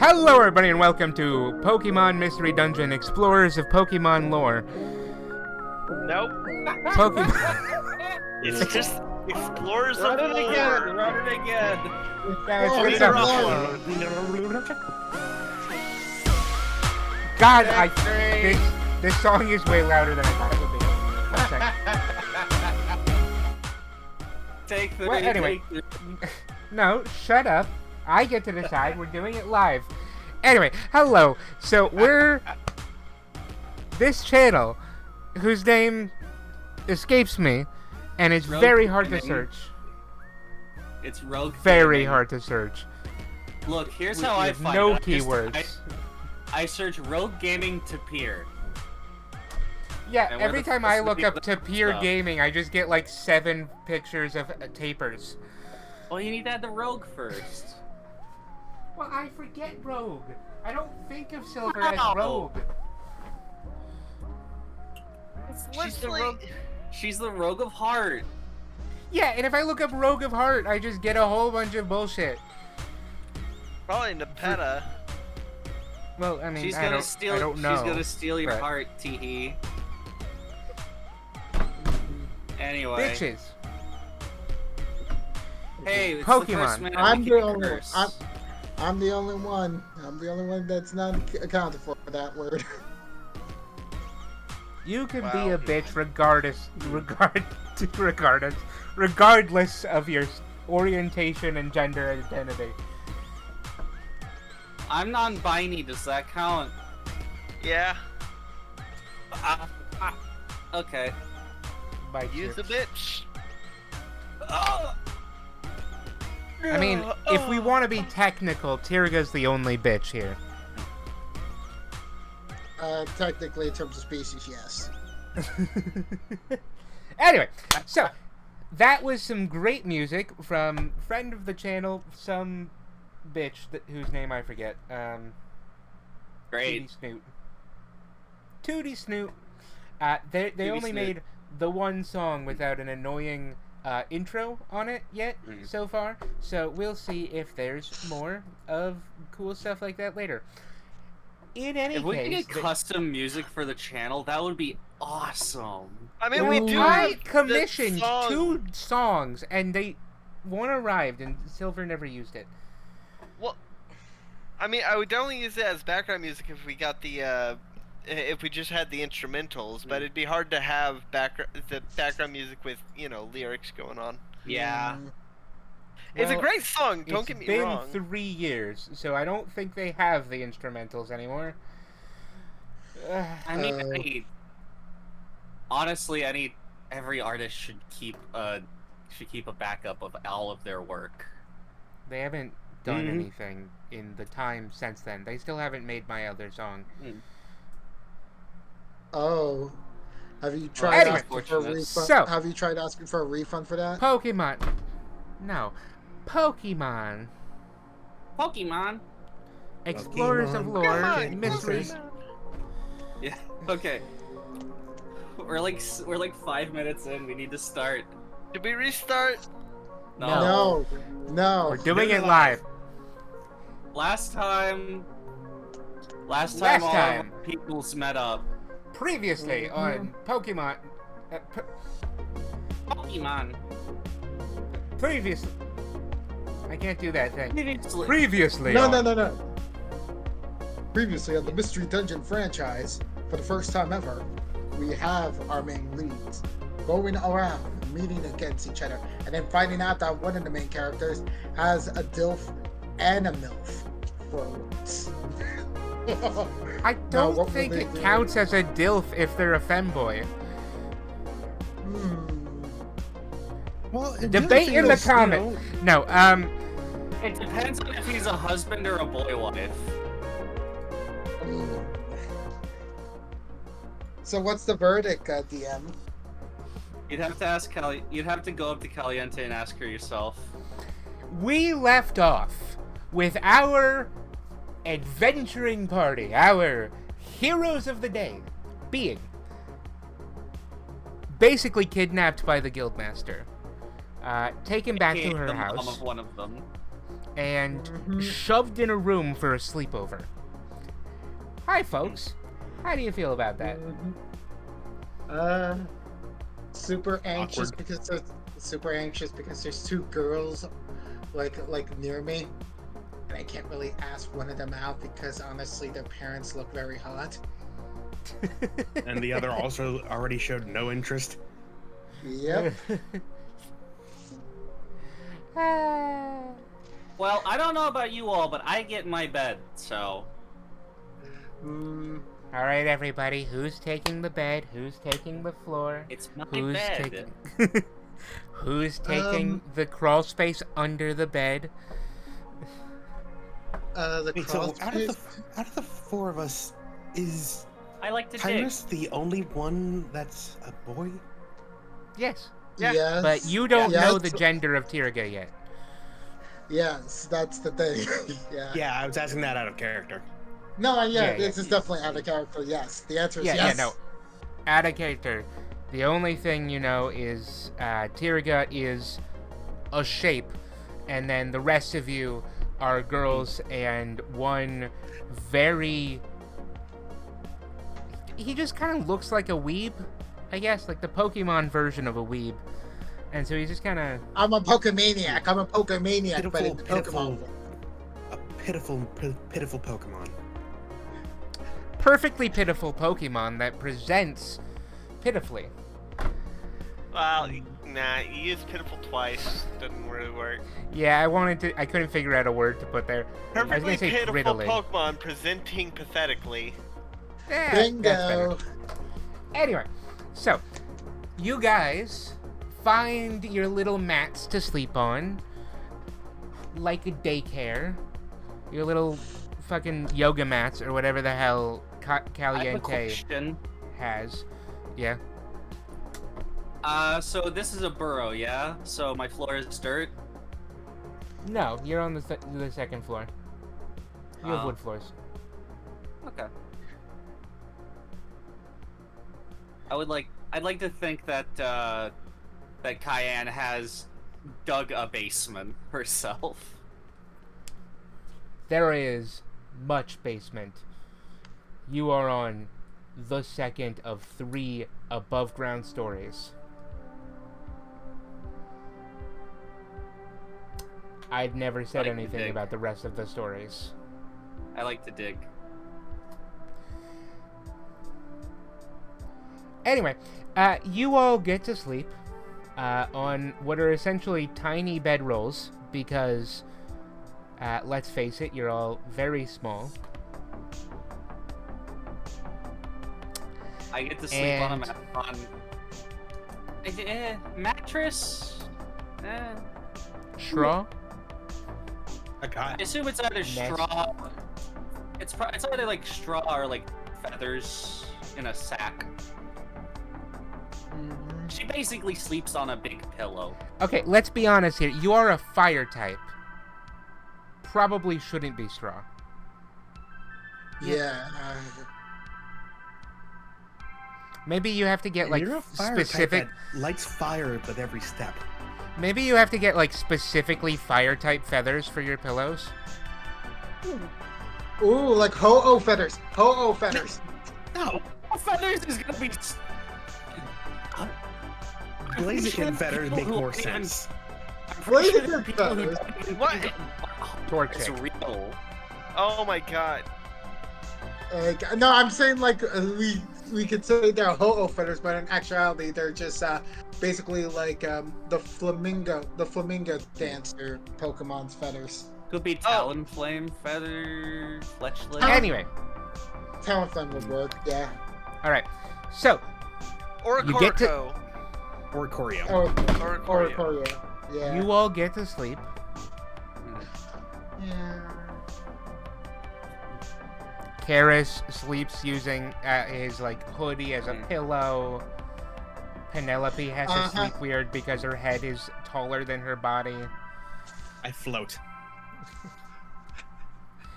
Hello everybody and welcome to Pokemon Mystery Dungeon Explorers of Pokemon Lore. Nope. Pokemon... It's just Explorers of Run it Lore. again! Run it again! No, it's Oh, good it's a enough. God, this song is way louder than I thought it would be. One sec. Take three, Well, anyway. take three. No, shut up. I get to decide. We're doing it live. Anyway, hello. So we're this channel, whose name escapes me, and it's Rogue very hard to Gaming. search. It's Rogue Very Gaming. hard to search. Look, here's We how I have find no it. keywords. I search Rogue Gaming to peer. Yeah, And where every the time fuck I is look the up to Peer stuff? Gaming, I just get like 7 pictures of tapers. Well, you need to add the Rogue first. Well, I forget Rogue. I don't think of Silver as Wow. Rogue. She's the Rogue of Heart. Yeah, and if I look up Rogue of Heart, I just get a whole bunch of bullshit. Probably Nepeta. Well, I mean, She's I gonna don't, steal. I don't know. She's gonna steal your but- heart, Teehee. Anyway, Bitches. hey, it's Pokemon. the first minute I'm we the can only curse. I'm the only one. I'm the only one that's not accounted for that word. You can Wow. be a bitch regardless of your orientation and gender identity. I'm non-binary. Does that count? Yeah. Okay. By Use a chips. bitch. I mean, if we want to be technical, Tirga's the only bitch here. Technically, in terms of species, yes. Anyway, so that was some great music from friend of the channel, some bitch whose name I forget. Great. Tootie Snoot. Tootie Snoot. They Tootie only Snoot. made the one song without an annoying intro on it yet so far. So we'll see if there's more of cool stuff like that later. In any If we could case, get custom music for the channel, that would be awesome. I mean, we do I have the commissioned song. 2 songs, and one arrived, and Silver never used it. Well, I mean, I would definitely use it as background music if we got the, if we just had the instrumentals. But it'd be hard to have the background music with, lyrics going on. Yeah. It's a Well, great song. Don't get me wrong. It's been 3 years, so I don't think they have the instrumentals anymore. I mean, honestly, every artist should keep a backup of all of their work. They haven't done anything in the time since then. They still haven't made my other song. Oh, have you tried Anyway, asking for a refund? so- Have you tried asking for a refund for that? Pokemon. No. Pokemon. Pokemon. Explorers of Lore. Pokemon. Mysteries. Yeah. Okay. We're like 5 minutes in. We need to start. Did we restart? No, no. We're doing it live. Last time Last all time. peoples met up. Previously on Pokemon. Pokemon. Previously. I can't do that thing. Previously. Previously. No, on- no, no, no. Previously on the Mystery Dungeon franchise, for the first time ever, we have our main leads going around, meeting against each other, and then finding out that one of the main characters has a DILF and a MILF quotes. I Now, don't what will think they it do? counts as a DILF if they're a femboy. Well, Debate in the comment. No, It depends on if he's a husband or a boy wife. So what's the verdict, DM? You'd have to ask You'd have to go up to Caliente and ask her yourself. we left off with our adventuring party, our heroes of the day, being basically kidnapped by the guildmaster, taken back to AKA her the mom house. of one of them. and Mhm. shoved in a room for a sleepover. Hi, folks. How do you feel about that? Super anxious Awkward. because there's two girls like near me, and I can't really ask one of them out because honestly their parents look very hot. And the other also already showed no interest. Yep. Well, I don't know about you all, but I get my bed, so. Mm, All right, everybody. Who's taking the bed? Who's taking the floor? It's my Who's bed. taking? Who's taking the crawl space under the bed? the Wait, crawl so space. out of the four of us, is I like to dig. Tyrus the only one that's a boy? Yes, Yeah. Yes. but you don't know the yes, gender of Tirga yet. Yes, that's the thing. Yeah. Yeah, I was asking that out of character. No, Yeah, this is definitely out of character. Yes, the answer is Yeah, yes. no. Out of character. The only thing you know is Tirga is a shape, and then the rest of you are girls, and one very. He just kind of looks like a weeb, I guess, like the Pokemon version of a weeb. And so he's just kind of. I'm a Pokemaniac. I'm a Pokemaniac, but in the Pitiful, Pokemon. a pitiful Pokemon. Perfectly pitiful Pokemon that presents pitifully. Well, nah, you used pitiful twice. Doesn't really work. Yeah, I couldn't figure out a word to put there. I was Perfectly gonna say pitiful prettily. Pokemon presenting pathetically. That's better. Bingo. Anyway, so you guys find your little mats to sleep on, like a daycare. Your little fucking yoga mats or whatever the hell I have a Caliente question. has. Yeah. So this is a burrow, yeah? So my floor is dirt? No, you're on the second floor. You have Oh. wood floors. Okay. I'd like to think that, that Cayenne has dug a basement herself. There is much basement. You are on the second of 3 above ground stories. I've never said Like to anything dig. about the rest of the stories. I like to dig. Anyway, you all get to sleep on what are essentially tiny bedrolls because, let's face it, you're all very small. I get to sleep on a mattress. Straw? I got I it. assume it's either Nest. straw. It's either like straw or like feathers in a sack. Mhm. She basically sleeps on a big pillow. Okay, let's be honest here. You are a fire type. Probably shouldn't be straw. Yeah. Maybe you have to get like You're a fire specific. type that lights fire with every step. Maybe you have to get like specifically fire type feathers for your pillows. Ooh, like ho-oh feathers. Ho-oh feathers. No, Feathers is gonna be. Blaziken feathers make more sense. Blaziken People who feathers? don't even What? think Torchic. it's real. Oh my god. No, I'm saying like we could say they're ho-oh feathers, but in actuality they're just basically like the flamingo dancer Pokemon's feathers. Could be Talonflame, feather, Fletchling. Anyway, Talonflame would work, yeah. all right. So Or You get to- Corco. Or Choreo. Or Or Coreo. Corio. Yeah. you all get to sleep. Yeah. Karis sleeps using his like hoodie as a Mm. pillow. Penelope has to Uh-huh. sleep weird because her head is taller than her body. I float.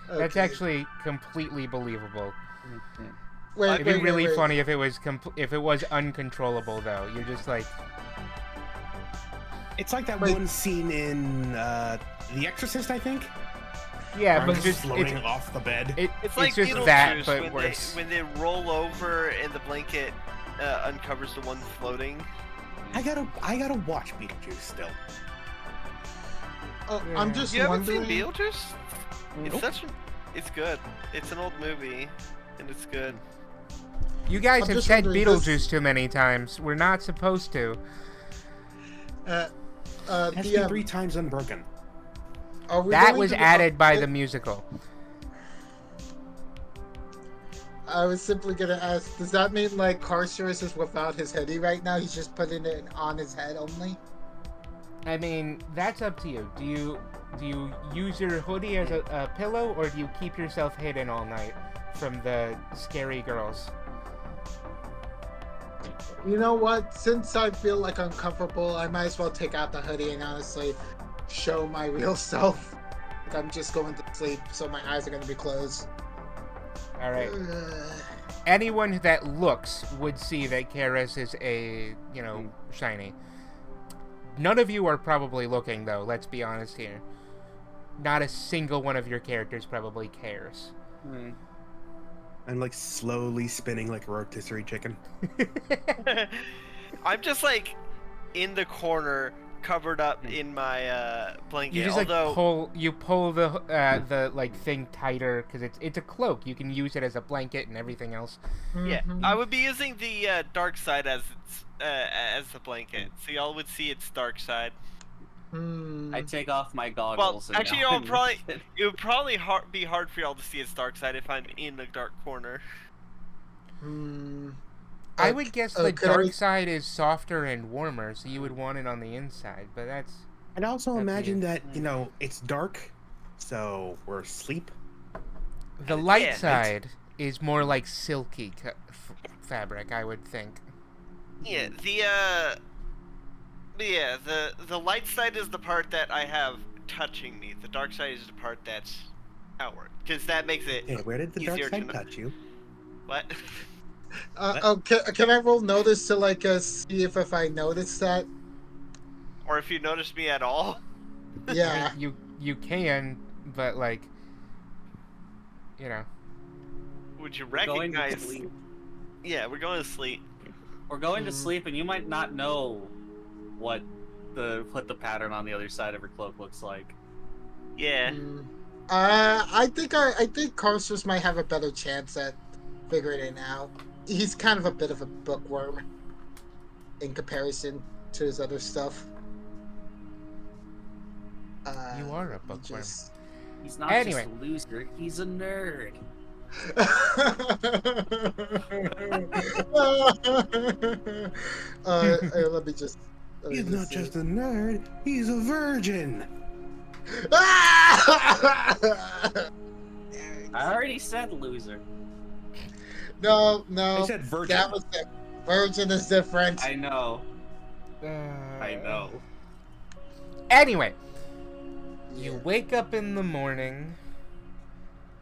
That's Okay. actually completely believable. Wait, It'd be wait, really wait. funny if it was if it was uncontrollable though. You're just like It's like that Wait. one scene in The Exorcist, I think. Yeah, Where but I'm just floating off the bed. It's like just Beetlejuice that, but when worse. when they roll over and the blanket uncovers the one floating. I gotta watch Beetlejuice still. I'm just You haven't wondering. seen Beetlejuice? It's Nope. it's good. It's an old movie, and it's good. You guys I'm have just said wondering, Beetlejuice too many times. We're not supposed to. It has to be 3 times unbroken. Are we That going was to added by the musical. I was simply gonna ask, does that mean like Carcerus is without his hoodie right now? He's just putting it on his head only? I mean, that's up to you. Do you use your hoodie as a pillow, or do you keep yourself hidden all night from the scary girls? You know what? Since I feel like uncomfortable, I might as well take out the hoodie and honestly show my real self. Like I'm just going to sleep, so my eyes are gonna be closed. All right. Anyone that looks would see that Karis is a, shiny. None of you are probably looking, though. Let's be honest here. Not a single one of your characters probably cares. I'm like slowly spinning like a rotisserie chicken. I'm just like in the corner, covered up in my blanket. You just Although pull the like thing tighter because it's a cloak. You can use it as a blanket and everything else. yeah, Mhm. I would be using the dark side as the blanket, so y'all would see its dark side. Hmm. I take off my Well, goggles. and actually, now y'all I'm probably naked. it would probably be hard for y'all to see its dark side if I'm in the dark corner. Hmm. I would guess the could dark I- side is softer and warmer, so you would want it on the inside. But that's I'd also That's imagine weird. that, it's dark, so we're asleep. the light Yeah. side is more like silky fabric, I would think. Yeah, the light side is the part that I have touching me. The dark side is the part that's outward, because that makes it Hey, where did the dark easier to side know. touch you? What? Can I roll notice to like see if I notice that? Or if you notice me at all? Yeah. I mean, you can, but like, Would you We're going to recognize? sleep. Yeah, we're going to sleep. We're going to sleep, and you might not know what the pattern on the other side of her cloak looks like. Yeah. Hmm. I think Carsters might have a better chance at figuring it out. He's kind of a bit of a bookworm in comparison to his other stuff. you are a bookworm. He's not Anyway. just a loser, he's a nerd. Let me just. He's not just a nerd, he's a virgin! I already said loser. No, I said virgin. that was it. Virgin is different. I know. Uh, I know. Anyway, you wake up in the morning.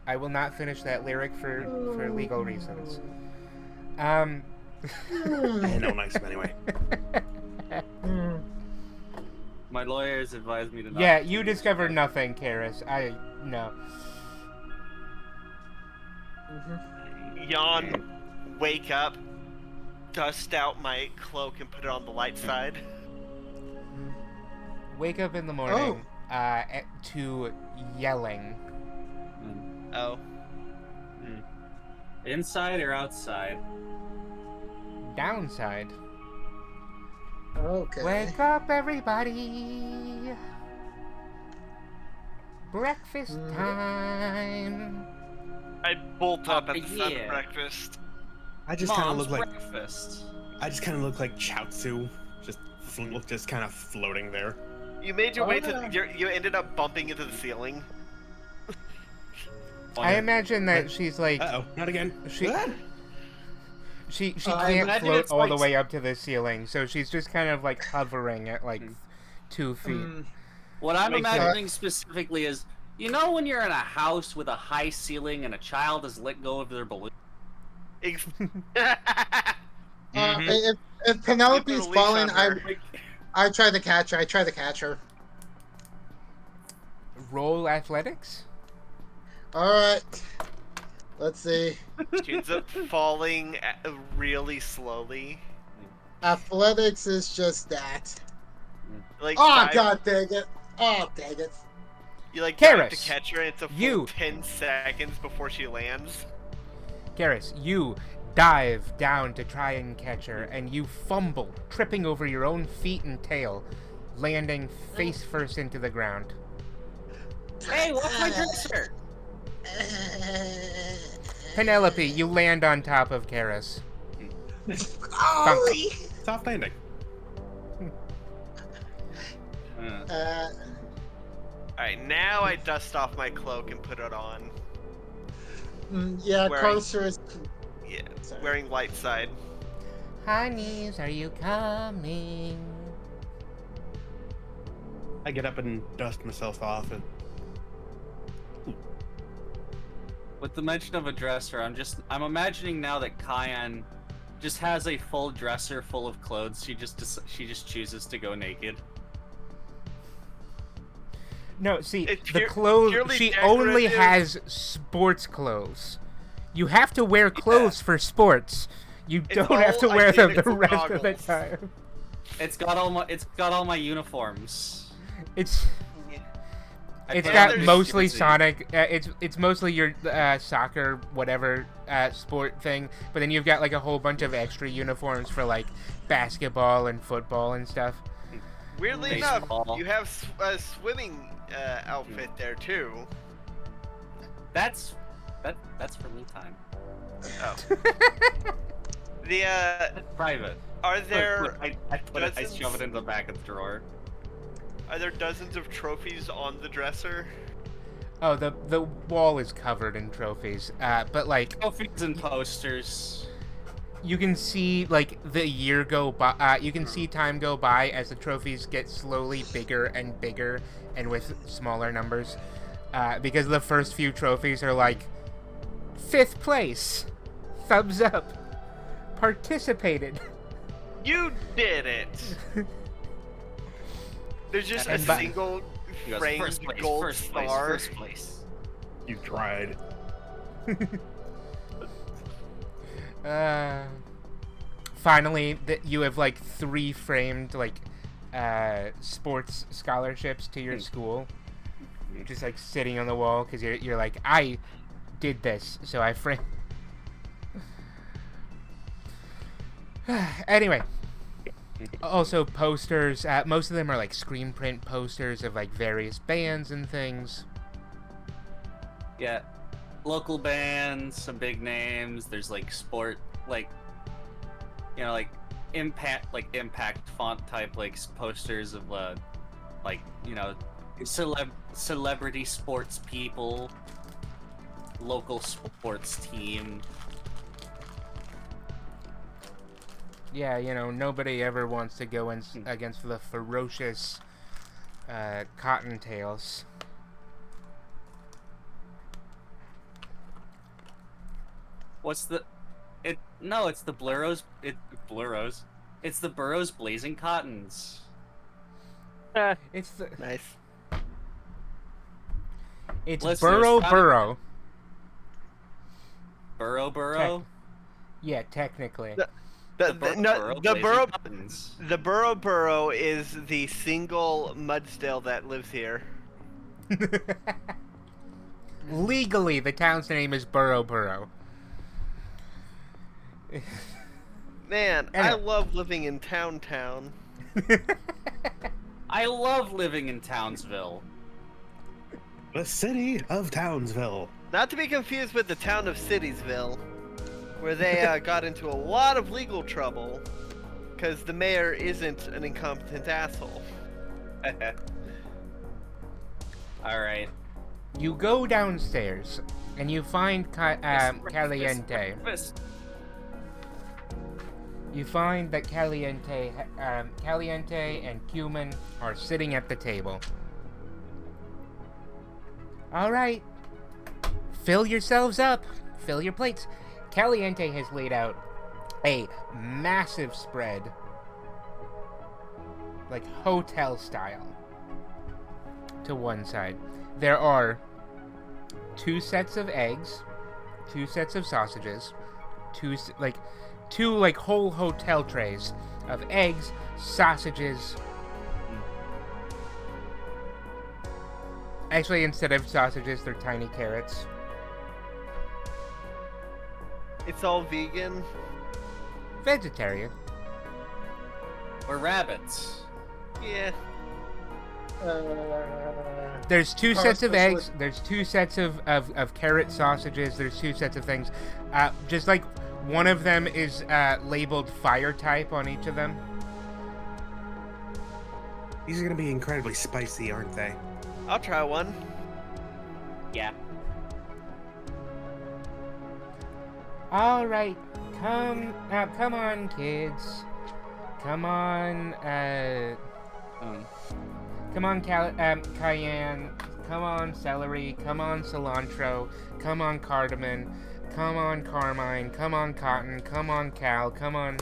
I will not finish that lyric for legal reasons. I know, nice, but anyway. Hmm. My lawyers advised me to not. Yeah, you discovered nothing, Karis. I know. Yawn, wake up, dust out my cloak and put it on the light side. Wake up in the morning to yelling. Oh. Inside or outside? Downside. Okay. Wake up, everybody. Breakfast time. I bolt up at the sound yeah. of breakfast. I just kind of Mom's look like breakfast. Chaozu, just kind of floating there. You made your way to you ended up bumping into the ceiling. I imagine that she's like Uh-oh, not again. she Ah! she I can't imagine float it's all the like- way up to the ceiling, so she's just kind of like hovering at like 2 feet. What I'm Makes imagining specifically is, you know when you're in a house with a high ceiling and a child has let go of their balloon? Ex- If Penelope's leash falling, on I her. I tried to catch her. I tried to catch her. Roll athletics. All right. Let's see. She ends up falling really slowly. Athletics is just that. Like Oh, dive- god dang it. Oh, dang it. You like dive to Karis, catch her, and it's a full you. 10 seconds before she lands. Karis, you dive down to try and catch her, and you fumble, tripping over your own feet and tail, landing face first into the ground. Hey, what's my dresser? Penelope, you land on top of Karis. Oh! Soft landing. Alright, now I dust off my cloak and put it on. Yeah, Wearing- Cursor is. Yeah, Sorry. wearing light side. Honeys, are you coming? I get up and dust myself off, and With the mention of a dresser, I'm imagining now that Kyan just has a full dresser full of clothes. She just chooses to go naked. No, see, It's the clothes, purely she only decorative. has sports clothes. You have to wear clothes for sports. You It's don't have to all wear them the identical rest of the goggles. time. It's got all my uniforms. It's I it's put got on the mostly jersey. Sonic. It's mostly your soccer whatever sport thing, but then you've got like a whole bunch of extra uniforms for like basketball and football and stuff. Weirdly Baseball. enough, you have a swimming outfit there too. That's for me time. Oh. The Private. are there Look, I put it. I dozens- shove it in the back of the drawer. are there dozens of trophies on the dresser? Oh, the wall is covered in trophies, but like Trophies and posters. you can see like the year go by. You can see time go by as the trophies get slowly bigger and bigger, and with smaller numbers. Because the first few trophies are like 5th place, thumbs up, participated. You did it. There's just a And by- single He goes, framed first place, gold first place, star. first place. you tried. Finally, that you have like 3 framed like sports scholarships to your school, just like sitting on the wall because you're like, I did this, so I framed. Anyway, also posters. Most of them are like screen print posters of like various bands and things. Yeah, local bands, some big names. There's like sport, like like impact font type like posters of like celebrity sports people, local sports team. Yeah, nobody ever wants to go against the ferocious Cottontails. What's the? No, it's the Blurros. Blurros. It's the Burrows Blazing Cottons. It's the Nice. it's Listeners, Burrow how- Burrow. Burrow. Yeah, technically. The Blazing burrow Cottons. the burrow is the single mudstill that lives here. Legally, the town's name is Burrow. Man, I Anyway. love living in town. I love living in Townsville. The city of Townsville. Not to be confused with the town of Citiesville, where they got into a lot of legal trouble because the mayor isn't an incompetent asshole. All right. You go downstairs and you find Caliente. You find that Caliente and Cumin are sitting at the table. All right, fill yourselves up. Fill your plates. Caliente has laid out a massive spread like hotel style to one side. There are 2 sets of eggs, 2 sets of sausages, two whole hotel trays of eggs, sausages. Actually, instead of sausages, they're tiny carrots. It's all vegan. Vegetarian. Or rabbits. Yeah. There's 2 Power sets of eggs. specialist. There's 2 sets of carrot sausages. There's 2 sets of things. Just like one of them is labeled fire type on each of them. These are gonna be incredibly spicy, aren't they? I'll try one. Yeah. All right, come on, kids. Come on, come on, cayenne. Come on, celery. Come on, cilantro. Come on, cardamom. Come on, carmine. Come on, cotton. Come on, cal. Come on.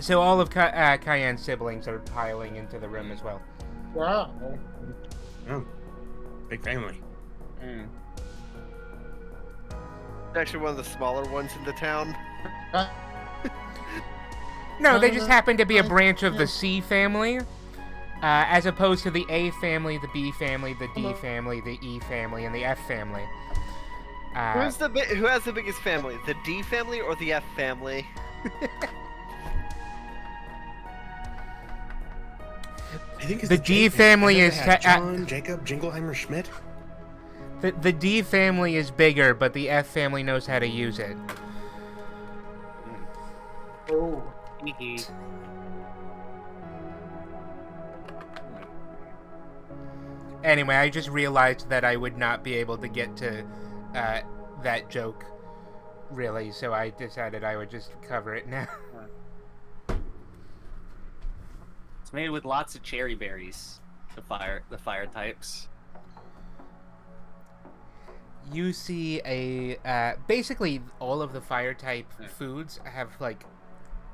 So all of Cayenne's siblings are piling into the room as well. Wow. Oh, big family. It's actually one of the smaller ones in the town. No, they just happen to be a branch of the C family, as opposed to the A family, the B family, the D family, the E family, and the F family. Who has the biggest family? The D family or the F family? I think it's The D family is John, Jacob, Jingleheimer, Schmidt. The D family is bigger, but the F family knows how to use it. Oh. Anyway, I just realized that I would not be able to get to that joke, really, so I decided I would just cover it now. It's made with lots of cherry berries. The fire types. You see basically all of the fire type foods have like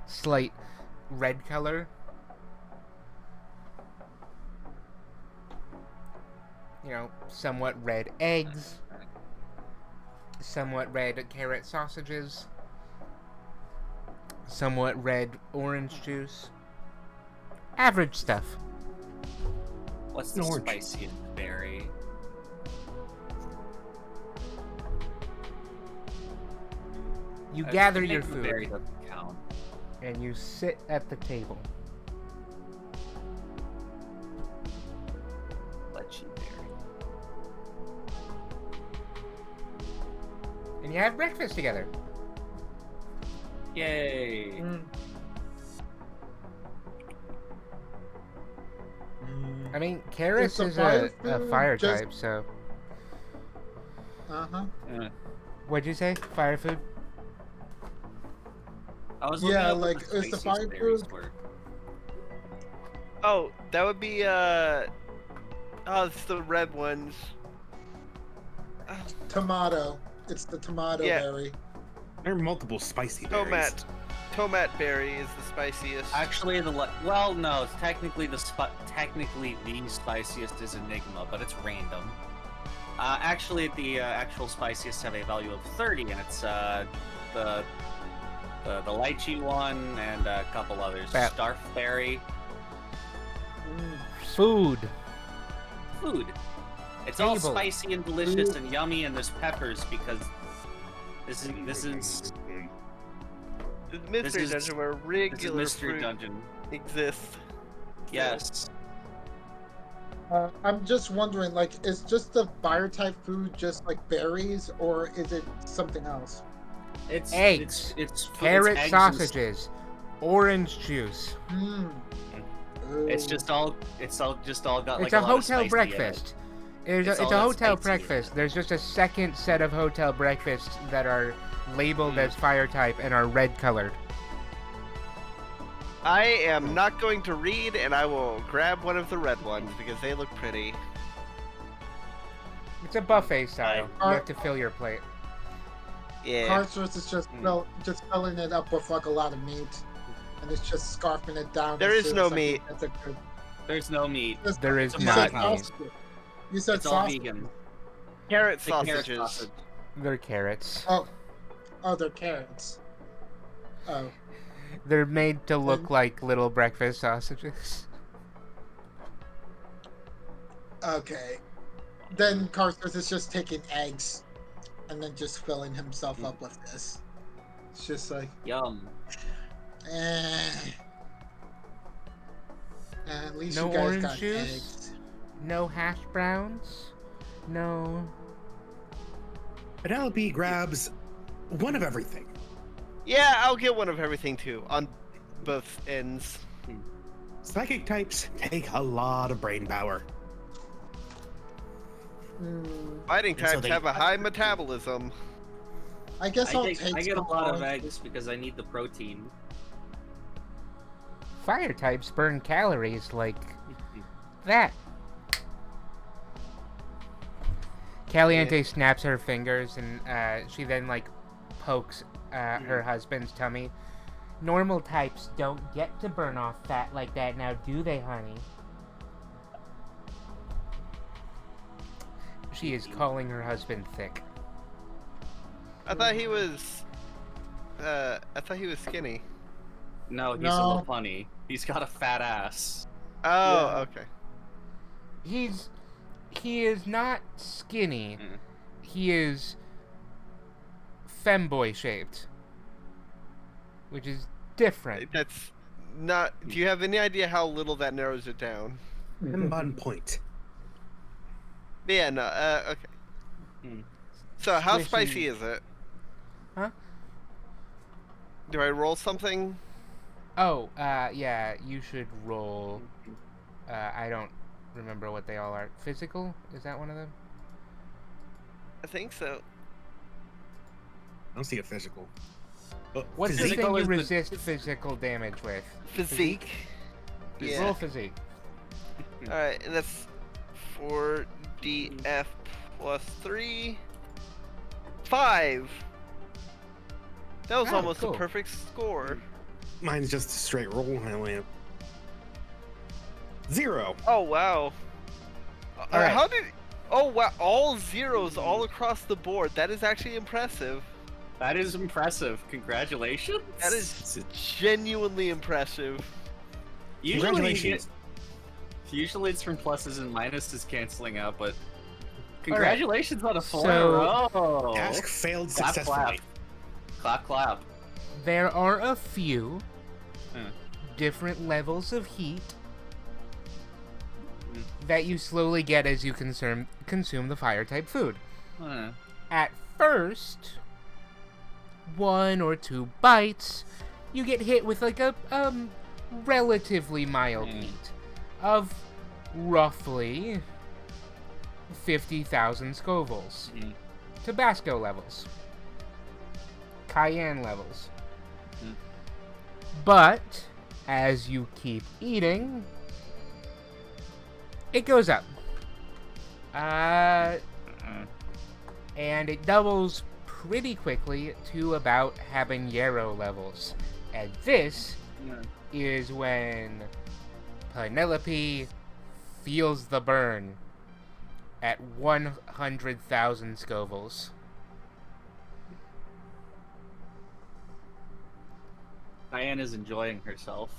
slight red color. You know, somewhat red eggs, somewhat red carrot sausages, somewhat red orange juice. Average stuff. What's the Orange. spiciest berry? You gather I your think food berry doesn't count. and you sit at the table. Lychee berry. And you have breakfast together. Yay! I mean, Karis It's a is fire a food, fire just- type, so... Uh-huh. What'd you say? Fire food? I was looking Yeah, up what like, the is the spiciest fire berries food- were. Oh, that would be oh, it's the red ones. Tomato. It's the tomato Yeah. berry. There are multiple spicy berries. Tomat berry is the spiciest. Actually, no, it's technically the spiciest is Enigma, but it's random. Actually, the actual spiciest have a value of 30, and it's the lychee one and a couple others. Bat. Starfberry. Food. Food. It's all Table. spicy and delicious and yummy, and there's peppers because this is Mystery is- Dungeon where this is regular Mystery fruit Dungeon. exists. Yes. I'm just wondering, like, is just the fire type food just like berries, or is it something else? It's Eggs. It's Carrot eggs and sausages. Orange juice. It's just all got like It's a lot of hotel spice in it. breakfast. It's It's a all that hotel spicy in it. breakfast. There's just a second set of hotel breakfasts that are labeled as fire type and are red colored. I am not going to read, and I will grab one of the red ones because they look pretty. It's a buffet style. You Are- have to fill your plate. Yeah. Carcerus is just just filling it up with like a lot of meat, and it's just scarfing it down. There as is soon no as, like, meat. That's a good. There's no meat. There is a You not said meat. sausage. You said It's all sausage. vegan. Carrot The carrot sausages. sausage. They're carrots. Oh, they're carrots. Oh, They're made to look And- like little breakfast sausages. okay. Then Carcerus is just taking eggs, and then just filling himself up with this. It's just like, Yum. eh. At least No you guys orange got juice? eggs. No hash browns. No. Penelope grabs one of everything. Yeah, I'll get one of everything too on both ends. Psychic types take a lot of brain power. Fighting And so types they- have a high metabolism. I guess I'll take I get a some lot of orange eggs because I need the protein. Fire types burn calories like that. Caliente snaps her fingers and she then like pokes her husband's tummy. Normal types don't get to burn off fat like that now, do they, honey? She is calling her husband thick. I thought he was skinny. No, he's a No. little funny. He's got a fat ass. Oh, Yeah. okay. He is not skinny. Mm. He is femboy shaped, which is different. That's not. Do you have any idea how little that narrows it down? And on point. But yeah, no. Okay. Hmm. So how Squishy. spicy is it? Huh? Do I roll something? Oh, yeah, you should roll. I don't remember what they all are. Physical? Is that one of them? I think so. I don't see a physical. What's the Physique? thing you is the- resist physical damage with? Physique. Roll Yeah. physique. All right, and that's 4df plus 3. 5. That was Oh, almost cool. a perfect score. Mine's just a straight roll. I only have 0. Oh wow. All right. How did? Oh wow! All zeros all across the board. That is actually impressive. That is impressive. Congratulations. That is genuinely impressive. Congratulations. Usually it's from pluses and minuses canceling out, but congratulations on a 4 in a So- row. Task failed Clap, successfully. Clap, clap. There are a few Hmm. different levels of heat Hmm. that you slowly get as you consume the fire type food. Huh. At first, 1 or 2 bites, you get hit with like a relatively mild Mm. heat of roughly 50,000 Scovilles. Mm. Tabasco levels. Cayenne levels. Mm. But as you keep eating, it goes up. And it doubles pretty quickly to about habanero levels. And this Yeah. is when Penelope feels the burn at 100,000 Scovilles. Diane is enjoying herself.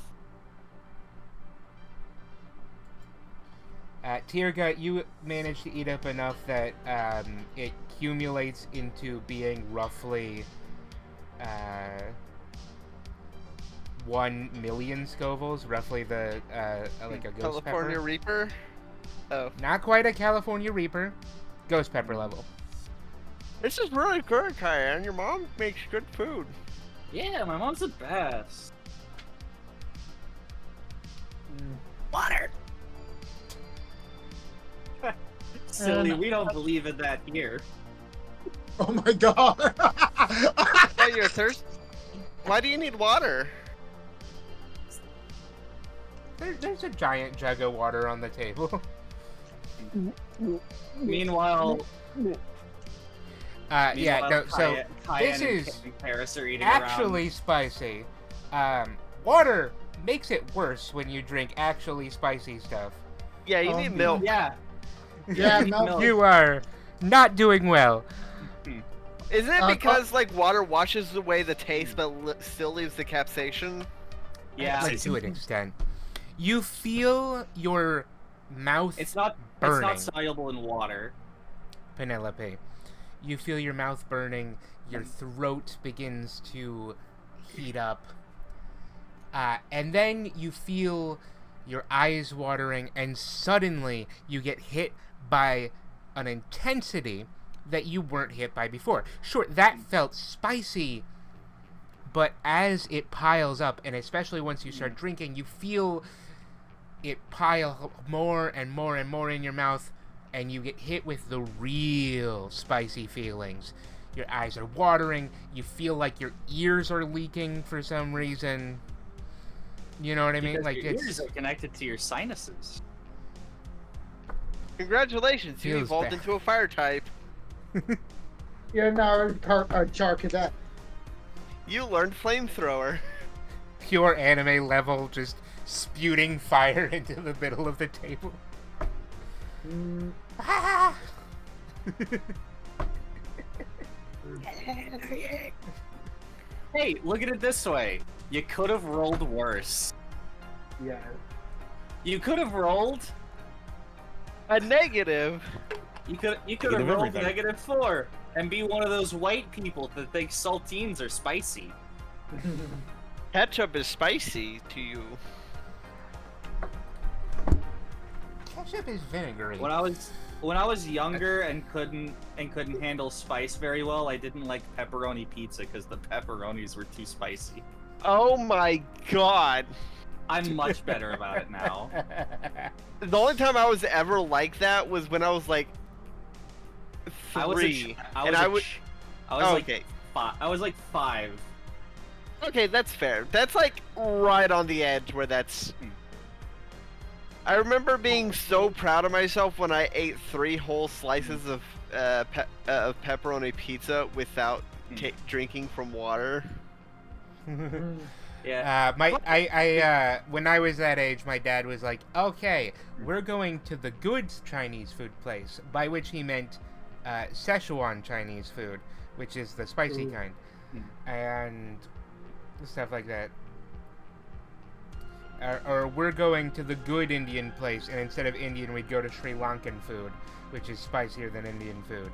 Tirga, you manage to eat up enough that it accumulates into being roughly 1 million Scovilles, roughly the like a ghost California pepper. Reaper. Oh, Not quite a California Reaper, ghost pepper level. this is really good, Cayenne. Your mom makes good food. Yeah, my mom's the best. Water. Silly, we don't believe in that here. Oh my god! Oh, you're thirsty. Why do you need water? There's a giant jug of water on the table. Meanwhile, Yeah, Meanwhile, no, so Cayenne this and is King Paris are eating actually spicy. Water makes it worse when you drink actually spicy stuff. Yeah, you need milk. around. Yeah, Eat milk. You are not doing well. Isn't it Uh, because like water washes away the taste but still leaves the capsaicin? Yeah, Like, to an extent. You feel your mouth it's not burning. soluble in water. Penelope. You feel your mouth burning, your throat begins to heat up, and then you feel your eyes watering, and suddenly you get hit by an intensity that you weren't hit by before. Sure, that felt spicy, but as it piles up, and especially once you start drinking, you feel it pile more and more and more in your mouth, and you get hit with the real spicy feelings. Your eyes are watering, you feel like your ears are leaking for some reason. You know what I mean? Because Like, your it's ears are connected to your sinuses. Congratulations, you Feels evolved bad. into a fire type. You're now a Char Cadet. You learned flamethrower. pure anime level, just spewing fire into the middle of the table. Ah! Hey, look at it this way. You could have rolled worse. Yeah. You could have rolled. A negative. You could have Negative rolled everything. -4 and be one of those white people that think saltines are spicy. Ketchup is spicy to you. Ketchup is vinegary. When I was younger and couldn't handle spice very well, I didn't like pepperoni pizza because the pepperonis were too spicy. Oh my god. I'm much better about it now. The only time I was ever like that was when I was like 3. I was Okay. like 5. Okay, that's fair. That's like right on the edge where that's. I remember being so proud of myself when I ate 3 whole slices of pepperoni pizza without drinking from water. Yeah. When I was that age, my dad was like, "Okay, we're going to the good Chinese food place," by which he meant Szechuan Chinese food, which is the spicy kind, and stuff like that. Or we're going to the good Indian place, and instead of Indian, we'd go to Sri Lankan food, which is spicier than Indian food.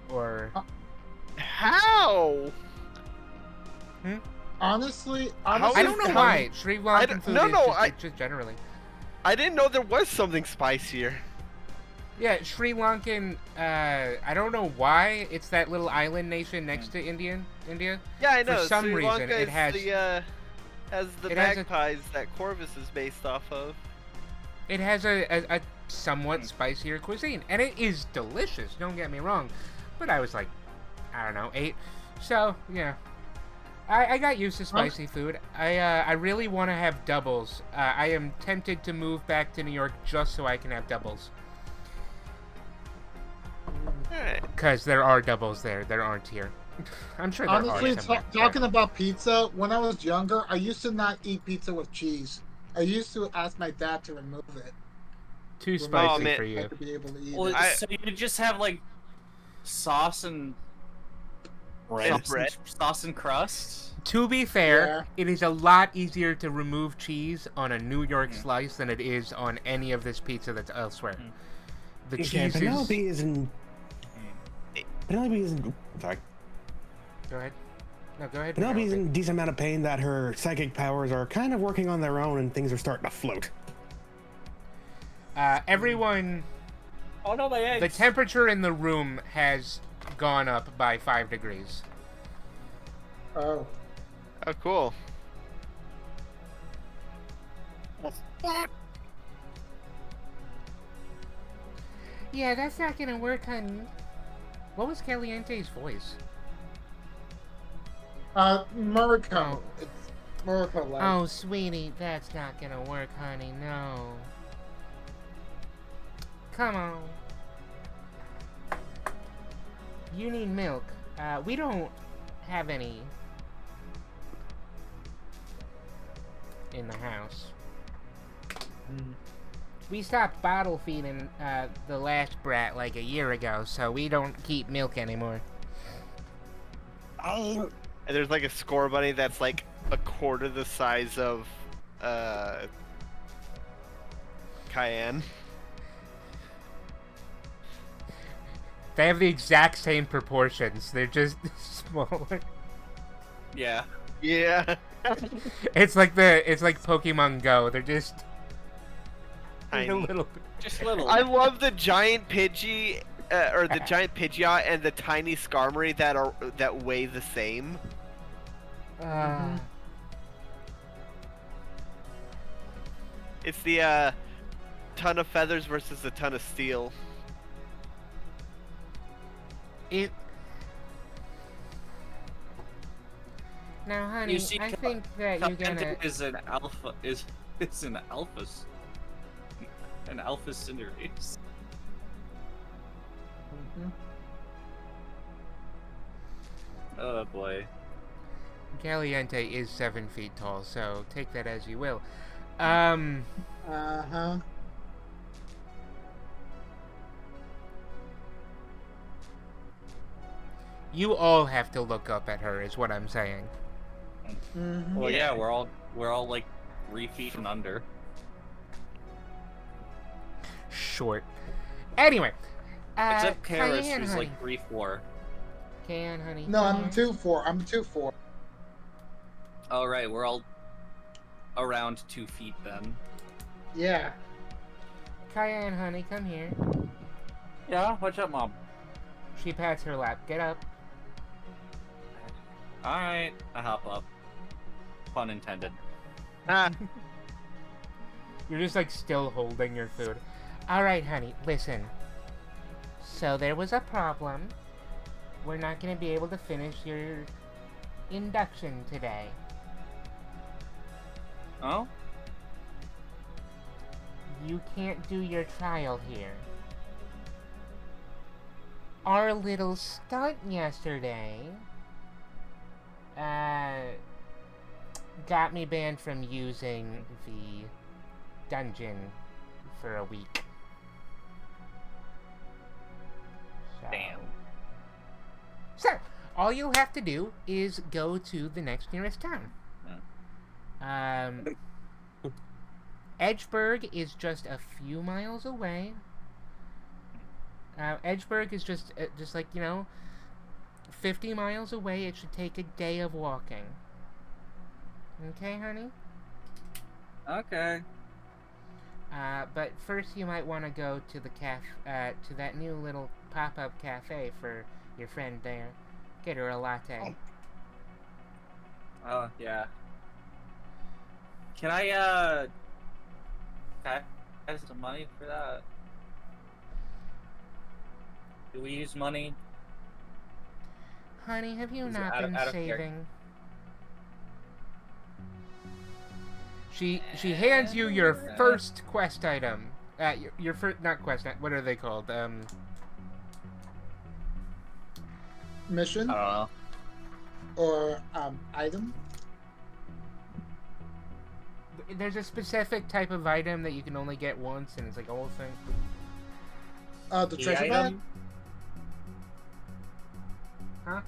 Or How? Honestly, I don't know why Sri Lankan food is just generally. I didn't know there was something spicier. Yeah, Sri Lankan. I don't know why it's that little island nation next to India. Yeah, I know. For some Sri reason, Lanka it has has the it has a- magpies that Corvus is based off of. it has a somewhat spicier cuisine, and it is delicious. Don't get me wrong, but I was like, I don't know, 8. So yeah, I got used to spicy food. I really want to have doubles. I am tempted to move back to New York just so I can have doubles. Alright. Because there are doubles there. There aren't here. I'm sure there Honestly, are somewhere. talking about pizza, when I was younger, I used to not eat pizza with cheese. I used to ask my dad to remove it. Too spicy man. for I you. to be able to eat Well, it. so you just have like sauce and Bread. sauce and crust. To be fair, Yeah. it is a lot easier to remove cheese on a New York slice than it is on any of this pizza that's elsewhere. The Okay, cheese Penelope is... isn't. Penelope isn't. Sorry. Go ahead. No, go ahead. Penelope's in a Penelope. decent amount of pain that her psychic powers are kind of working on their own and things are starting to float. Everyone... Oh no, my eggs. The temperature in the room has gone up by 5 degrees. Oh. Oh, cool. Yeah, that's not gonna work, honey. What was Caliente's voice? Murico. Oh. It's Murico like. Oh, sweetie, that's not gonna work, honey. No. Come on. You need milk. We don't have any in the house. We stopped bottle feeding the last brat like a year ago, so we don't keep milk anymore. And there's like a score bunny that's like a quarter the size of Cayenne. They have the exact same proportions. They're just smaller. Yeah. Yeah. It's like Pokemon Go. They're just a Tiny. little. Just little. I love the giant Pidgey, or the giant Pidgeot and the tiny Skarmory that weigh the same. It's the ton of feathers versus a ton of steel. It. Now, honey, You see, I think that you're gonna. is an alpha is an alpha Cinderace. Oh boy. Caliente is 7 feet tall, so take that as you will. Uh-huh. You all have to look up at her, is what I'm saying. Well, yeah, we're all like 3 feet and under. Short. Anyway. Except Karis, Cayenne, who's honey. like 3'4". Cayenne, honey. No, I'm Cayenne. 2'4". I'm 2'4". All right, we're all around 2 feet then. Yeah. Cayenne, honey, come here. Yeah, what's up, Mom? She pats her lap. Get up. All right, I hop up. Pun intended. Ah, You're just like still holding your food. Alright, honey, listen. So there was a problem. We're not gonna be able to finish your induction today. Oh? You can't do your trial here. Our little stunt yesterday got me banned from using the dungeon for a week. So, Damn. So, all you'll have to do is go to the next nearest town. Edgeburg is just a few miles away. Edgeburg is just like, 50 miles away. It should take a day of walking. Okay, honey? Okay. But first you might want to go to the to that new little pop-up cafe for your friend there. Get her a latte. Oh, yeah. Can I have some money for that? Do we use money? Honey, have you Is it not out of- been out of character? saving? She hands you your first quest item. Your first, not quest. What are they called? Mission I don't know. or item? There's a specific type of item that you can only get once, and it's like a whole thing. The treasure bag? Huh?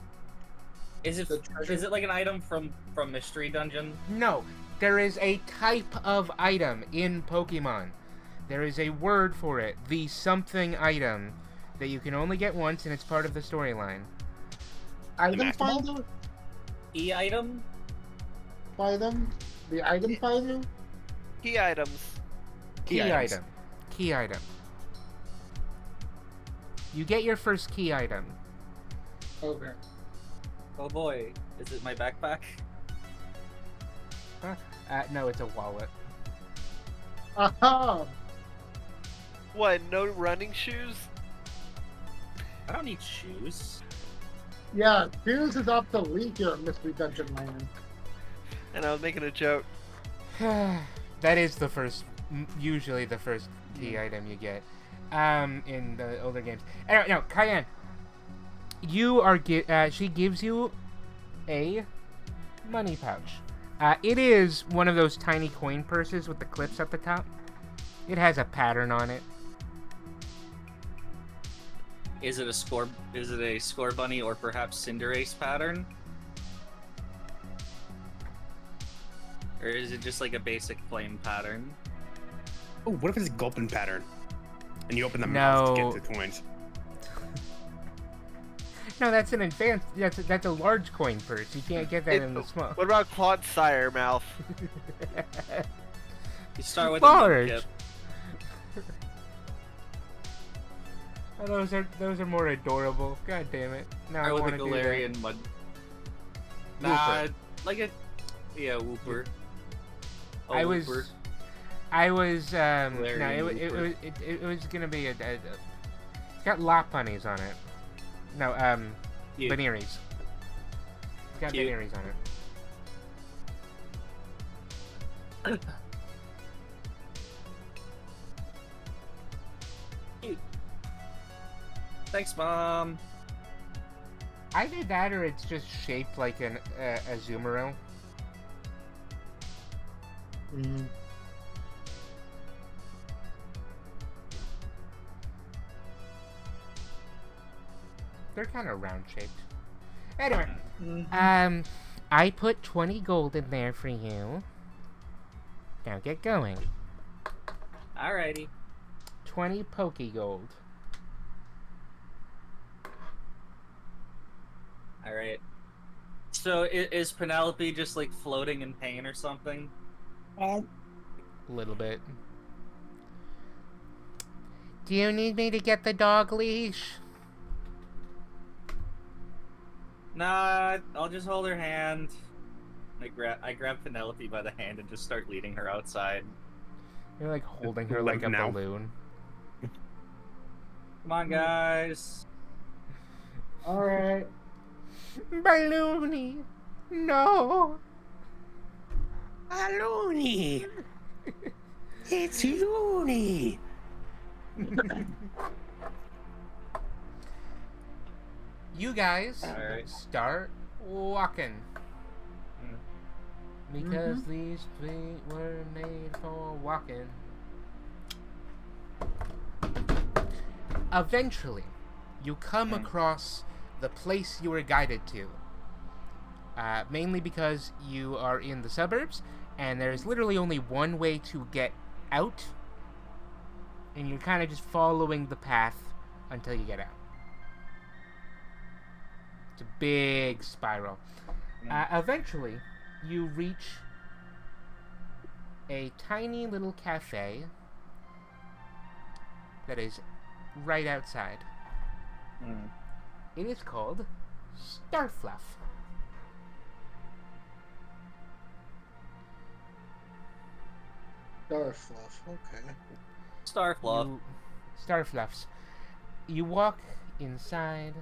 Is it The treasure- is it like an item from Mystery Dungeon? No, there is a type of item in Pokemon. There is a word for it. The something item that you can only get once, and it's part of the storyline. Item Maximo? finder? E-item? Item? The item finder? key items. Key items. item. Key item. You get your first key item. Okay. Oh boy, is it my backpack? No, it's a wallet. Aha! What? No running shoes? I don't need shoes. Yeah, Fuse is obsolete here at Mystery Dungeon Land. And I was making a joke. That is the first, usually the first key item you get, in the older games. Anyway, no, Cayenne. you are she gives you a money pouch. It is one of those tiny coin purses with the clips at the top. It has a pattern on it. Is it a score bunny or perhaps Cinderace pattern? Or is it just like a basic flame pattern? Oh, what if it's a gulpin pattern? And you open the mouth to get the coins. No, that's an advanced. That's a large coin purse. You can't get that in the small. What about Claude Sire mouth? You start with Large. a milk kip. Oh, those are more adorable. God damn it! Now I Start want with to a do that. Galarian mud. Nah, like a Wooper. A I Wooper. was no, Galarian it was gonna be it's got Lopunnies on it. No, Cute. Veneries. It's got Cute. Veneries on it. Thanks, Mom. Either that or it's just shaped like a Azumarill. Mm. They're kind of round shaped. Anyway, Mm-hmm. I put 20 gold in there for you. Now get going. Alrighty. 20 Poke Gold. Alright. So is Penelope just like floating in pain or something? A little bit. Do you need me to get the dog leash? Nah, I'll just hold her hand. I grab Penelope by the hand and just start leading her outside. You're like holding her Limp like a now. balloon. Come on, guys. All right. Balloony! No! Looney! It's Looney! You guys Alright. start walking. Because these feet were made for walking. Eventually, you come across the place you were guided to. Mainly because you are in the suburbs, and there's literally only one way to get out, and you're kind of just following the path until you get out. It's a big spiral. Eventually, you reach a tiny little cafe that is right outside. It is called Starfluff. Starfluff. Okay. Starfluff. Starfluffs. You walk inside,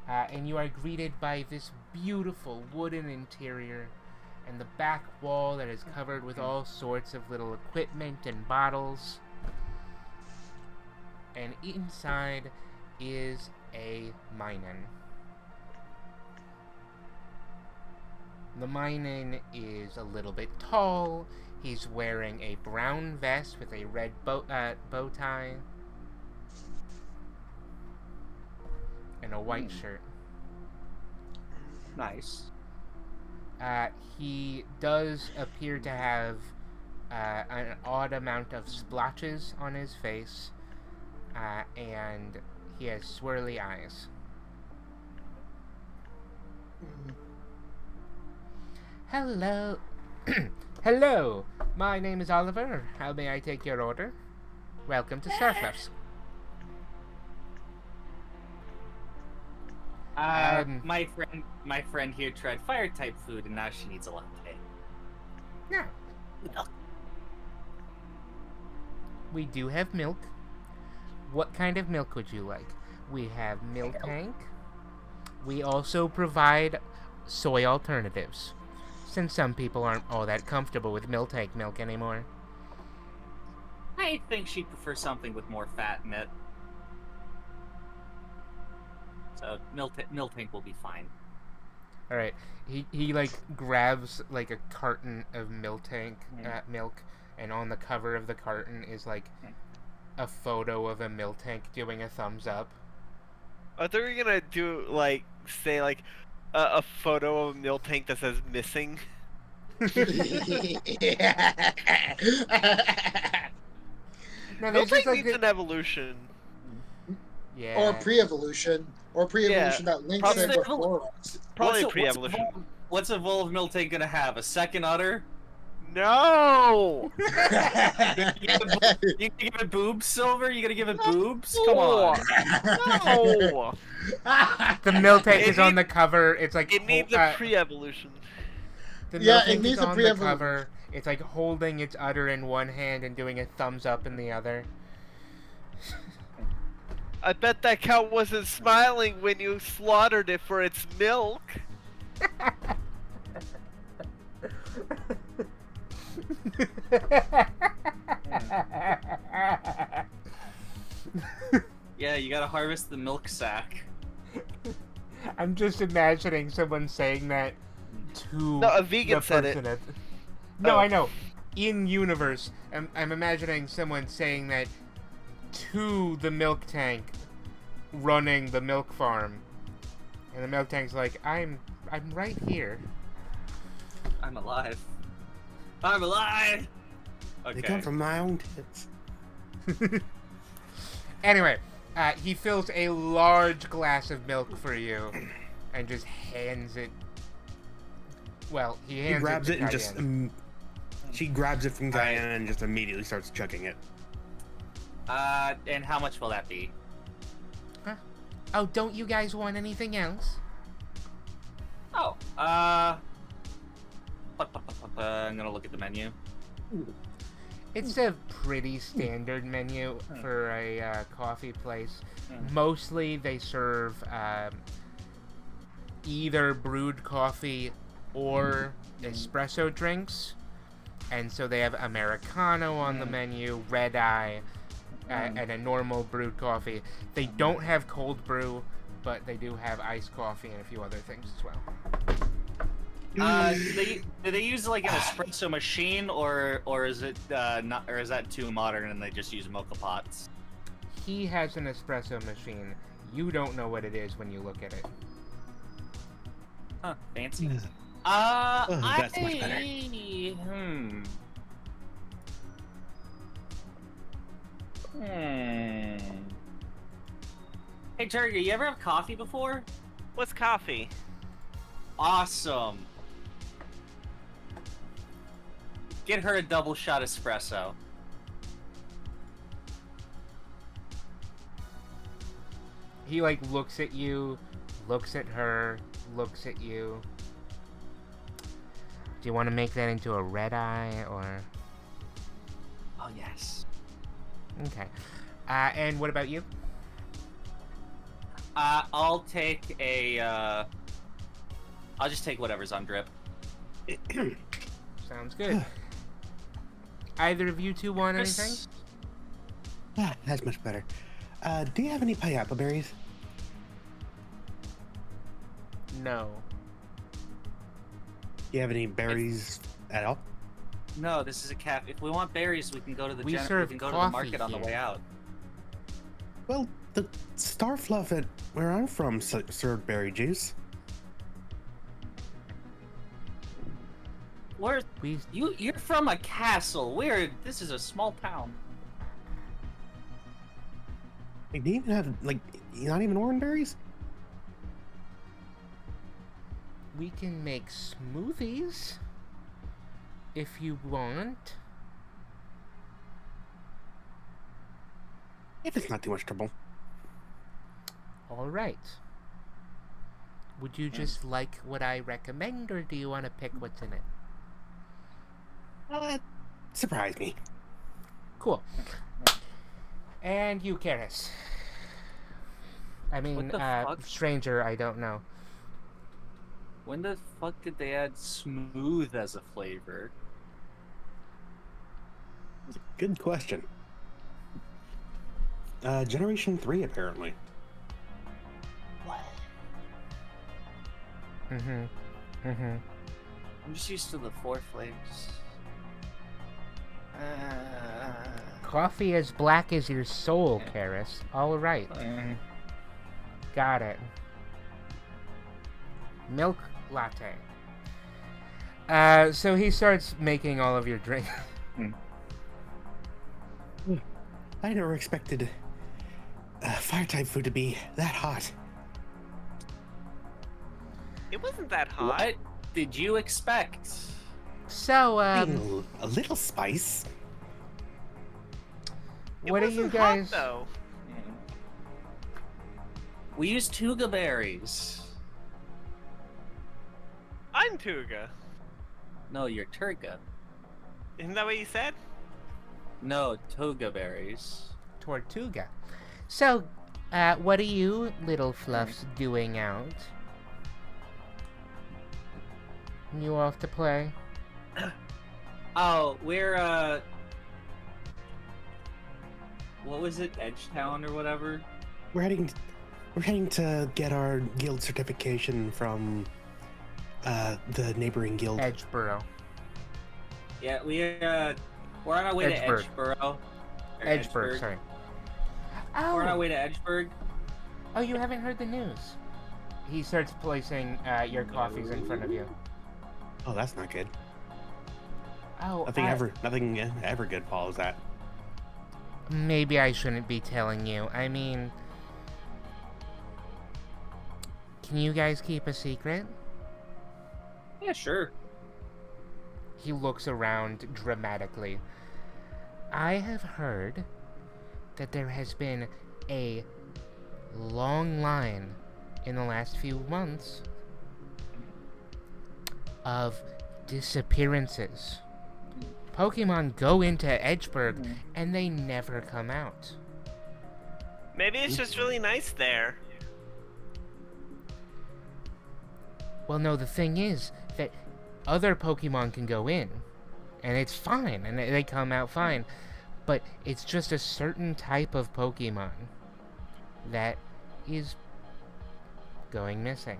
and you are greeted by this beautiful wooden interior and the back wall that is covered with all sorts of little equipment and bottles. And inside is a Minun. The Minun is a little bit tall. He's wearing a brown vest with a red bow tie and a white shirt. Nice. He does appear to have an odd amount of splotches on his face, and he has swirly eyes. Hello. Hello. My name is Oliver. How may I take your order? Welcome to Starfluffs. My friend here tried fire type food and now she needs a latte. No. We do have milk. What kind of milk would you like? We have milk tank. We also provide soy alternatives, since some people aren't all that comfortable with milk tank milk anymore. I think she'd prefer something with more fat in it. So milk tank will be fine. All right. He like grabs like a carton of milk, and on the cover of the carton is like a photo of a milk tank doing a thumbs up. I thought we were gonna do say a photo of a milk tank that says missing. No, Milk there's just tank like needs an evolution. yeah. Or pre-evolution. Or pre-evolution that links probably in the- before us. Probably What's pre-evolution. What's evolved milk tank gonna have? A second udder? No. You gonna give it boobs, Silver? You gonna give it boobs? Come on. No. The milk tank It is on needs- the cover. It's like It needs a pre-evolution. the Yeah, milk it tank needs is a on the pre-evolution. cover. It's like holding its udder in one hand and doing a thumbs up in the other. I bet that cow wasn't smiling when you slaughtered it for its milk. Yeah, you gotta harvest the milk sack. I'm just imagining someone saying that to No, a vegan the said it. person at- No, Oh. I know. In universe, I'm imagining someone saying that to the milk tank running the milk farm, and the milk tank's like, I'm right here. I'm alive. I'm alive! They come Okay. from my own tits. Anyway, he fills a large glass of milk for you, and just hands it. Well, he He hands grabs it it to and just. Cayenne. She grabs it from Diana and just immediately starts chugging it. And how much will that be? Oh, don't you guys want anything else? Oh, I'm gonna look at the menu. It's a pretty standard menu for a coffee place. Mostly they serve either brewed coffee or espresso drinks. And so they have Americano on the menu, red eye, and a normal brewed coffee. They don't have cold brew, but they do have iced coffee and a few other things as well. Do they use like an espresso machine, or is it not, or is that too modern and they just use mocha pots? He has an espresso machine. You don't know what it is when you look at it. Huh, fancy. that's much better. Hey, Turkey, you ever have coffee before? What's coffee? Awesome. Get her a double shot espresso. He like looks at you, looks at her, looks at you. Do you want to make that into a red eye or? Oh yes. Okay. And what about you? I'll take a. I'll just take whatever's on drip. Sounds good. Either of you two want anything? Chris? That's much better. Do you have any pineapple berries? No. Do you have any berries at all? No, this is a cafe. If we want berries, we can go to the We we serve can go to the coffee market on the here. way out. Well, the Starfluff at where I'm from served berry juice. Where We you're from a castle. This is a small town. Like, do you even have like not even orange berries? we can make smoothies if you want. If it's not too much trouble. All right. Would you just like what I recommend, or do you want to pick what's in it? Surprise me. Cool. And you, Karis. I mean, What the fuck? stranger, I don't know. When the fuck did they add smooth as a flavor? Good question. Generation 3, apparently. Mm-hmm. Mm-hmm. I'm just used to the 4 flavors. Coffee as black as your soul, Karis. All right. Got it. Milk latte. So he starts making all of your drinks. I never expected fire type food to be that hot. It wasn't that hot. What did you expect? So, Being a little spice. It what are wasn't you guys? hot, though. We used Tuga berries. I'm Tuga. No, you're Turga. Isn't that what you said? No, Toga berries. Tortuga. So, what are you little fluffs doing out? You off to play? Oh, we're what was it? Edgetown or whatever? We're heading to get our guild certification from the neighboring guild. Edgeboro. Yeah, we're on our way Edgeburg. to Edgeboro. Or Edgeburg, sorry. We're on our Oh! way to Edgeburg. Oh, you haven't heard the news. He starts placing your coffees in front of you. Oh, that's not good. Oh, Nothing ever good follows that. Maybe I shouldn't be telling you. I mean, can you guys keep a secret? Yeah, sure. He looks around dramatically. I have heard that there has been a long line in the last few months of disappearances. Pokemon go into Edgeburg and they never come out. Maybe it's just really nice there. Well, no, the thing is that other Pokemon can go in, and it's fine, and they come out fine. But it's just a certain type of Pokemon that is going missing.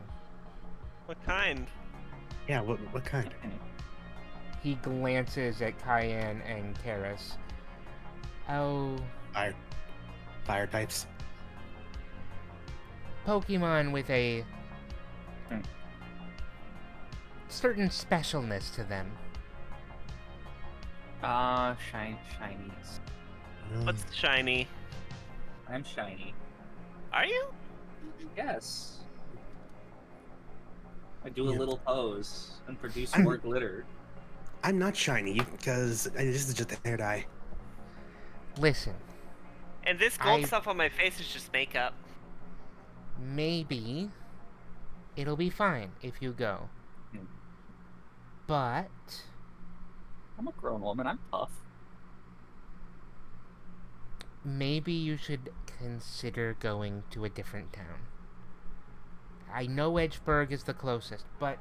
What kind? Yeah, what kind? He glances at Cayenne and Karis. Oh, Fire types. Pokemon with a certain specialness to them. Shinies. What's shiny? I'm shiny. Are you? Yes. I do a Yeah. little pose and produce I'm- more glitter. I'm not shiny because this is just a hair dye. Listen, And this gold I- stuff on my face is just makeup. maybe it'll be fine if you go. But I'm a grown woman. I'm tough. maybe you should consider going to a different town. I know Edgeburg is the closest, but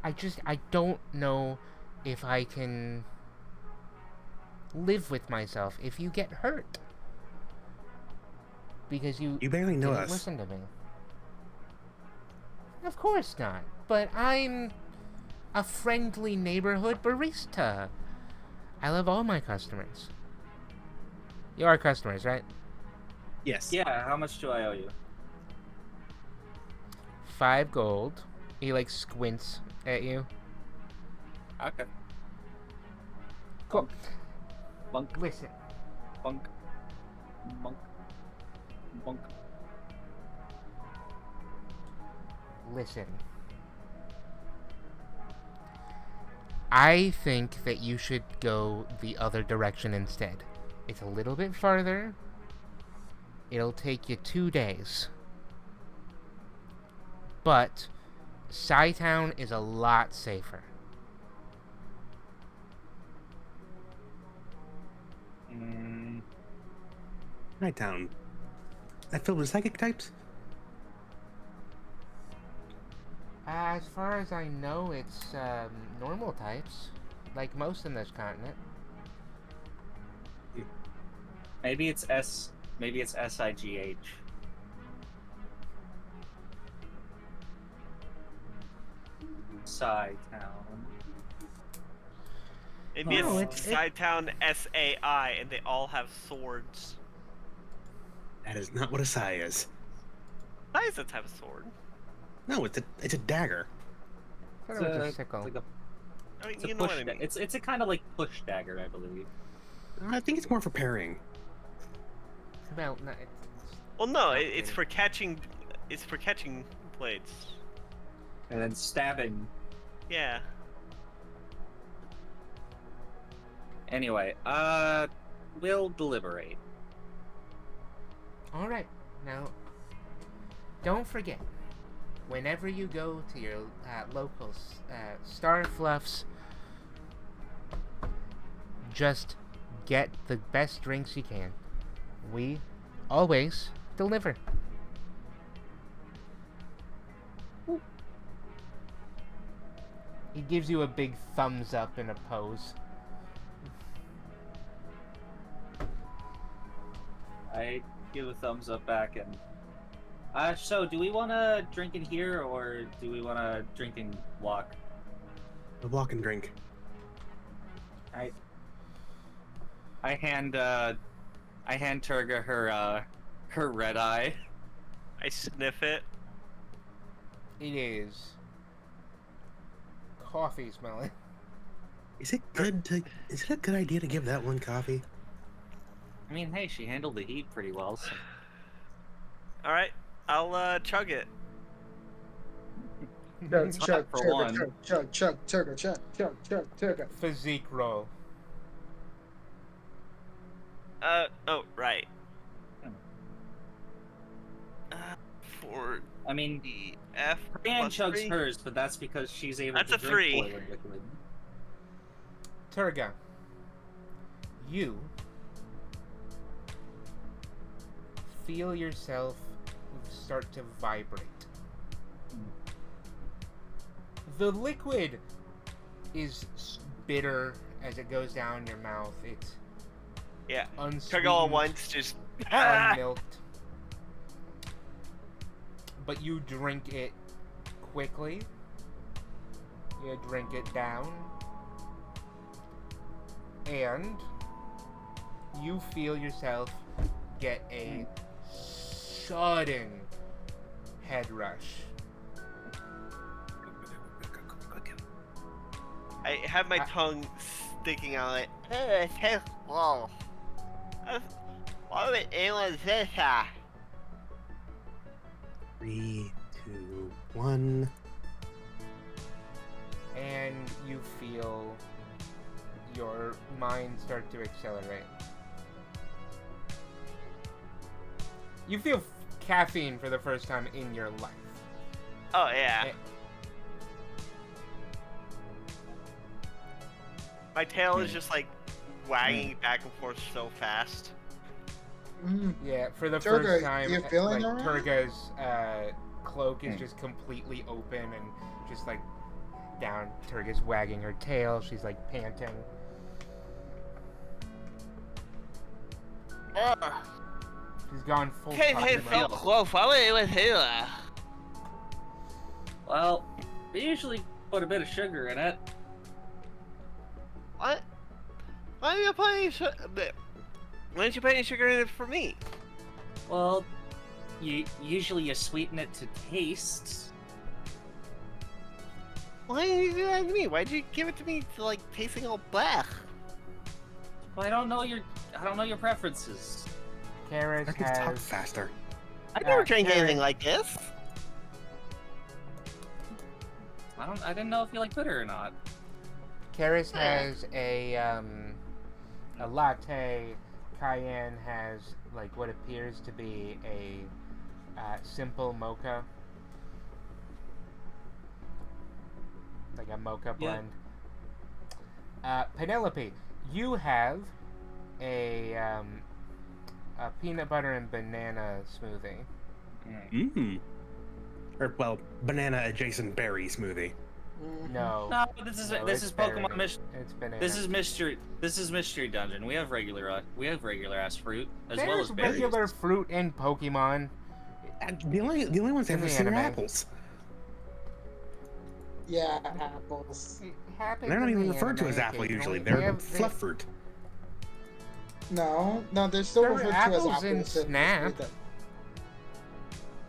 I don't know if I can live with myself if you get hurt. Because you You barely know didn't us. listen to me. Of course not, but I'm a friendly neighborhood barista. I love all my customers. You are customers, right? Yes. Yeah, how much do I owe you? 5 gold. He like squints at you. Okay. Cool. Bunk, Listen, bunk, bunk, bunk. listen. I think that you should go the other direction instead. It's a little bit farther. It'll take you 2 days. But Sci-Town is a lot safer. Nighttown. That filled with psychic types? As far as I know, it's normal types, like most in this continent. Maybe it's SIGH. Psy Town. Maybe No, it's Sci-Town SAI, and they all have swords. That is not what a sai is. Why does it have a sword? No, it's a dagger. I thought it was a sickle. Like a, I mean, it's a you know push. what I mean. It's a kind of like push dagger, I believe. I think it's more for parrying. Well, no, Well, no, it's for catching. It's for catching blades. And then stabbing. Yeah. Anyway, we'll deliberate. all right. Now, don't forget, whenever you go to your local Star Fluffs, just get the best drinks you can. We always deliver. He gives you a big thumbs up in a pose. I give a thumbs up back and. So do we want to drink in here or do we want to drink and walk? A walk and drink. I hand Turga her red eye. I sniff it. It is coffee smelling. Is it a good idea to give that one coffee? I mean, hey, she handled the heat pretty well. So. All right, I'll chug it. Chug, for one. chug. Physique roll. Oh, right. For I mean, the F Brienne plus chugs 3. hers, but that's because she's able That's to a drink 3. boiling liquid. Turga, you feel yourself start to vibrate. The liquid is bitter as it goes down your mouth. It's Yeah. unsweetened, Chug all at once, just. unmilked. But you drink it quickly. You drink it down. And you feel yourself get a sudden head rush. I have my tongue sticking out like. It tastes well. Why would anyone say that? 3, 2, 1. And you feel your mind start to accelerate. You feel caffeine for the first time in your life. Oh yeah. My tail is just like wagging back and forth so fast. Yeah, for the Turga, first time, you feeling like alright? Turga's cloak is just completely open and just like down. Turga's wagging her tail. She's like panting. She's gone full. Hey, Pokemon. so close. Why would anyone say that? Well, we usually put a bit of sugar in it. What? Why are you putting sugar? Why didn't you put any sugar in it for me? Well, usually you sweeten it to taste. Why did you do that to me? Why'd you give it to me to like tasting all black? Well, I don't know your preferences. Karis I can talk has faster. I never drank Karen- anything like this. I didn't know if you like bitter or not. Karis has a latte. Cayenne has like what appears to be a simple mocha, like a mocha Yeah. blend. Penelope, you have a peanut butter and banana smoothie. Mmm. Or, well, banana adjacent berry smoothie. No, No, this is it's Pokemon berry. Mission. It's banana. This is mystery dungeon. We have regular ass fruit as well There's as berries. regular fruit in Pokemon. And the only ones that In have the are anime. apples. Yeah, apples. It happens They're not in even the referred to anime as apple usually. occasionally. They're fluff fruit. No, they're still There are referred to as apples in apples in Snap. Mystery Dungeon.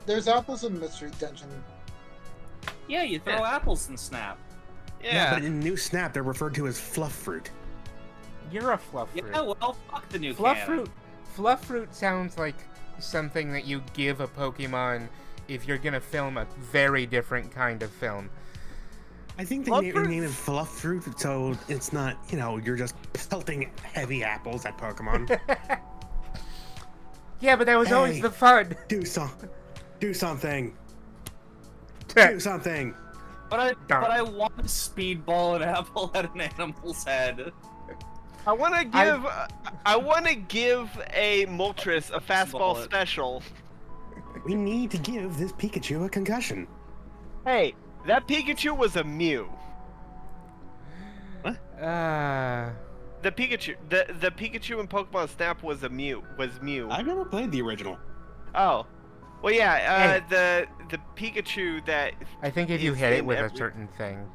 There's apples in Mystery Dungeon. Yeah, you throw apples in Snap. Yeah, Yeah. but in New Snap, they're referred to as fluff fruit. You're a fluff fruit. Yeah, well, fuck the new Fluff canon. fruit. Fluff fruit sounds like something that you give a Pokemon if you're gonna film a very different kind of film. I think they Fluff name fruit? it fluff fruit, so it's not, you're just pelting heavy apples at Pokemon. Yeah, but that was always Hey. the fun. Do something. Do something. But I Darn. want to speedball an apple at an animal's head. I want to give a Moltres a fastball Bullet. special. We need to give this Pikachu a concussion. Hey, that Pikachu was a Mew. The Pikachu, the Pikachu in Pokemon Snap was Mew. I've never played the original. Oh, well, yeah. Hey. The Pikachu that I think if you is hit it in with a every- certain thing.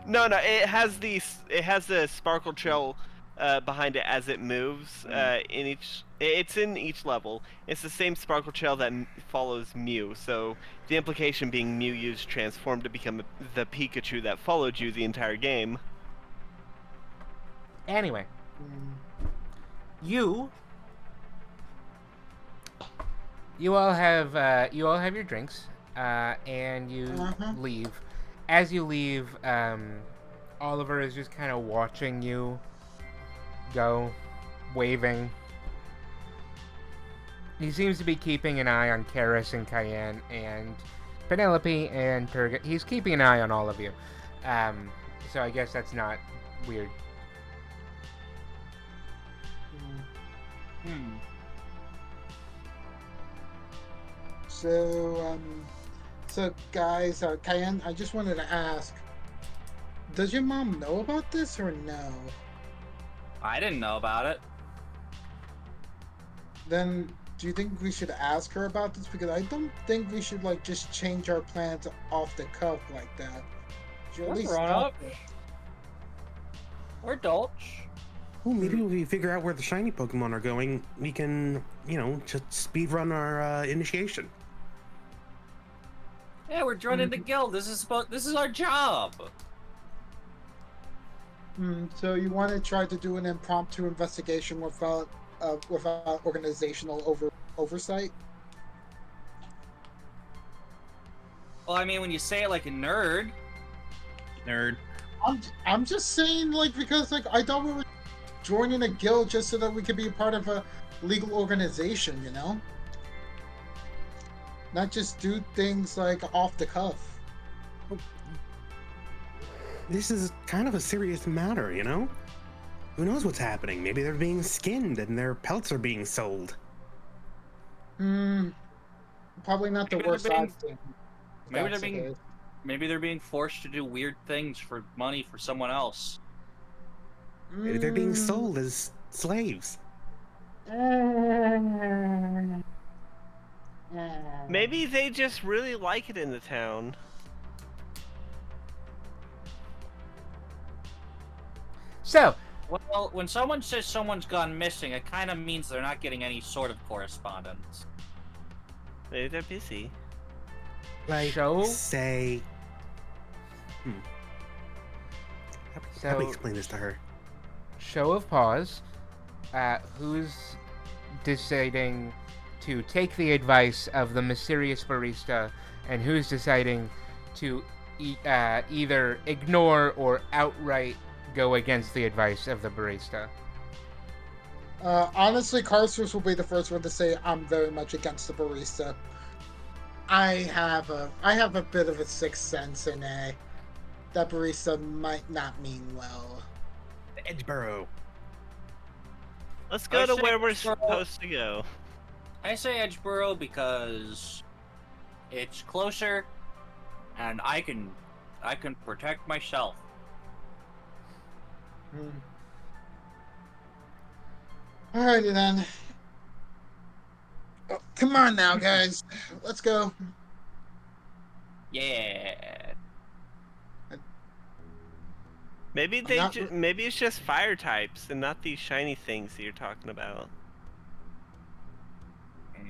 No, it has the sparkle trail behind it as it moves. It's in each level. It's the same sparkle trail that follows Mew. So the implication being Mew used Transform to become the Pikachu that followed you the entire game. Anyway, you all have your drinks, and you leave. As you leave, Oliver is just kind of watching you go, waving. He seems to be keeping an eye on Karis and Cayenne and Penelope and Turgot. He's keeping an eye on all of you. So I guess that's not weird. So guys, Cayenne, I just wanted to ask, does your mom know about this or no? I didn't know about it. Then do you think we should ask her about this? Because I don't think we should just change our plans off the cuff like that. Should at We're least grown talk up. to her. We're adults. Well, maybe if we figure out where the shiny Pokemon are going, we can, just speedrun our initiation. Yeah, we're joining the guild. This is our job. So you want to try to do an impromptu investigation without organizational oversight? Well, I mean, when you say it like a nerd. I'm just saying, because I thought we were joining a guild just so that we could be part of a legal organization, Not just do things off the cuff. This is kind of a serious matter, Who knows what's happening? Maybe they're being skinned and their pelts are being sold. Probably not the Maybe worst they're being- option. Maybe they're being forced to do weird things for money for someone else. Maybe they're being sold as slaves. Maybe they just really like it in the town. So, Well, when someone says someone's gone missing, it kind of means they're not getting any sort of correspondence. Maybe they're busy. show. Say... How do we So, explain this to her? show of pause. Who's deciding to take the advice of the mysterious barista, and who's deciding to either ignore or outright go against the advice of the barista? Honestly, Carsters will be the first one to say I'm very much against the barista. I have a bit of a sixth sense in that barista might not mean well. Edgeboro. Let's go I to say where we're Edgeboro. supposed to go. I say Edgeboro because it's closer, and I can protect myself. Alrighty then. Oh, come on now, guys. Let's go. Yeah. Maybe not- maybe it's just fire types and not these shiny things that you're talking about.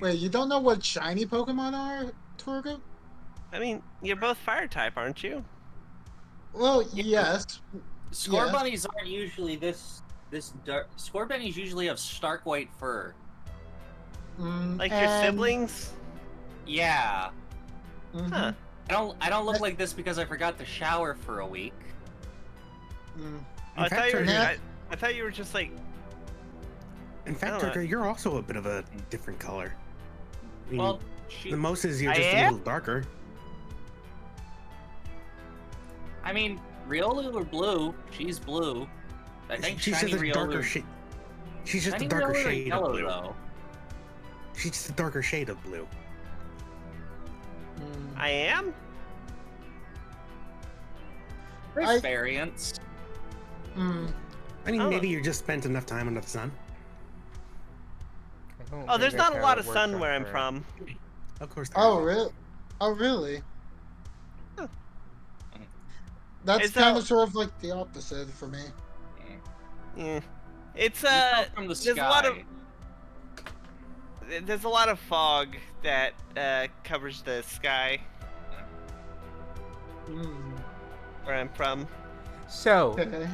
Wait, you don't know what shiny Pokemon are, Torgo? I mean, you're both fire type, aren't you? Well, Yeah. yes. Score Yes. bunnies aren't usually this dark. Score bunnies usually have stark white fur. Like your And- siblings? Yeah. Mhm. Huh. I don't look like this because I forgot to shower for a week. Mm. I thought you were. Turtle- I thought you were just like. In fact, Oh, Turtle, you're also a bit of a different color. I mean, Well, she. the most is you're I just a am? little darker. I mean, Riolu or blue. She's blue. I think She's shiny just a darker Riolu. shade. She's just Shiny a darker Riolu are shade yellow, of blue. though. She's just a darker shade of blue. Mm. I am. There's I- variants. Mm. I mean, Oh. maybe you just spent enough time under the sun. I don't Oh, think there's that's not a how lot it of works sun on where I'm her. from. Of course. Oh, really? Oh, really? Huh. That's Is kind that- of sort of like the opposite for me. Yeah. It's You fell from the there's a lot of sky. there's a lot of fog that covers the sky Mm. where I'm from. So, Okay.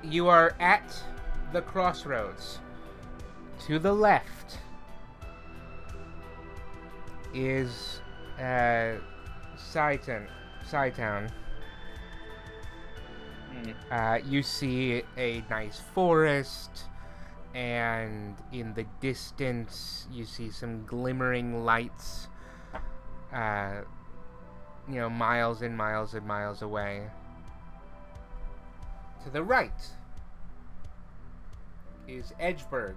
you are at the crossroads. To the left is Sci-Town. You see a nice forest, and in the distance you see some glimmering lights, miles and miles and miles away. To the right is Edgeburg.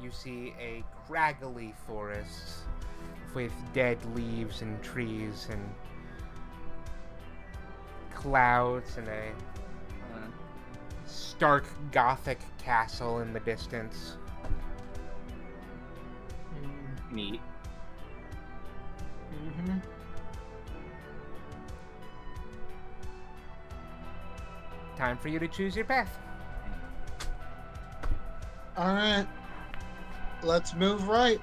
You see a craggly forest with dead leaves and trees and clouds and a stark Gothic castle in the distance. Neat. Mm-hmm. Time for you to choose your path. All right. Let's move right.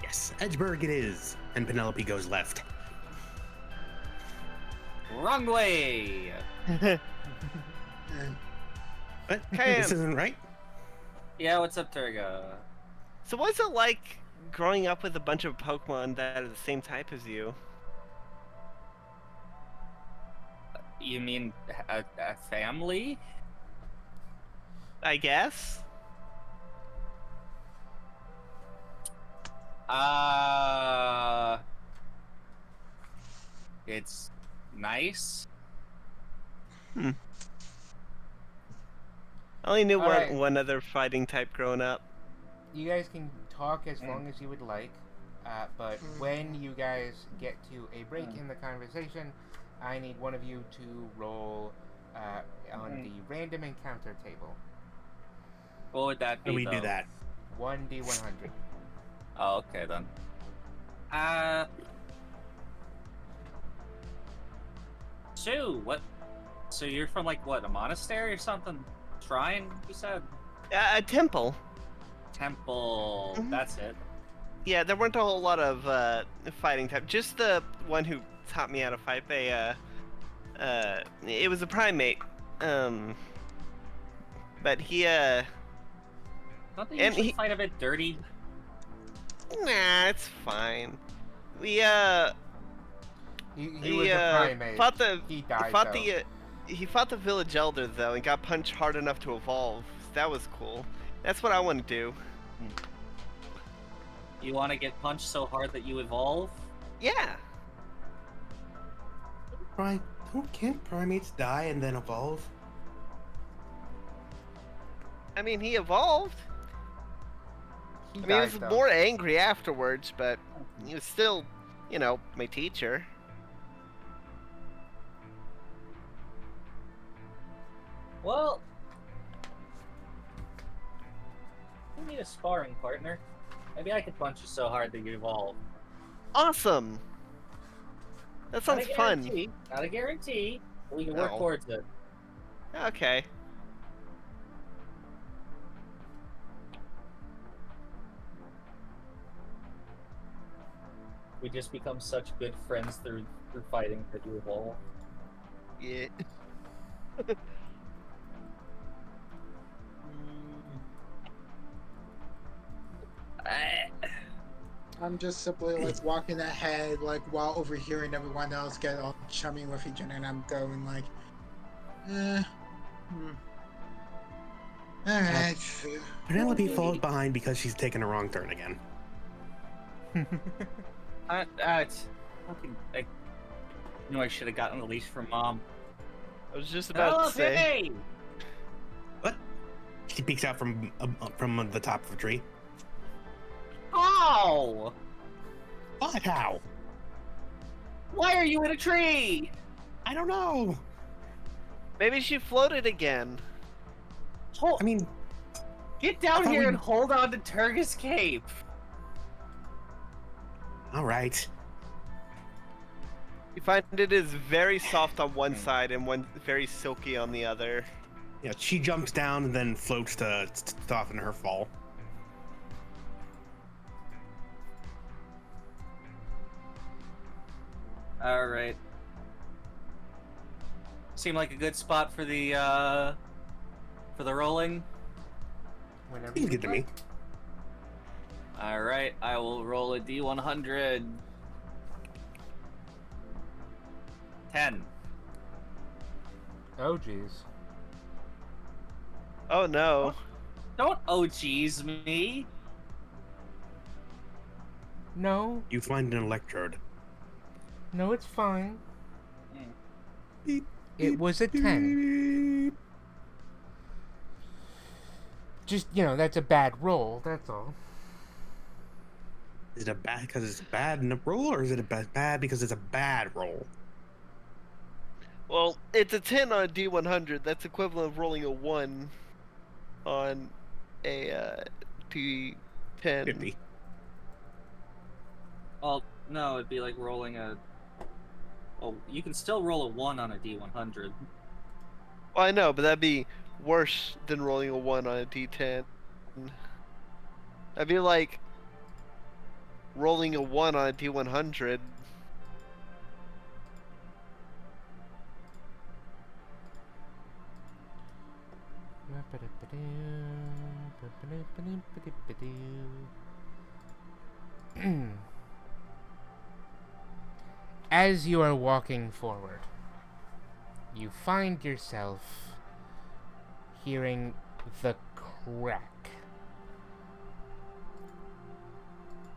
Yes, Edgeburg it is. And Penelope goes left. Wrong way. What? Okay. This isn't right? Yeah, what's up, Turga? So what's it like growing up with a bunch of Pokemon that are the same type as you? You mean a family? I guess. It's nice. I only knew Alright. one other fighting type growing up. You guys can talk as long as you would like, but when you guys get to a break in the conversation, I need one of you to roll on the random encounter table. What would that be? And we do though? that. 1d100. Oh, okay then. Sue, what? So you're from like what, a monastery or something? Shrine? You said A temple. temple. Mhm. That's it. Yeah, there weren't a whole lot of fighting type. Just the one who taught me how to fight. It was a primate. But he Don't they And usually he- fight a bit dirty? nah, it's fine. We He he was a primate. fought the He died, fought though. he fought the village elder though and got punched hard enough to evolve. That was cool. That's what I want to do. You want to get punched so hard that you evolve? Yeah. Right. Can't primates die and then evolve? I mean, he evolved. He I mean, died, he was though. more angry afterwards, but he was still, my teacher. Well, you need a sparring partner. Maybe I could punch you so hard that you evolve. Awesome. That sounds fun. Not a guarantee. But we can work No. towards it. Okay. We just become such good friends through fighting that you evolve. Yeah. I'm just simply like walking ahead, like while overhearing everyone else get all chummy with each other, and I'm going like, alright. Penelope falls behind because she's taken a wrong turn again. It's fucking. I knew I should have gotten the leash from Mom. I was just about to say. Hey! What? She peeks out from the top of a tree. How? What? How? Why are you in a tree? I don't know. Maybe she floated again. I mean, Get down thought here we- and hold on to Turgus Cape. all right. You find it is very soft on one side and one very silky on the other. Yeah, she jumps down and then floats to soften her fall. All right. Seem like a good spot for the rolling. Whenever Seems good to me. All right, I will roll a D100. 10. Oh, jeez. Oh no. Don't OGs me. No, You find an electrode. no, it's fine. Beep, It was a 10. beep. Just, that's a bad roll, that's all. Is it a bad because it's bad in a roll, or is it a bad because it's a bad roll? Well, it's a 10 on a D100. That's equivalent of rolling a 1 on a D10. 50. Well, no, it'd be like rolling a. Oh, you can still roll a 1 on a D100. Well, I know, but that'd be worse than rolling a 1 on a D10. That'd be like rolling a 1 on a D100. As you are walking forward, you find yourself hearing the crack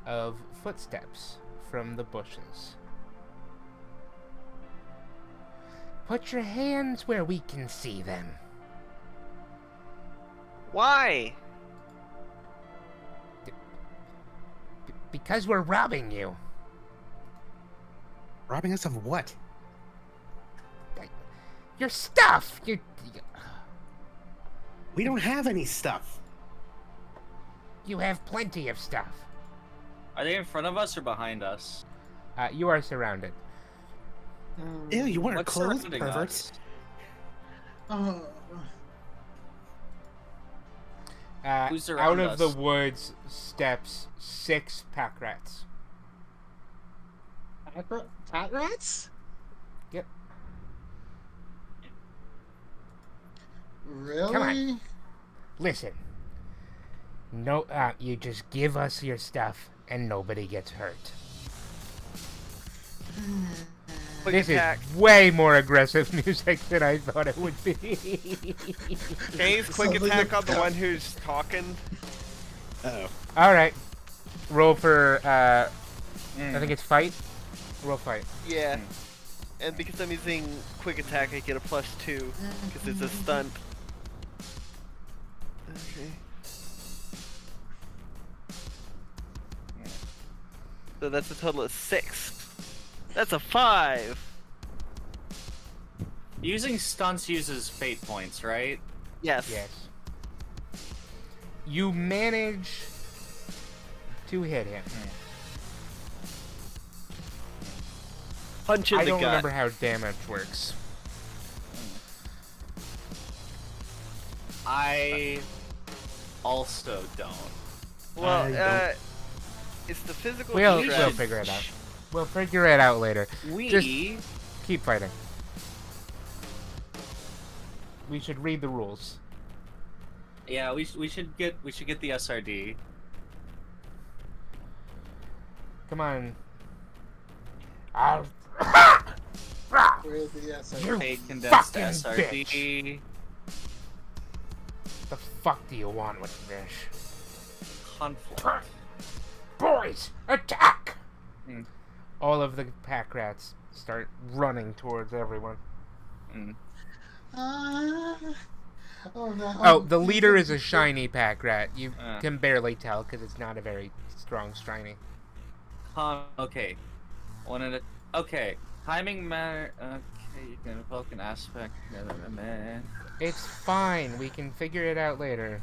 of footsteps from the bushes. Put your hands where we can see them. Why? Because we're robbing you. Robbing us of what? Your stuff! We don't have any stuff. You have plenty of stuff. Are they in front of us or behind us? You are surrounded. Ew, you wear What's clothes, surrounding perverts. us? Who's Out around of us? the woods steps 6 pack rats. Cat rats? Yep. Really? Come on. Listen. No, you just give us your stuff and nobody gets hurt. Quick This attack. is way more aggressive music than I thought it would be. Can you use quick So attack the- on the one who's talking? Uh-oh. Alright. Roll for, I think it's fight. Roll fight. Yeah. And because I'm using quick attack, I get a +2 because it's a stunt. Okay. So that's a total of 6. That's a 5. Using stunts uses fate points, right? Yes. Yes. You manage to hit him. Punch in I the don't gut. remember how damage works. I also don't. Well, I don't- it's the physical. We'll stress. figure it out. We'll figure it out later. We Just keep fighting. We should read the rules. yeah, we should get the SRD. Come on. Where's the SR? You Fake condensed fucking SRD. bitch. The fuck do you want with this? Conflict. Boys, attack! Mm. All of the pack rats start running towards everyone. Mm. Oh no. Oh, the leader is a shiny pack rat. You Uh. can barely tell because it's not a very strong shiny. Okay. Okay. Timing matter. Okay, you can invoke an aspect. It's fine. We can figure it out later.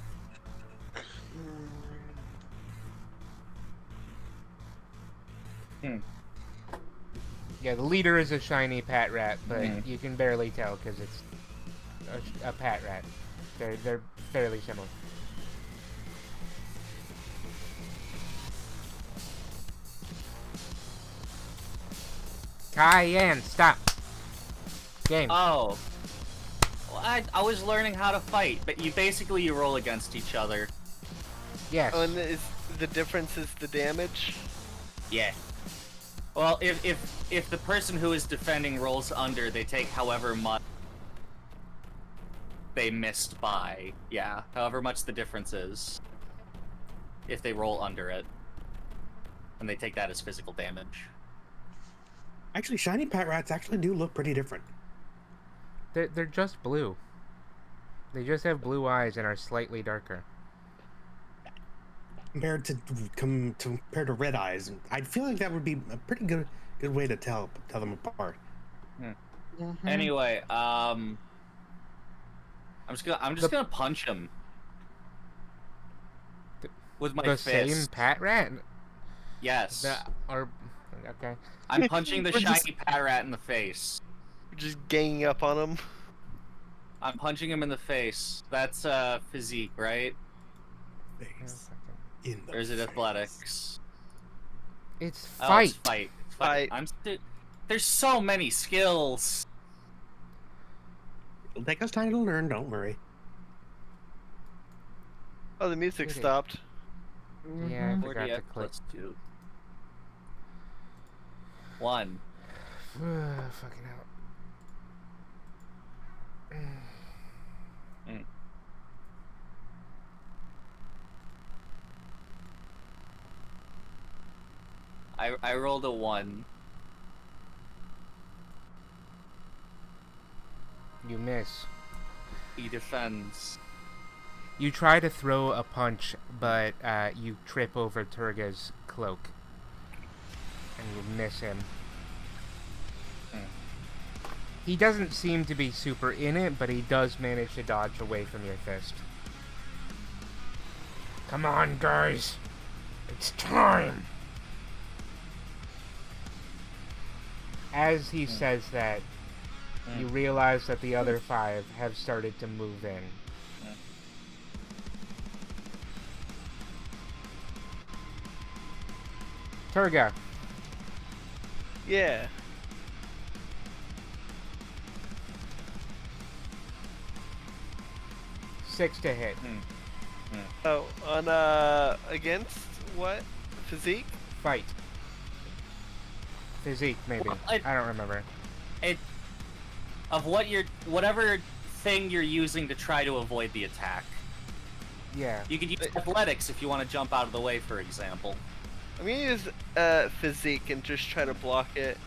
Hmm. Yeah, the leader is a shiny pat rat, but Mhm. you can barely tell because it's a pat rat. They're fairly similar. Cayenne, stop. Game. Oh. Well, I was learning how to fight, but you roll against each other. Yes. Oh, and the difference is the damage. Yeah. Well, if the person who is defending rolls under, they take however much they missed by. Yeah, however much the difference is. If they roll under it. And they take that as physical damage. Actually, shiny pat rats actually do look pretty different. They're just blue. They just have blue eyes and are slightly darker. Compared to red eyes, I feel like that would be a pretty good way to tell them apart. Mm-hmm. Anyway, I'm just gonna punch him with my The fist. same pat rat? Yes, Okay. I'm punching the We're shiny just- pat rat in the face. Just ganging up on him. I'm punching him in the face. That's physique, right? Face in the Or is it face. athletics? It's Oh, fight. it's fight. It's Fight. There's so many skills. It'll take us time to learn. Don't worry. Oh, the music Did it. stopped. Yeah, I forgot 40 to click. +2. 1. Fucking hell. I rolled a 1. You miss. He defends. You try to throw a punch, but you trip over Turga's cloak. And you miss him. He doesn't seem to be super in it, but he does manage to dodge away from your fist. Come on, guys. It's time. As he says that, you realize that the other 5 have started to move in. Turga, Yeah. six to hit. Oh, on against what? Physique? Fight. Physique, maybe. Well, I don't remember. Whatever thing you're using to try to avoid the attack. Yeah. You could use athletics if you want to jump out of the way, for example. I'm gonna use physique and just try to block it.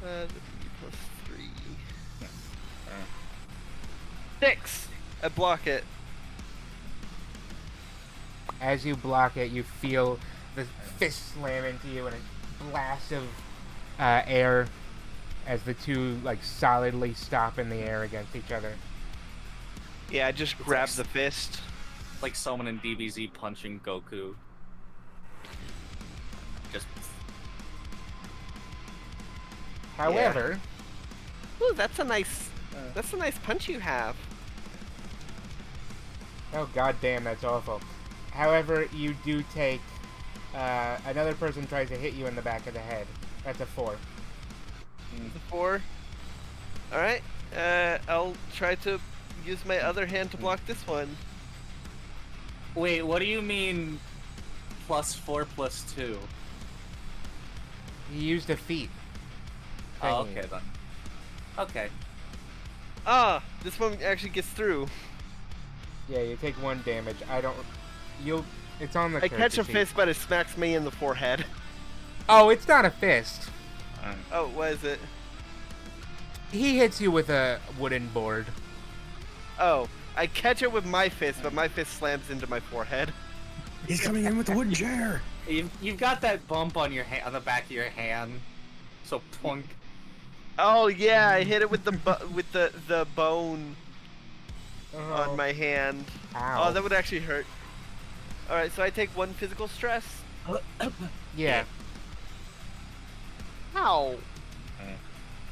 The B+3. 6. I block it. As you block it, you feel the fist slam into you and a blast of air as the two like solidly stop in the air against each other. Yeah, I just grab the fist. Like someone in DBZ punching Goku. Just However, Ooh, that's a nice punch you have. oh god damn, that's awful. However, you do take, another person tries to hit you in the back of the head. That's a 4. The 4. All right. I'll try to use my other hand to block this one. Wait, what do you mean +4 +2? You used a feat. Oh, thingy. okay then. Okay. Ah, this one actually gets through. Yeah, you take 1 damage. It's on the I catch a courtesy. fist, but it smacks me in the forehead. Oh, it's not a fist. Oh, what is it? He hits you with a wooden board. Oh, I catch it with my fist, but my fist slams into my forehead. He's coming in with the wooden chair. You've got that bump on your on the back of your hand. So plunk. Oh yeah, I hit it with the bone on my hand. Ow. Oh, that would actually hurt. All right, so I take 1 physical stress. Yeah. Ow.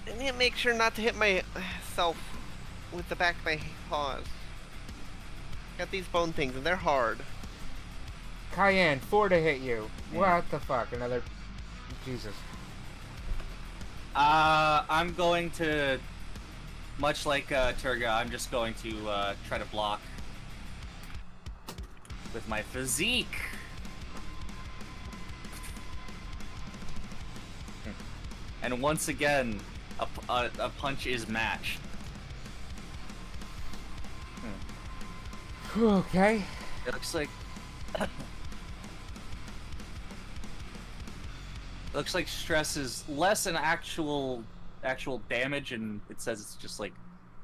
I need to make sure not to hit myself with the back of my paws. Got these bone things, and they're hard. Cayenne, 4 to hit you. What the fuck? Another... Jesus. I'm going to, much like Turga, I'm just going to try to block with my physique. And once again, a punch is matched. Okay. It looks like looks like stress is less an actual damage, and it says it's just like,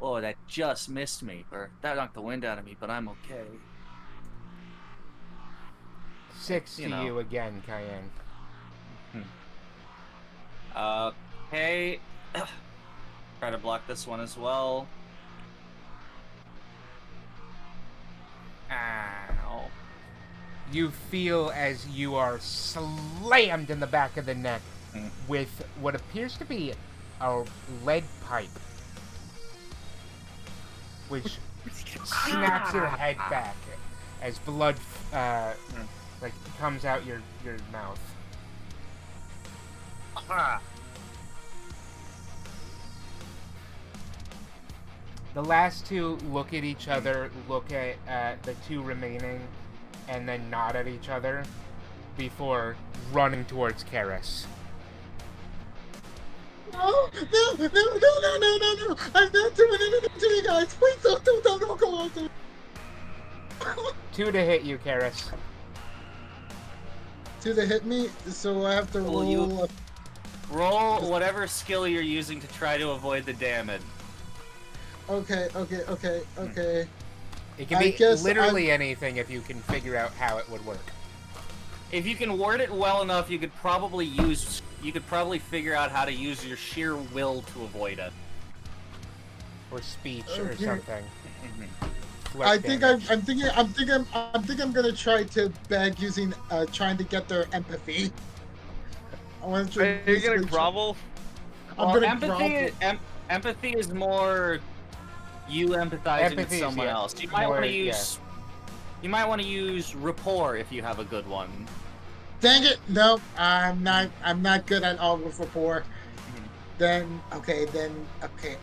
oh, that just missed me, or that knocked the wind out of me, but I'm okay. 6 to You know. you again, Cayenne. Okay. Try to block this one as well. Ow. You feel as you are slammed in the back of the neck with what appears to be a lead pipe, which snaps your head back as blood like comes out your mouth. The last 2 look at each other, look at the 2 remaining, and then nod at each other before running towards Karis. No! I'm not doing anything to you guys! Please don't go on to 2 to hit you, Karis. 2 to hit me, so I have to Well, you- roll. Roll whatever skill you're using to try to avoid the damage. Okay. It can I be guess literally anything if you can figure out how it would work. If you can word it well enough, you could probably figure out how to use your sheer will to avoid it. Or speech or Okay. something. I think I'm thinking I'm gonna try to beg using trying to get their empathy. I want to Are you basically gonna grovel? I'm Well, gonna grovel. empathy is more you empathizing with Empathy is, someone yeah, else. You might more- want to use you might want to use rapport if you have a good one. Dang it! No, I'm not good at all with rapport. Then okay.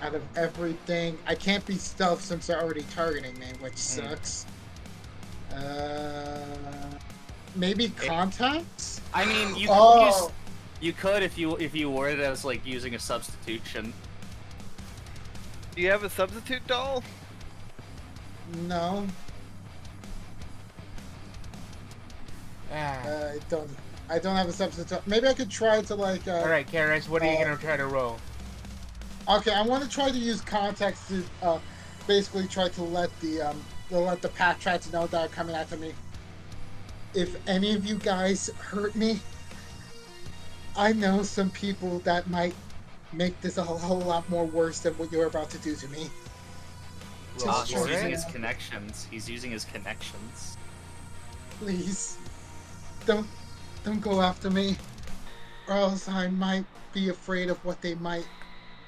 Out of everything, I can't be stealth since they're already targeting me, which sucks. Maybe contacts. I mean, you Oh. could if you word it as like using a substitution. Do you have a substitute doll? No, Ah. I don't have a substitute. Maybe I could try to like. Alright, Karis, what are you gonna try to roll? Okay, I want to try to use contacts to basically try to let the pack tracks know that are coming after me. If any of you guys hurt me, I know some people that might make this a whole lot more worse than what you're about to do to me. Roll He's for using it. his connections. He's using his connections. Please, don't go after me. or else I might be afraid of what they might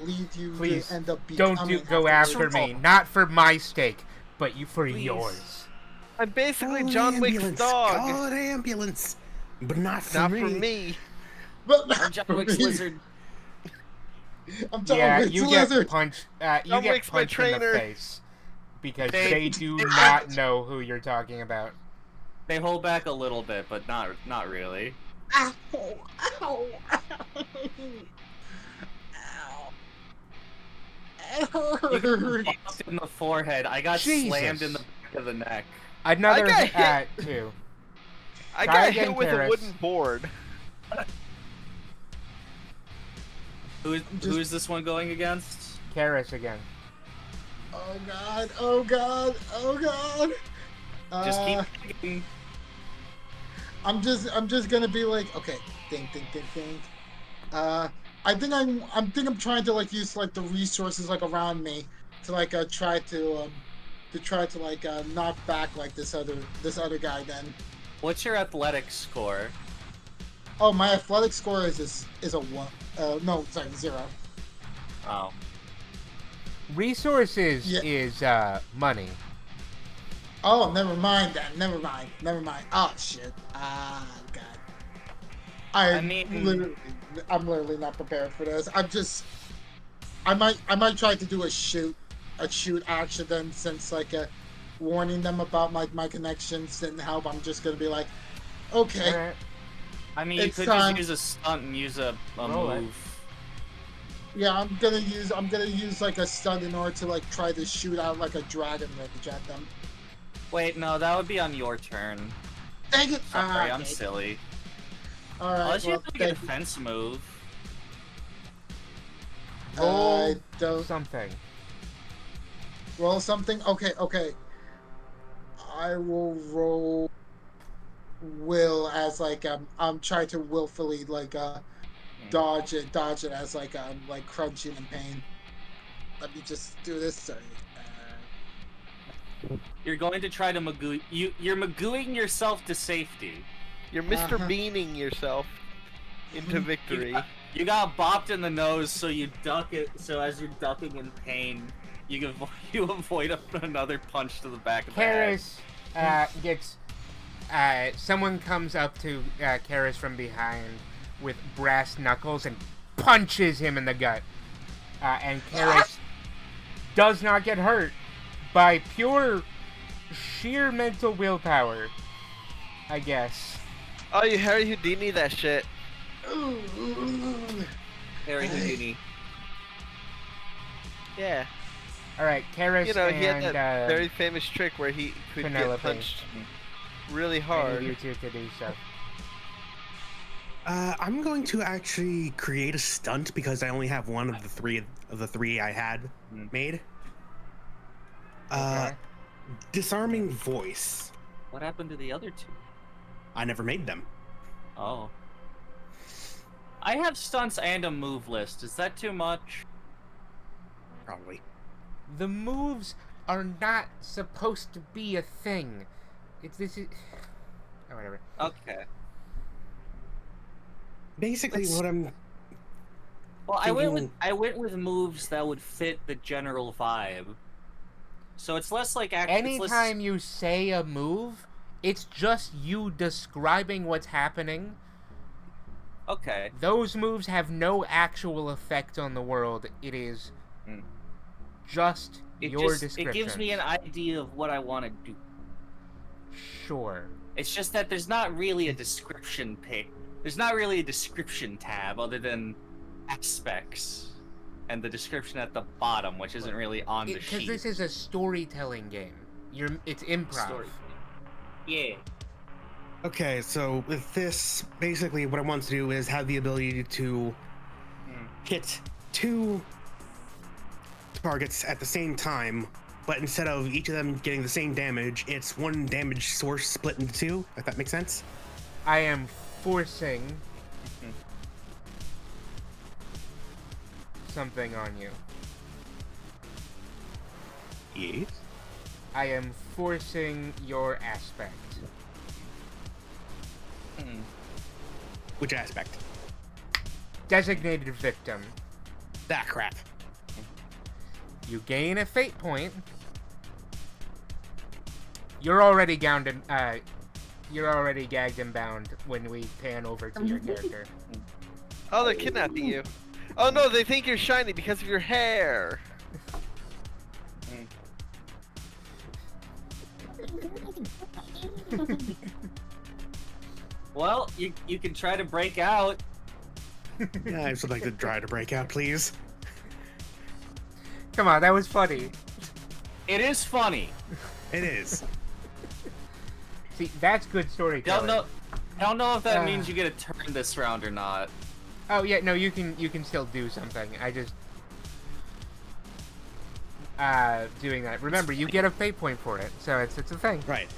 lead you Please, to end up becoming. don't go after me. Not for my stake, but for Please. yours. I'm basically Call an John Wick's ambulance. dog. Call an ambulance. But not for Not me. for me. But I'm not John for Wick's me. lizard. I'm John Yeah, Wick's you lizard. get punched. You John get Wick's my punched in the trainer. face because They- they do not know who you're talking about. They hold back a little bit, but not really. Ow! Ow! Ow! It You got hurts. bumped in the forehead. I got Jesus. slammed in the back of the neck. Another I got hit. two. I Try got again, hit with Karis. a wooden board. Who's this one going against? Karis again. Oh god! Oh god! Oh god! Just keep kicking. I'm just gonna be like, okay, think. I think I'm trying to like use like the resources like around me to like try to like knock back like this other guy. Then, What's your athletics score? oh, my athletic score is a 1. No, sorry, 0. Oh. Resources Yeah. is money. Oh, never mind then. Never mind. Oh shit. Ah, god. I'm literally not prepared for this. I might try to do a shoot action then, since like warning them about my connections didn't help. I'm just gonna be like, okay, Alright. I mean, you It's could time. just use a stunt and use a Roll it. move. yeah, I'm gonna use like a stunt in order to like try to shoot out like a dragon rage at them. Wait, no, that would be on your turn. Dang it! Sorry, I'm okay. silly. All right. Unless you Well, have to get a thank you. fence move. Roll I don't something. roll something. Okay. I will roll will as like I'm trying to willfully like dodge it as like I'm like crunching in pain. Let me just do this. Sorry. You're going to try to magoo. You're magooing yourself to safety. You're Mr. Uh-huh. Beaning yourself into victory. You got bopped in the nose, so you duck it. So as you're ducking in pain, you avoid another punch to the back of the head. Karis gets. Someone comes up to Karis from behind with brass knuckles and punches him in the gut. And Karis does not get hurt by pure, sheer mental willpower, I guess. Oh, you Harry Houdini that shit. Harry Houdini. Yeah. Alright, Karis You know, he had and that very famous trick where he could Penelope. get punched really I need hard. you two to do so. I'm going to actually create a stunt because I only have one of the three I had made. Okay. Disarming voice. What happened to the other two? I never made them. Oh. I have stunts and a move list. Is that too much? Probably. The moves are not supposed to be a thing. Oh, whatever. Okay. Basically, Let's- what I'm Well, thinking... I went with moves that would fit the general vibe. So it's less like Anytime you say a move, it's just you describing what's happening. Okay. Those moves have no actual effect on the world. It is Mm. just your description. It gives me an idea of what I want to do. Sure. It's just that there's not really a description page. There's not really a description tab other than aspects and the description at the bottom, which isn't really on the Because sheet. this is a storytelling game. It's improv. Story. Yeah. Okay, so with this, basically what I want to do is have the ability to hit 2 targets at the same time, but instead of each of them getting the same damage, it's 1 damage source split into 2, if that makes sense. I am forcing something on you. Yes. I am forcing your aspect. Which aspect? designated victim. That crap. You gain a fate point. You're already gagged and bound when we pan over to your character. Oh, they're kidnapping you. Oh no, they think you're shiny because of your hair. Well, you can try to break out. Yeah, I would like to try to break out, please. Come on, that was funny. It is funny. It is. See, that's good storytelling. I don't know if that means you get a turn this round or not. Oh yeah, no, you can still do something. I just doing that. Remember, you get a fate point for it, so it's a thing. Right.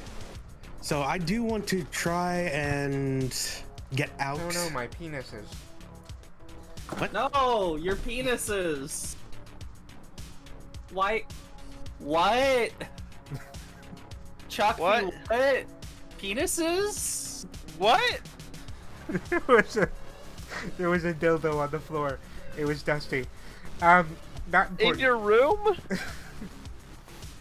So I do want to try and get out. Oh no, my penises. What? No, your penises. Why? What? Chuck, What? what? Penises? What? There was a dildo on the floor. It was dusty. Not important. In your room?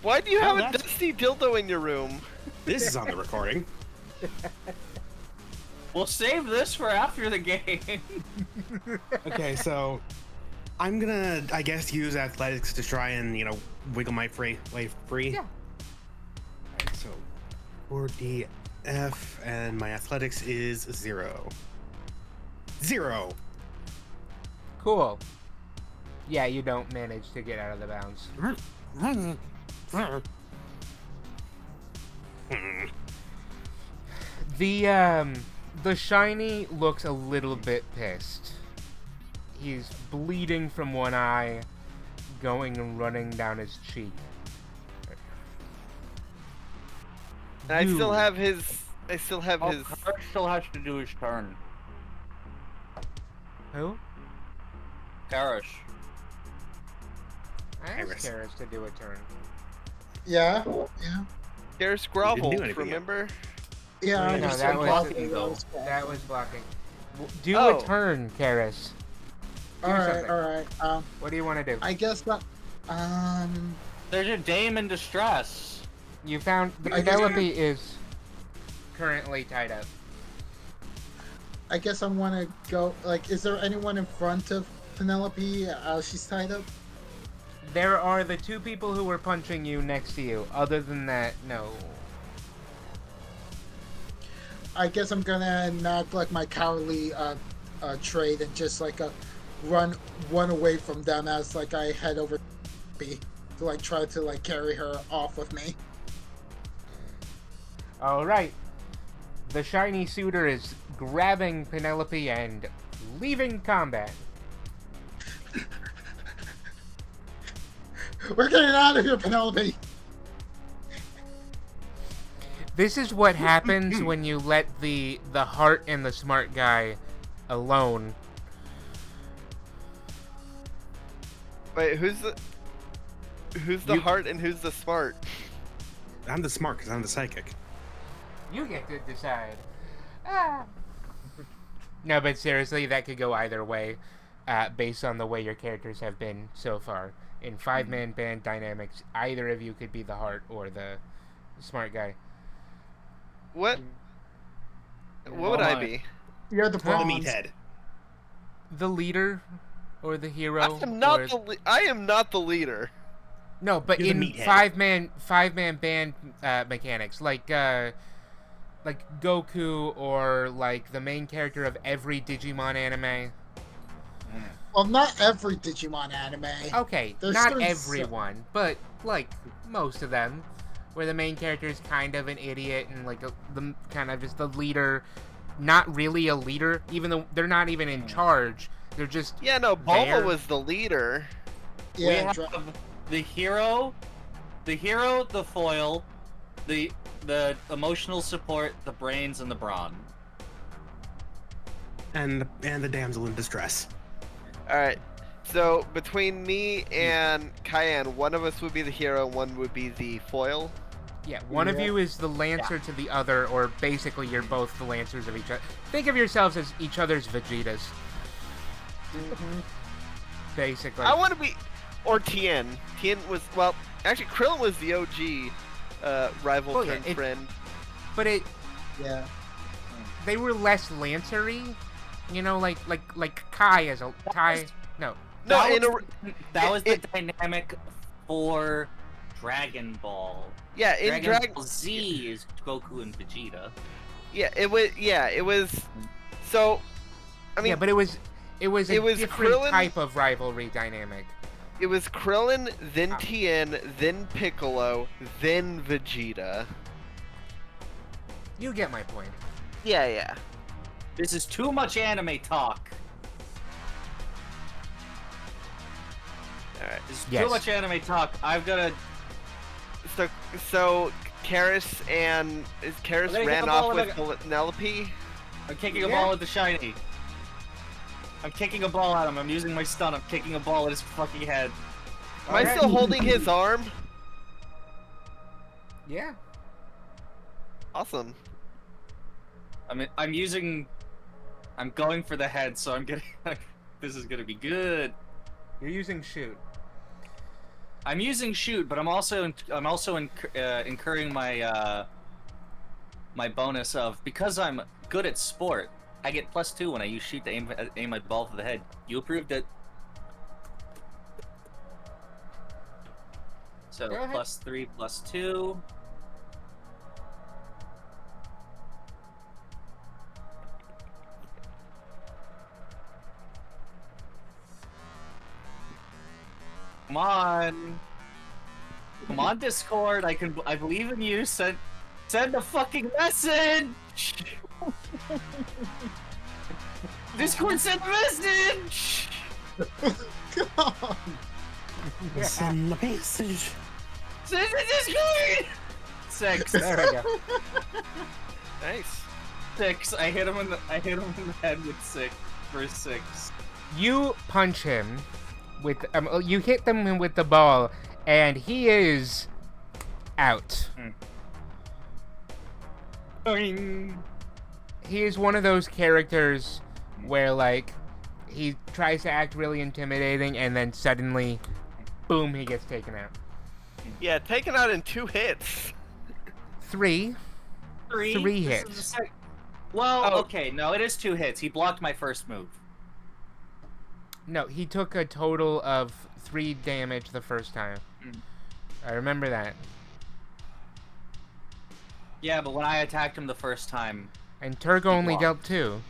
Why do you have a that's- dusty dildo in your room? This is on the recording. We'll save this for after the game. Okay, so I'm gonna, I guess, use athletics to try and, wiggle my way free. Yeah. Alright, so 4DF, and my athletics is 0. 0! Cool. Yeah, you don't manage to get out of the bounds. The shiny looks a little bit pissed. He's bleeding from one eye, going and running down his cheek. And I still You- have his. I still have his. Kurt still has to do his turn. Who? Karish. I asked Iris. Karis to do a turn. Yeah. There's do grovel. anything yet. Remember? Yeah, I No, understand that was- blocking though. those. That was blocking. Do Oh. a turn, Karis. Do something. Alright. What do you want to do? I guess that. There's a dame in distress. You found the I guess- Penelope is currently tied up. I guess I want to go. Like, is there anyone in front of Penelope? She's tied up. There are the two people who were punching you next to you. Other than that, no. I guess I'm gonna enact like my cowardly trade and just like run away from them as like I head over to like try to like carry her off with me. Alright. The shiny suitor is grabbing Penelope and leaving combat. We're getting out of here, Penelope. This is what happens when you let the heart and the smart guy alone. Wait, who's the You- heart and who's the smart? I'm the smart because I'm the psychic. You get to decide. Ah. No, but seriously, that could go either way, based on the way your characters have been so far. In 5-man band dynamics, either of you could be the heart or the smart guy. What? What would I be? You're the The bronze. meathead. The leader or the hero? I am not or... I am not the leader. No, but You're in the meathead. 5-man band mechanics, like Goku or like the main character of every Digimon anime. Well, not every Digimon anime. Okay, There's not certain everyone, but like most of them, where the main character is kind of an idiot and like the kind of is the leader, not really a leader, even though they're not even in charge. They're just Yeah, no, Bulma There. was the leader. We Yeah, have the hero, the foil, the emotional support, the brains, and the brawn. And the damsel in distress. All right. So between me and Cayenne, one of us would be the hero, one would be the foil. yeah. One of Yeah. you is the lancer to the other, or basically you're both the lancers of each other. Think of yourselves as each other's Vegetas. Basically. I want to be, or Tien. Tien was actually Krillin was the OG rival Well, yeah, turned friend. But Yeah. they were less lancery, you know, like Kai as a Kai. No, No, that was the dynamic for Dragon Ball. Yeah, in Dragon Ball Z is Goku and Vegeta. Yeah, it was. Yeah, it was. So, I mean, yeah, but it was different Krillin, type of rivalry dynamic. It was Krillin, then Ah. Tien, then Piccolo, then Vegeta. You get my point. Yeah. This is too much anime talk. Alright. This is Yes. too much anime talk. I've got to. So Karis I'm gonna ran get the off ball with Penelope. I'm kicking a ball at the shiny. I'm kicking a ball at him. I'm using my stun. I'm kicking a ball at his fucking head. Am I still holding his arm? Yeah. Awesome. I'm going for the head, so I'm getting. This is gonna be good. You're using shoot. I'm using shoot, but I'm also incurring my my bonus of, because I'm good at sport, I get +2 when I use shoot to aim my ball for the head. You approved it. So Go ahead. +3, +2. Come on. Come on, Discord. I believe in you. Send a fucking message. Discord, send a message. God. Send the message. Send a Discord. 6. There we go. Nice. 6. I hit him in the head with 6 for 6. You punch him with you hit them with the ball, and he is out. Boing. He is one of those characters where, like, he tries to act really intimidating, and then suddenly, boom, he gets taken out. Yeah, taken out in 2 hits. 3. 3 3 This is hits. the Well, Oh. okay, no, it is 2 hits. He blocked my first move. No, he took a total of 3 damage the first time. I remember that. Yeah, but when I attacked him the first time, And Turg only blocked. dealt 2.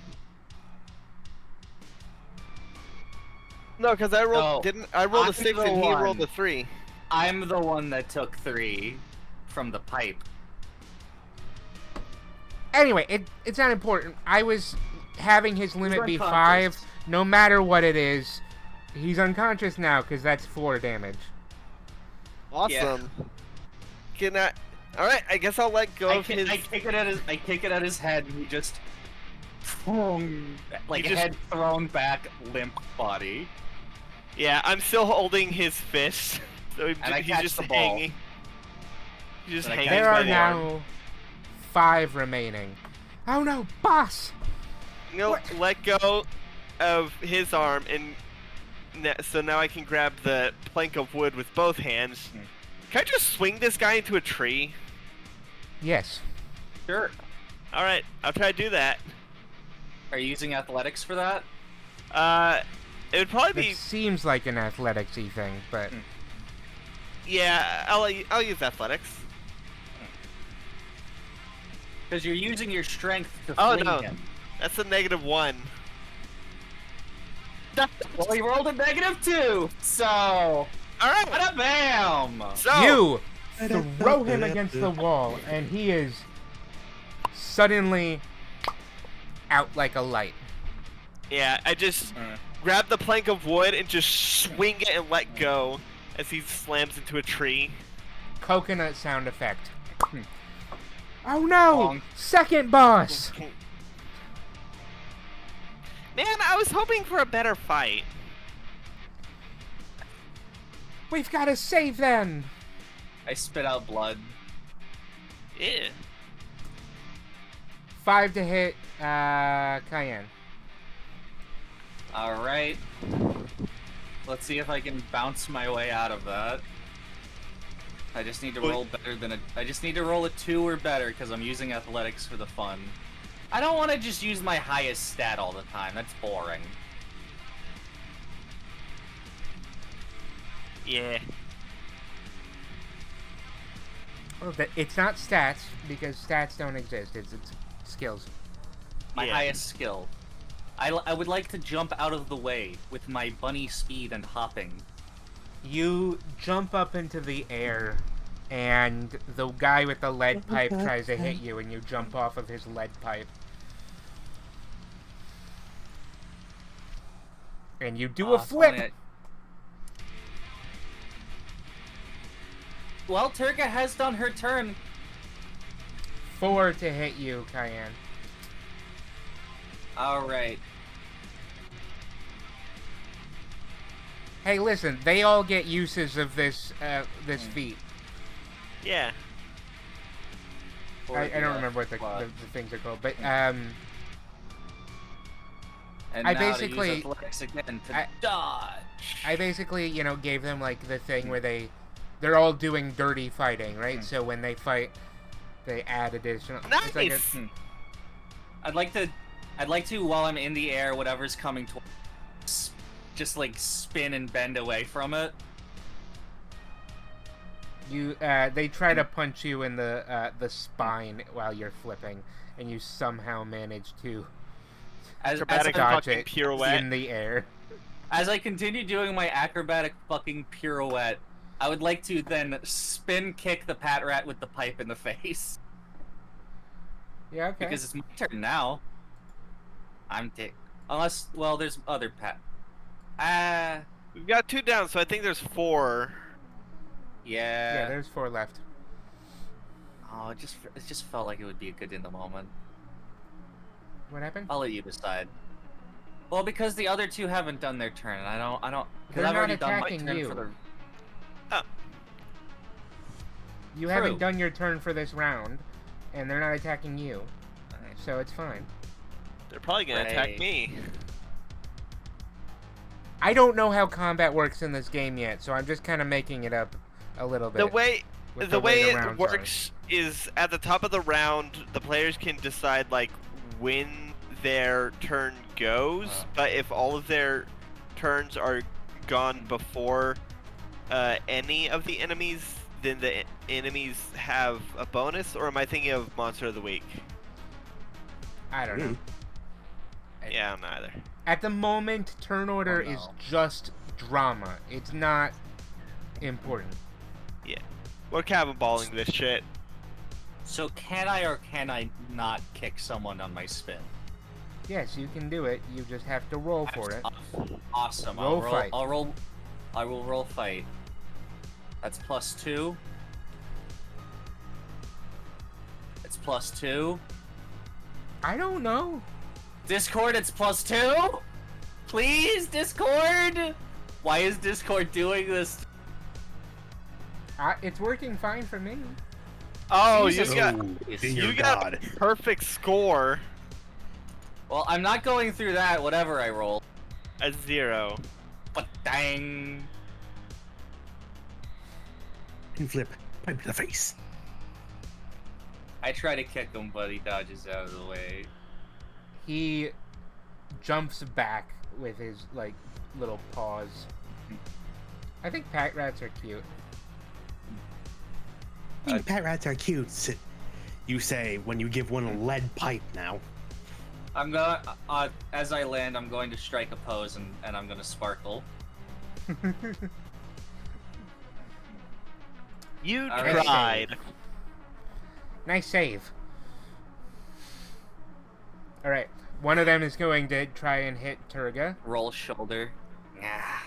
No, because I rolled. No, Didn't I rolled I'm a 6 the and he one. rolled a 3. I'm the one that took 3 from the pipe. Anyway, it's not important. I was having his limit be 5, unconscious. no matter what it is. He's unconscious now, because that's 4 damage. Awesome. Can I? All right, I guess I'll let go I of his. kick it at his head, and he just, like He just- head thrown back, limp body. Yeah, I'm still holding his fist, so And I he's catch just the ball. hanging. He's just And I hanging. catch There by are the arm. now 5 remaining. Oh no, boss! No, let go of his arm, and so now I can grab the plank of wood with both hands. Can I just swing this guy into a tree? Yes. Sure. All right, I'll try to do that. Are you using athletics for that? It would probably be It seems like an athletics-y thing, but yeah. I'll use athletics. Because you're using your strength to Oh, fling no. him. That's a -1. Well, he rolled a -2, so All right. bam! So you throw him against the wall, and he is suddenly out like a light. yeah, I just grab the plank of wood and just swing it and let go as he slams into a tree. Coconut sound effect. Oh no! Bonk. Second boss! Man, I was hoping for a better fight. We've got to save them! I spit out blood. Yeah. 5 to hit, Cayenne. Alright. Let's see if I can bounce my way out of that. I just need to roll better than I just need to roll a 2 or better because I'm using athletics for the fun. I don't want to just use my highest stat all the time. That's boring. Yeah. Well, it's not stats because stats don't exist. It's skills. My Yeah. highest skill. I would like to jump out of the way with my bunny speed and hopping. You jump up into the air, and the guy with the lead pipe tries to hit you, and you jump off of his lead pipe. And you do a flip! Well, Turka has done her turn. 4 to hit you, Cayenne. Alright. Hey, listen, they all get uses of this feat. Yeah. I don't remember what the things are called, but And I now basically- to use athletics again to dodge. I basically, you know, gave them like the thing where they're all doing dirty fighting, right? So when they fight, they add additional. Nice. It's like I'd like to while I'm in the air, whatever's coming towards, just like spin and bend away from it. they try to punch you in the spine while you're flipping, and you somehow manage to Acrobatic dodge fucking it pirouette. in the air. As I continue doing my acrobatic fucking pirouette, I would like to then spin kick the Pat Rat with the pipe in the face. Yeah, okay. Because it's my turn now. I'm dick. Unless, well, there's other Pat. We've got 2 down, so I think there's 4. Yeah, there's 4 left. Oh, it just felt like it would be good in the moment. What happened? I'll let you decide. Well, because the other 2 haven't done their turn, and I don't. They're Because I've not already done my attacking turn you. for the. You True. haven't done your turn for this round, and they're not attacking you, so it's fine. They're probably gonna attack Right. me. I don't know how combat works in this game yet, so I'm just kind of making it up a little bit. The way with the way it rounds are. works is at the top of the round, the players can decide like when their turn goes, but if all of their turns are gone before any of the enemies, then the enemies have a bonus. Or am I thinking of Monster of the Week? I don't know. Yeah, I'm not either. At the moment, turn order Oh, no. is just drama. It's not important. We're cabin balling this shit. So can I or can I not kick someone on my spin? Yes, you can do it. You just have to roll for it. Awesome. Roll fight. I will roll fight. That's +2. It's +2. I don't know. Discord, it's +2. Please, Discord. Why is Discord doing this? It's working fine for me. Oh, Jesus. you got a perfect score. Well, I'm not going through that. Whatever I roll. A 0. But dang. And flip. Pipe to the face. I try to kick him, but he dodges out of the way. He jumps back with his like little paws. I think pack rats are cute. I think pet rats are cute, you say, when you give one a lead pipe now. I'm gonna, as I land, I'm going to strike a pose and I'm gonna sparkle. You All right. tried. Nice save. Alright, one of them is going to try and hit Turga. Roll shoulder. Ah.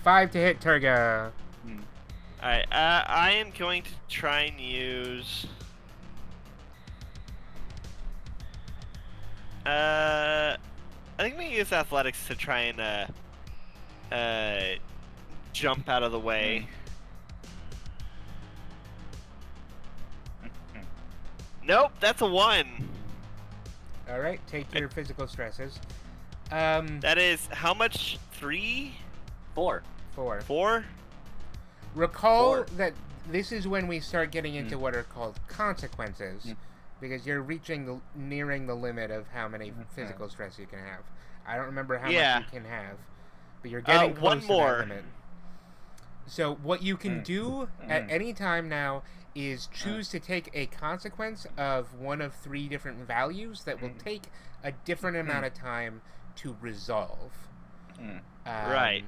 5 to hit Turga. Alright, I am going to try and use... I think we use athletics to try and, jump out of the way. Nope, that's a 1. All right, take your physical stresses. That is how much? 3? 4. 4. 4? Recall 4. that this is when we start getting into what are called consequences, because you're nearing the limit of how many physical stress you can have. I don't remember how much you can have, but you're getting close one more. to that limit. So what you can do at any time now is choose to take a consequence of one of 3 different values that will take a different amount of time to resolve. Right.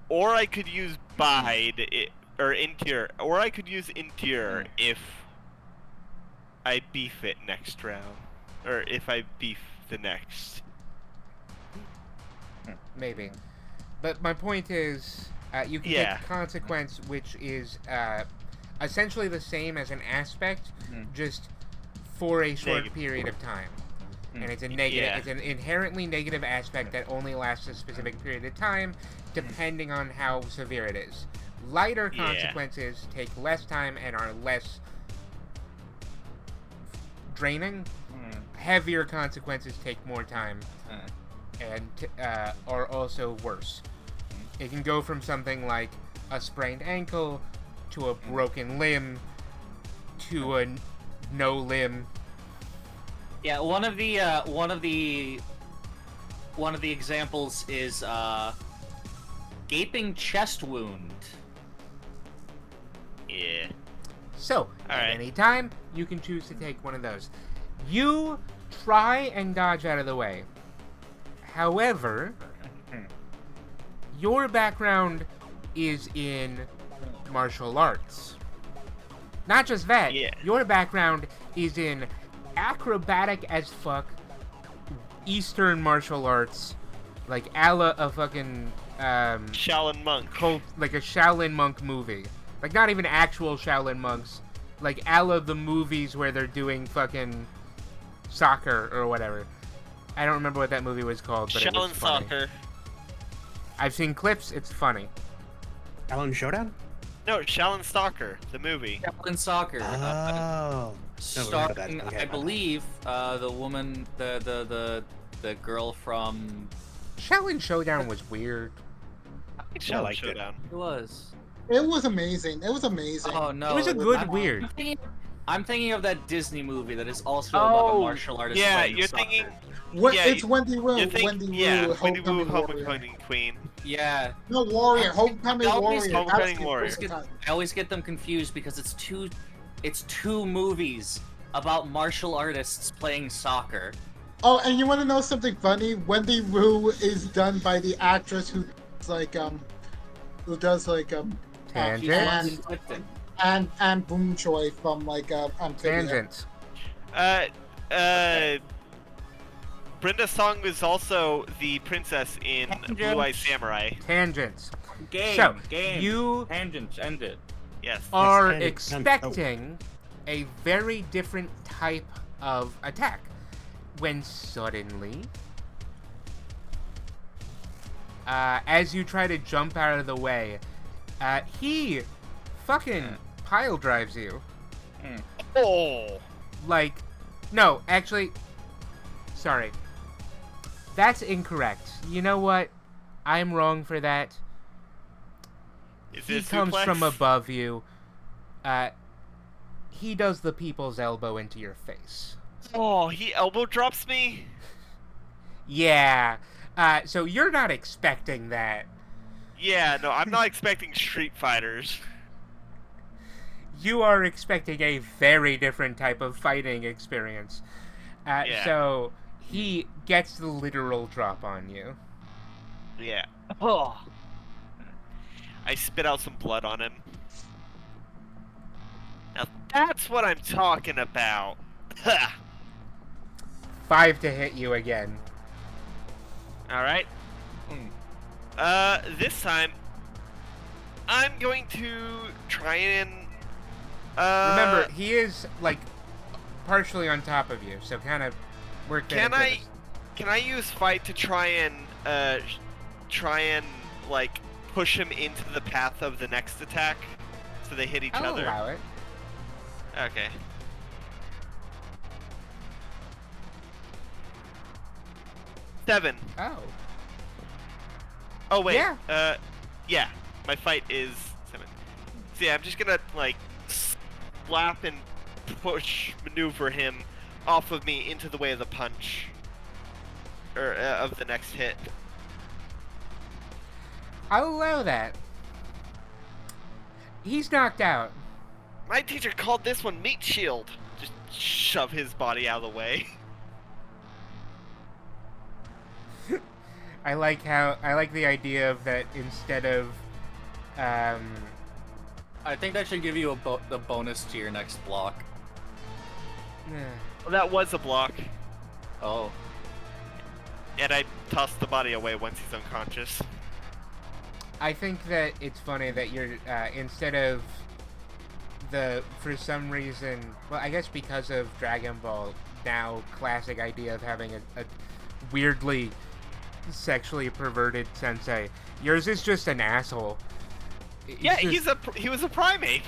Or I could use bide or interior, or I could use interior if I beef it next round, or if I beef the next. Maybe. But my point is, you can take consequence, which is essentially the same as an aspect, just for a short period of time. And it's a negative. It's an inherently negative aspect that only lasts a specific period of time, depending on how severe it is. Lighter consequences take less time and are less draining. Heavier consequences take more time and are also worse. It can go from something like a sprained ankle to a broken limb to a no limb. Yeah, one of the examples is gaping chest wound. Yeah. So, at any time, you can choose to take one of those. You try and dodge out of the way. However, your background is in martial arts. Not just that, your background is in acrobatic as fuck Eastern martial arts, like a la a fucking Shaolin monk. Like a Shaolin monk movie. Like not even actual Shaolin monks, like a la the movies where they're doing fucking soccer or whatever. I don't remember what that movie was called, but it was Shaolin funny. soccer. I've seen clips, it's funny. Alan Showdown? No, Shaolin Stalker, the movie. Shaolin Soccer. Oh. Starring, Okay. I believe, the woman, the girl from. Shaolin Showdown was weird. Shaolin liked it. Showdown. It was. It was amazing. It was amazing. Oh no! It was a good weird. I'm thinking of that Disney movie that is also about a martial artist. Yeah, playing you're soccer. thinking. It's Wendy Wu. You think, Wendy Wu, Wendy Wu, Homecoming Warrior. Homecoming Queen. Yeah. No, Warrior. Homecoming Always- Warrior. Homecoming That's the Warrior. first time. I always get them confused because it's two movies about martial artists playing soccer. Oh, and you want to know something funny? Wendy Wu is done by the actress who does Tangent. and Boom Choi from Amphibia. Tangent. Brenda Song is also the princess in Tangent. Blue Eye Samurai. Tangents. Game. So, game. you Tangents ended. Yes. are tangent. expecting a very different type of attack when suddenly, as you try to jump out of the way, he fucking pile drives you. Oh. Like, no, actually, sorry. That's incorrect. You know what? I'm wrong for that. Is He this comes suplex? from above you. He does the people's elbow into your face. Oh, he elbow drops me? Yeah. So you're not expecting that. Yeah, no, I'm not expecting Street Fighters. You are expecting a very different type of fighting experience. Yeah. So he gets the literal drop on you. Yeah. Oh. I spit out some blood on him. Now that's what I'm talking about. Ha! 5 to hit you again. Alright. This time, I'm going to try and, Remember, he is, like, partially on top of you, so kind of work that Can into I, can I use fight to try and, like, push him into the path of the next attack? So they hit each I'll other? allow it. Okay. 7. Oh. Oh wait. Yeah. Yeah. My fight is 7. So yeah, I'm just gonna like slap and push maneuver him off of me into the way of the punch, or of the next hit. I'll allow that. He's knocked out. My teacher called this one meat shield. Just shove his body out of the way. I like the idea of that instead of I think that should give you the bonus to your next block. Well, that was a block, Oh. and I tossed the body away once he's unconscious. I think that it's funny that you're instead of for some reason, well, I guess because of Dragon Ball, now classic idea of having a weirdly sexually perverted sensei. Yours is just an asshole. Yeah, just- he was a primate.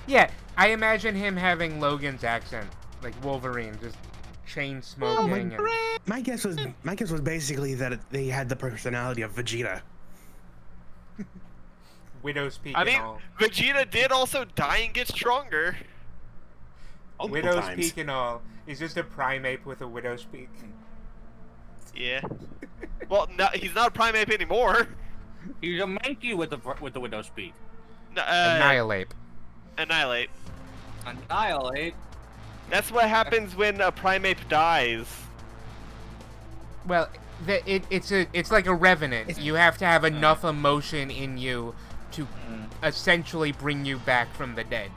Yeah, I imagine him having Logan's accent, like Wolverine, just chain smoking. and... My guess was basically that they had the personality of Vegeta. Widow's Peak I and mean, all. Vegeta did also die and get stronger. Multiple Widow's times. Peak and all. He's just a primate with a Widow's Peak. Yeah. Well, no, he's not a primate anymore. He's a monkey with the widow's peak. No, Annihilate. Annihilate. Annihilate. That's what happens when a primate dies. Well, it's like a revenant. You have to have enough emotion in you to essentially bring you back from the dead.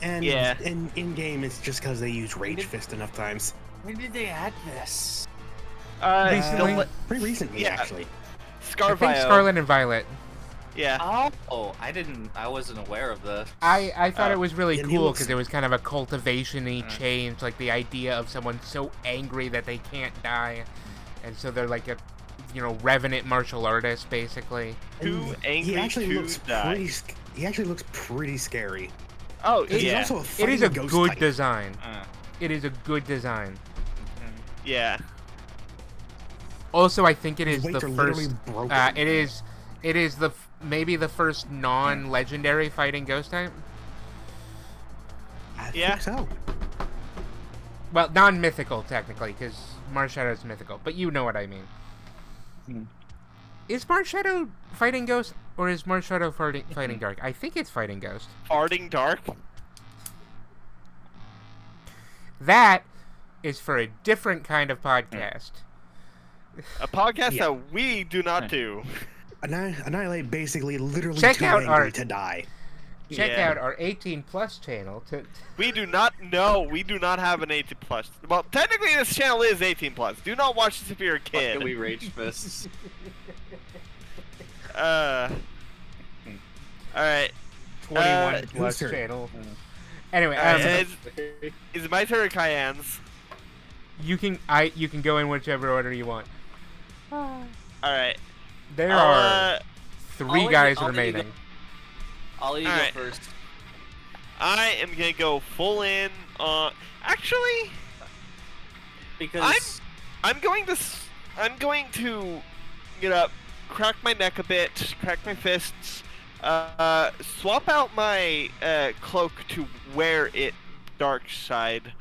And Yeah. in game, it's just because they use Rage Fist enough times. When did they add this? Recently? Pretty recently, Yeah. actually. I think Scarvio. Scarlet and Violet. Yeah. Oh, I wasn't aware of this. I thought it was really and he cool looks- because it was kind of a cultivation-y change, like the idea of someone so angry that they can't die, and so they're like a, revenant martial artist basically. Too angry He actually to looks die. He actually looks pretty scary. Oh, He's yeah. also a It is a fighting ghost good type. design. It is a good design. Yeah. Also, I think it His is the weights are literally first. broken. It is maybe the first non-legendary fighting ghost type. I Yeah. think so. Well, non-mythical technically, because Marshadow's mythical, but you know what I mean. Is Marshadow fighting ghost or is Marshadow fighting dark? I think it's fighting ghost. Farting dark. That is for a different kind of podcast. A podcast Yeah. that we do not do. Annihilate basically literally Check too out angry our- to die. Check Yeah. out our 18+ channel to. We do not know. We do not have an 18 plus. Well, technically, this channel is 18 plus. Do not watch this if you're a kid. We rage fists. All right. 21 plus whose turn? channel. Anyway, Is it my turn or Cayenne's? you can go in whichever order you want. All right. There I'll, are 3 guys I'll let you go. remaining. I'll let you go Alright. first. I am gonna go full in on. Actually, Because I'm going to get up, crack my neck a bit, crack my fists, swap out my cloak to wear it dark side,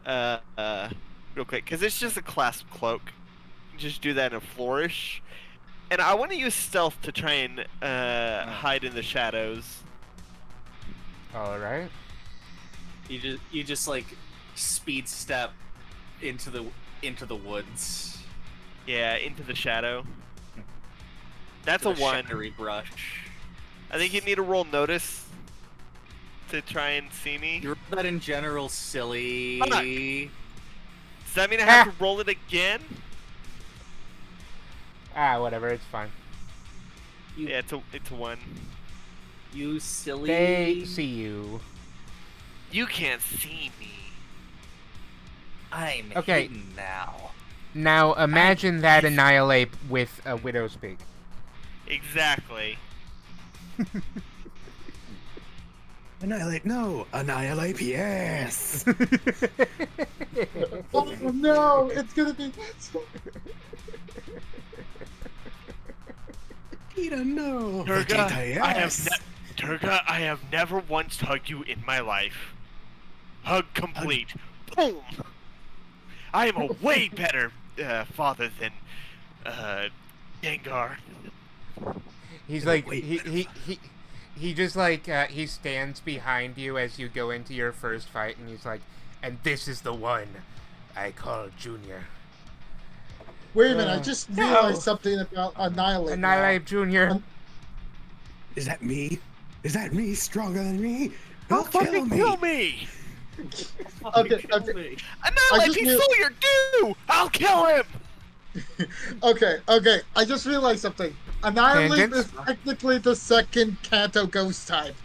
real quick, because it's just a clasp cloak. Just do that in a flourish, and I want to use stealth to try and hide in the shadows. All right. you just like speed step into the woods. Yeah, into the shadow. That's a The 1. shadowy brush. I think you need to roll notice to try and see me. You roll that in general, silly. Fuck. Does that mean I have to roll it again? Whatever, it's fine. Yeah, it's a 1. You silly. They see you. You can't see me. I'm Okay. hidden now. Now imagine that Annihilate with a Widow's Peak. Exactly. Annihilate, no. Annihilate, yes. Oh no, it's gonna be. Vegeta, no. Durga, Vegeta, yes. Durga, I have never once hugged you in my life. Hug complete. Boom. I am a way better father than Gengar. He's Yeah, like wait. he just like he stands behind you as you go into your first fight, and he's like, and this is the one I call Junior. Wait a minute, I just realized something about Annihilate. now. Annihilate Junior. Is that me? Is that me stronger than me? Don't He'll kill fucking me. kill me! Okay, Kill okay. me. Annihilate, just he knew- stole your due! I'll kill him! Okay, I just realized something. Annihilate Tangents? is technically the second Kanto ghost type.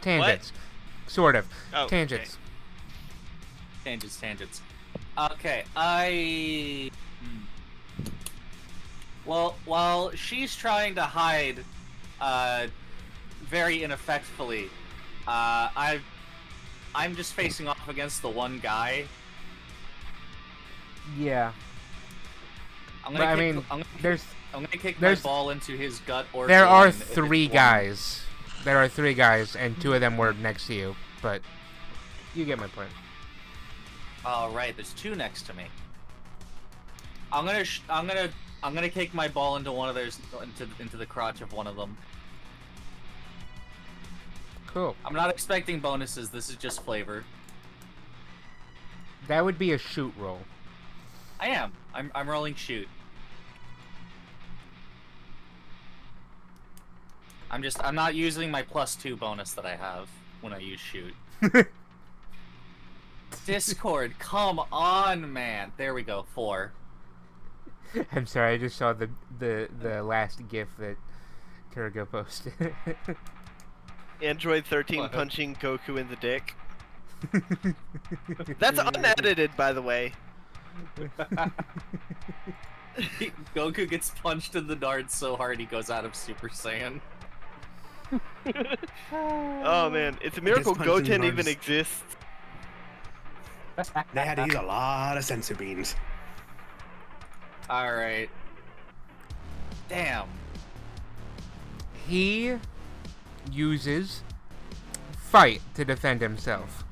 Tangents. Sort of. Oh, Tangents. Tangents. Okay, Well, while she's trying to hide, very ineffectually, I'm just facing off against the one guy. Yeah. I'm But, gonna I kick, mean, I'm gonna kick my there's- ball into his gut or There are groin if it's 3 one. guys. There are 3 guys, and 2 of them were next to you. But you get my point. All right, there's 2 next to me. I'm gonna kick my ball into one of those into the crotch of one of them. Cool. I'm not expecting bonuses. This is just flavor. That would be a shoot roll. I am. I'm rolling shoot. I'm not using my +2 bonus that I have when I use shoot. Discord, come on, man. There we go. 4. I'm sorry, I just saw the last GIF that Turgo posted. Android 13 What? punching Goku in the dick. That's unedited, by the way. Goku gets punched in the dart so hard he goes out of Super Saiyan. Oh man, it's a miracle punched in the Goten even arms. exists. They had to use a lot of sensor beams. Alright. Damn. He uses fight to defend himself.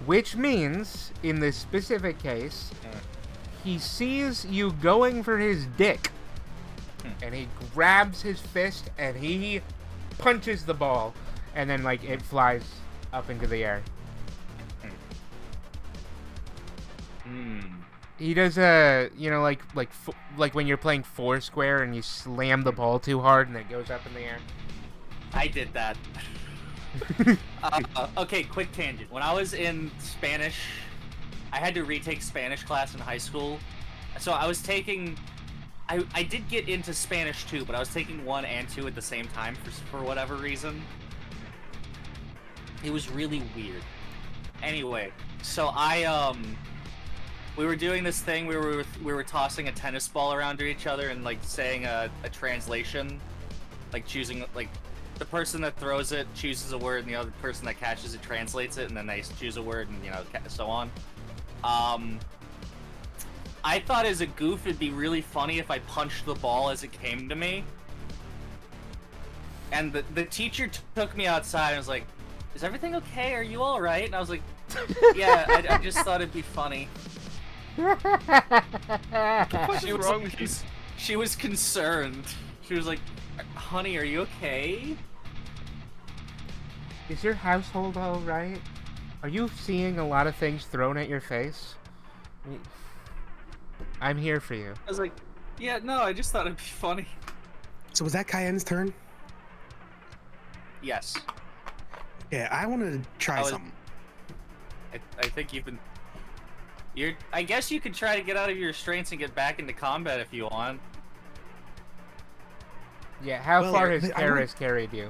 Which means, in this specific case, he sees you going for his dick. And he grabs his fist and he punches the ball. And then, like, it flies up into the air. He does like when you're playing Foursquare and you slam the ball too hard and it goes up in the air. I did that. Okay, quick tangent. When I was in Spanish, I had to retake Spanish class in high school. So I was taking... I did get into Spanish too, but I was taking 1 and 2 at the same time for whatever reason. It was really weird. Anyway, so we were doing this thing. We were tossing a tennis ball around to each other and like saying a translation, like choosing like the person that throws it chooses a word and the other person that catches it translates it, and then they choose a word and so on. I thought as a goof it'd be really funny if I punched the ball as it came to me. And the teacher took me outside and was like, "Is everything okay? Are you all right?" And I was like, "Yeah, I just thought it'd be funny." She was concerned. She was like, "Honey, are you okay?" Is your household all right? Are you seeing a lot of things thrown at your face? I'm here for you. I was like, "Yeah, no, I just thought it'd be funny." So was that Cayenne's turn? Yes. Yeah, I want to try I was- something. I think you've been... I guess you could try to get out of your restraints and get back into combat if you want. Yeah, how Well, far has I want- Karis carried you?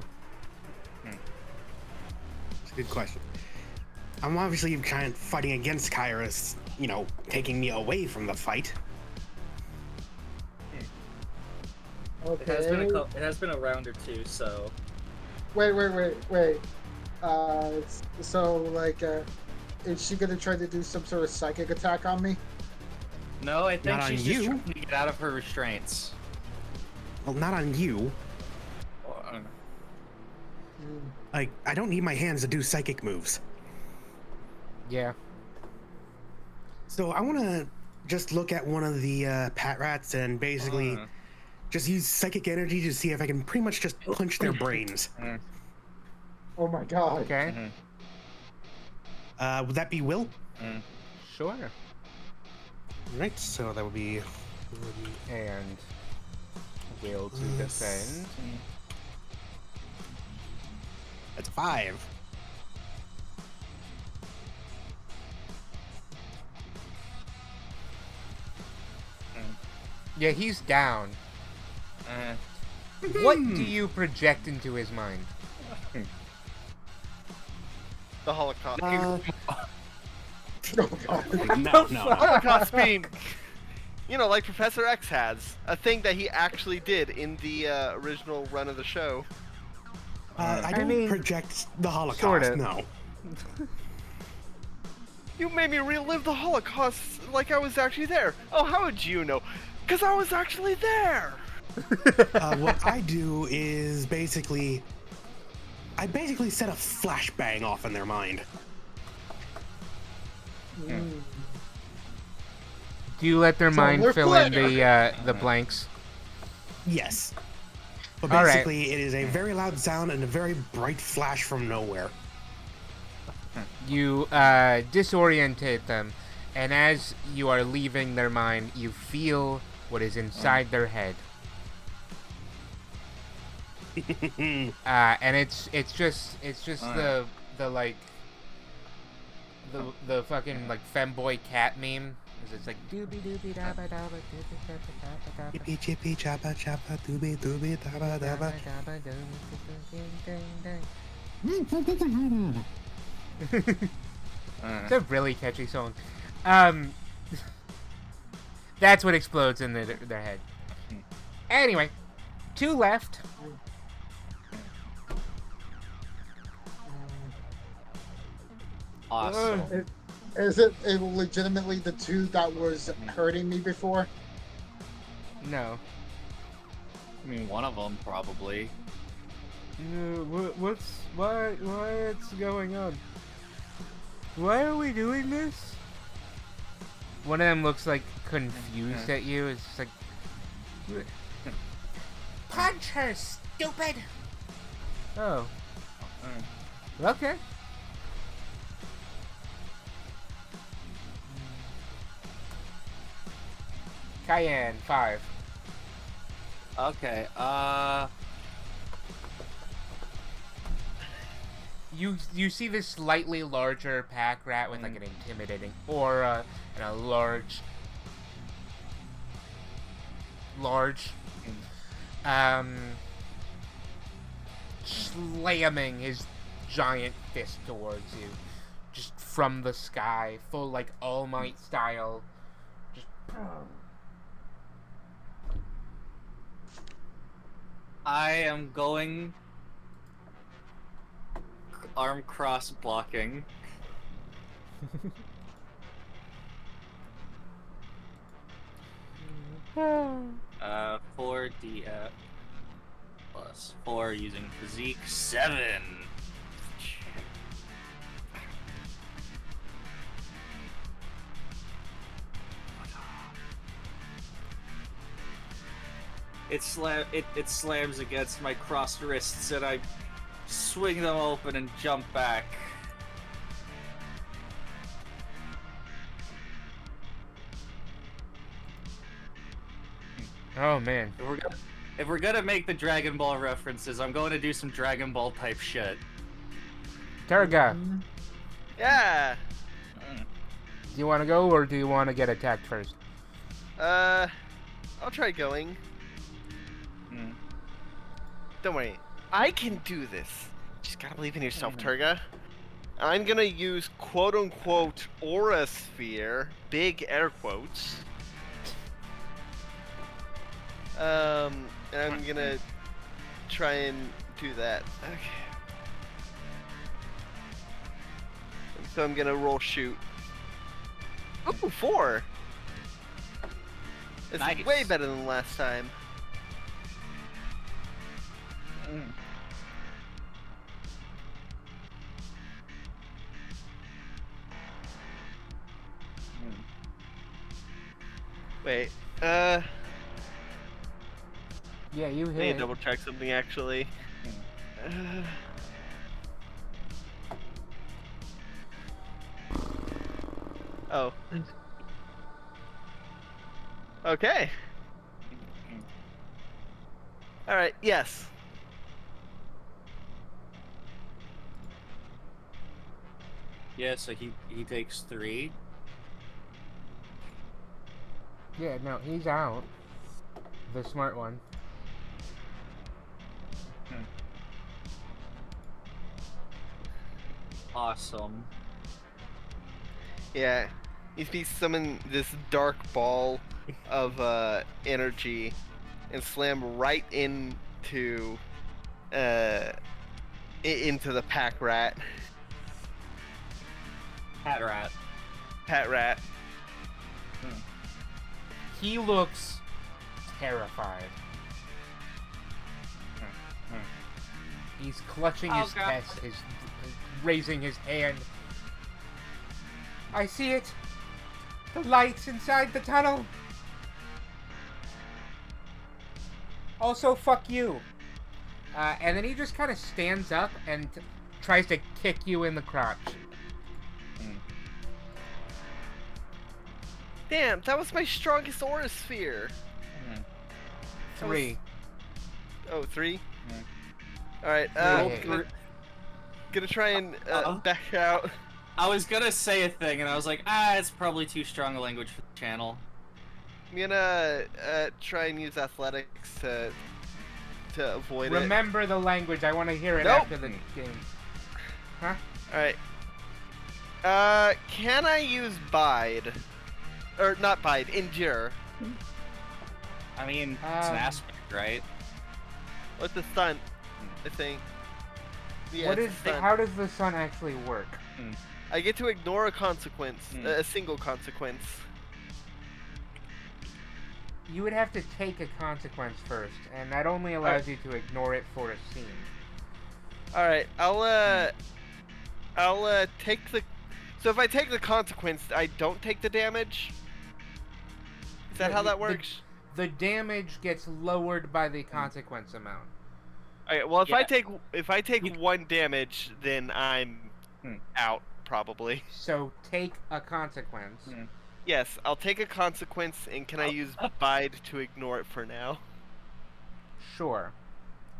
It's a good question. I'm obviously kind of fighting against Kairos, taking me away from the fight. Okay. It has been a round or two, so... Wait. So like, is she gonna try to do some sort of psychic attack on me? No, I think Not on she's just you. trying to get out of her restraints. Well, not on you. Like, I don't need my hands to do psychic moves. Yeah. So I want to just look at one of the pat rats and basically just use psychic energy to see if I can pretty much just punch their brains. Oh my god. Okay. Would that be Will? Sure. Right, so that would be... And will to defend. That's a 5. Yeah, he's down. What do you project into his mind? The Holocaust. Oh god. No. Holocaust being, like Professor X has a thing that he actually did in the original run of the show. I don't mean, project the Holocaust, sorta. no. You made me relive the Holocaust like I was actually there. Oh, how would you know? Because I was actually there. What I do is basically... I basically set a flashbang off in their mind. Do you let their mind they're fill in clear. the blanks? Yes. But All right. basically, it is a very loud sound and a very bright flash from nowhere. You disorientate them, and as you are leaving their mind, you feel what is inside their head. And it's just the like the fucking like femboy cat meme. It's like doobie doobie dabba dabba doobie dabba dabba dabba. Chippy chippy choppa choppa doobie doobie dabba dabba. It's a really catchy song. That's what explodes in their head. Anyway, 2 left. Awesome. Is it legitimately the 2 that was hurting me before? No. I mean, one of them probably. What's going on? Why are we doing this? One of them looks like confused at you. It's just like, punch her, stupid. Oh. Okay. Cayenne 5. Okay. You see this slightly larger pack rat with like an intimidating aura and a large slamming his giant fist towards you, just from the sky, full like All Might style. Just I am going arm cross blocking. 4d plus 4 using physique 7. It slams against my crossed wrists and I swing them open and jump back. oh man. If we're gonna make the Dragon Ball references, I'm going to do some Dragon Ball type shit. Targa, Yeah. do you want to go or do you want to get attacked first? I'll try going. Don't worry. I can do this. Just gotta believe in yourself, Turga. I'm gonna use quote-unquote aura sphere, big air quotes. And I'm gonna try and do that. Okay. So I'm gonna roll shoot. Ooh, 4. It's Nice. way better than last time. Mm. Wait, Yeah, you I need to hit. double check something actually. Oh. Okay. Alright, yes. Yeah, so he takes 3. Yeah, no, he's out. The smart one. Awesome. Yeah. You see summon this dark ball of energy and slam right into into the pack rat. Hat rat. Pat rat. He looks terrified. He's clutching Oh, his God. chest, his raising his hand. I see it. The lights inside the tunnel. Also, fuck you. And then he just kind of stands up and tries to kick you in the crotch. Damn, that was my strongest aura sphere. 3. Oh, 3? Mm. Alright, Yeah. gonna try and back out. I was gonna say a thing, and I was like, it's probably too strong a language for the channel. I'm gonna try and use athletics to avoid it. Remember the language. I want to hear it Nope. after the game. Huh? Alright. Can I use bide? Or not bide, endure. I mean, it's an aspect, right? What's the stunt? I think. Yeah, What it's is? a stunt. How does the sun actually work? I get to ignore a consequence, Hmm. a single consequence. You would have to take a consequence first, and that only allows you to ignore it for a scene. Alright, I'll take the. So if I take the consequence, I don't take the damage. Is that Yeah, how that the- works? The damage gets lowered by the consequence amount. Alright, well if Yeah. I take 1 damage, then I'm out probably. So take a consequence. Yes, I'll take a consequence, and can I use bide to ignore it for now? Sure.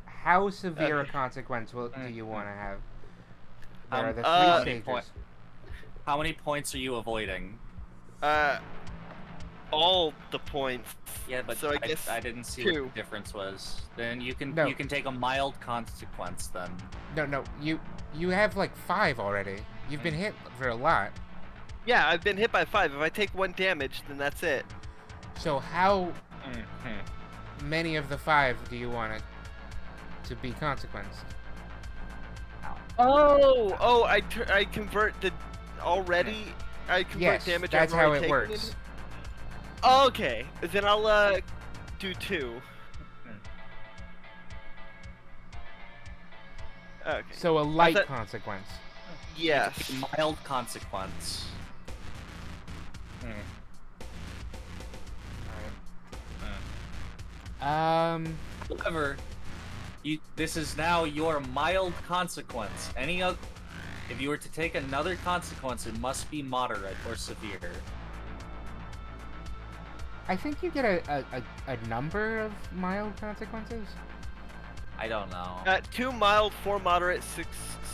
How severe Okay. a consequence do you want to have? There are the how 3 many stages. How many points are you avoiding? All the points. Yeah, but So I guess I didn't see 2. what the difference was. Then you can No. take a mild consequence then. No, you have like 5 already. You've been hit for a lot. Yeah, I've been hit by 5. If I take 1 damage, then that's it. So how many of the 5 do you want to be consequenced? Oh, I convert the already. I convert Yes, damage. that's I've how already it taken works. Okay, then I'll do 2. Okay. So a light thought- consequence. Yes. A mild consequence. However, this is now your mild consequence. If you were to take another consequence, it must be moderate or severe. I think you get a number of mild consequences. I don't know. 2 mild, 4 moderate, 6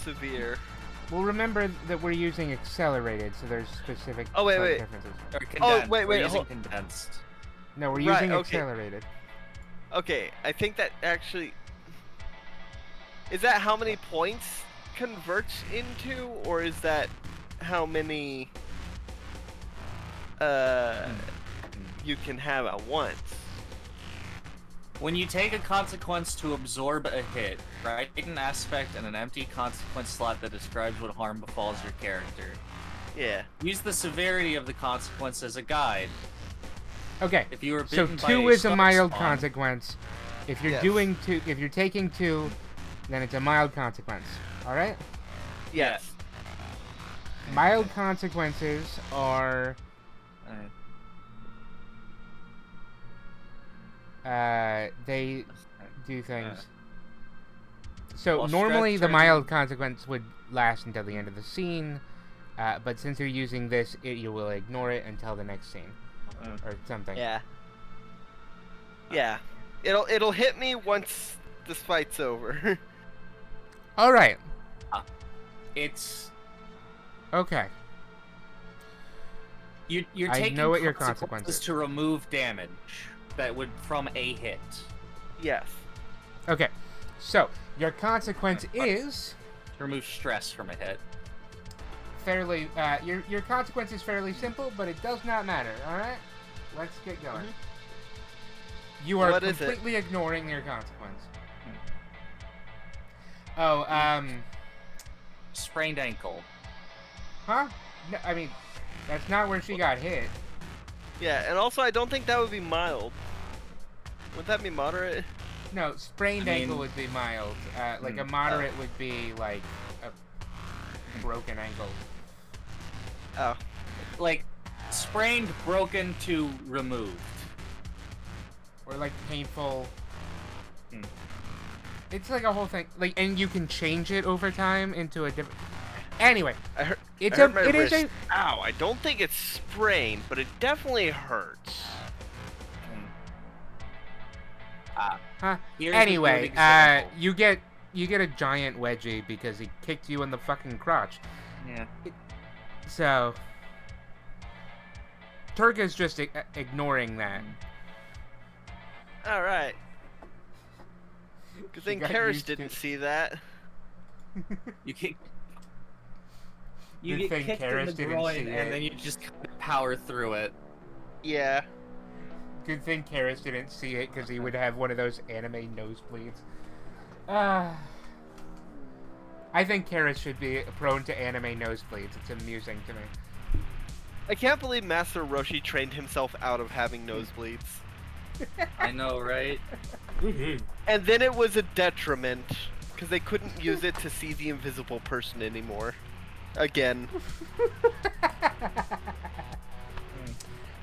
severe. Well, remember that we're using accelerated, so there's specific Oh, wait, slight wait. differences. Or condensed. wait, We're using hold- condensed. No, we're Right, using okay. accelerated. Okay, I think that actually. Is that how many points converts into, or is that how many you can have at once? When you take a consequence to absorb a hit, write an aspect and an empty consequence slot that describes what harm befalls your character. Yeah. Use the severity of the consequence as a guide. Okay. If you were So bitten by 2 a is a shark mild spawn- consequence. If you're Yes. doing 2, if you're taking 2, then it's a mild consequence. All right. Yes. Mild consequences are they do things. So Well, normally the stretch mild consequence would last until the end of the scene, but since you're using this, you will ignore it until the next scene or something. Yeah. Yeah. It'll hit me once this fight's over. All right. It's Okay. you're I taking know what your consequences consequences. to remove damage that would from a hit. Yes. Okay. So your consequence is Remove stress from a hit. fairly. Your consequence is fairly simple, but it does not matter. All right. Let's get going. You are What is it? completely ignoring your consequence. Oh, Sprained ankle. huh? No, I mean, that's not where she got hit. Yeah, and also I don't think that would be mild. Would that be moderate? No, sprained I mean- ankle would be mild. Like a moderate would be like a broken ankle. Oh. Like sprained, broken to removed. Or like painful. Hmm. It's like a whole thing. Like, and you can change it over time into a different. Anyway, I heard, it's I heard my it is wrist. Ow, I don't think it's sprained, but it definitely hurts. Huh? Here's a Anyway, good example. you get a giant wedgie because he kicked you in the fucking crotch. Yeah. So Turga's just ignoring that. Alright. Good thing got Karis used to didn't it. see that. You kick. You Good get thing kicked in Karis the didn't groin, see and it. then you just power through it. Yeah. Good thing Karis didn't see it because he would have one of those anime nosebleeds. I think Karis should be prone to anime nosebleeds. It's amusing to me. I can't believe Master Roshi trained himself out of having nosebleeds. I know, right? And then it was a detriment, because they couldn't use it to see the invisible person anymore. Again.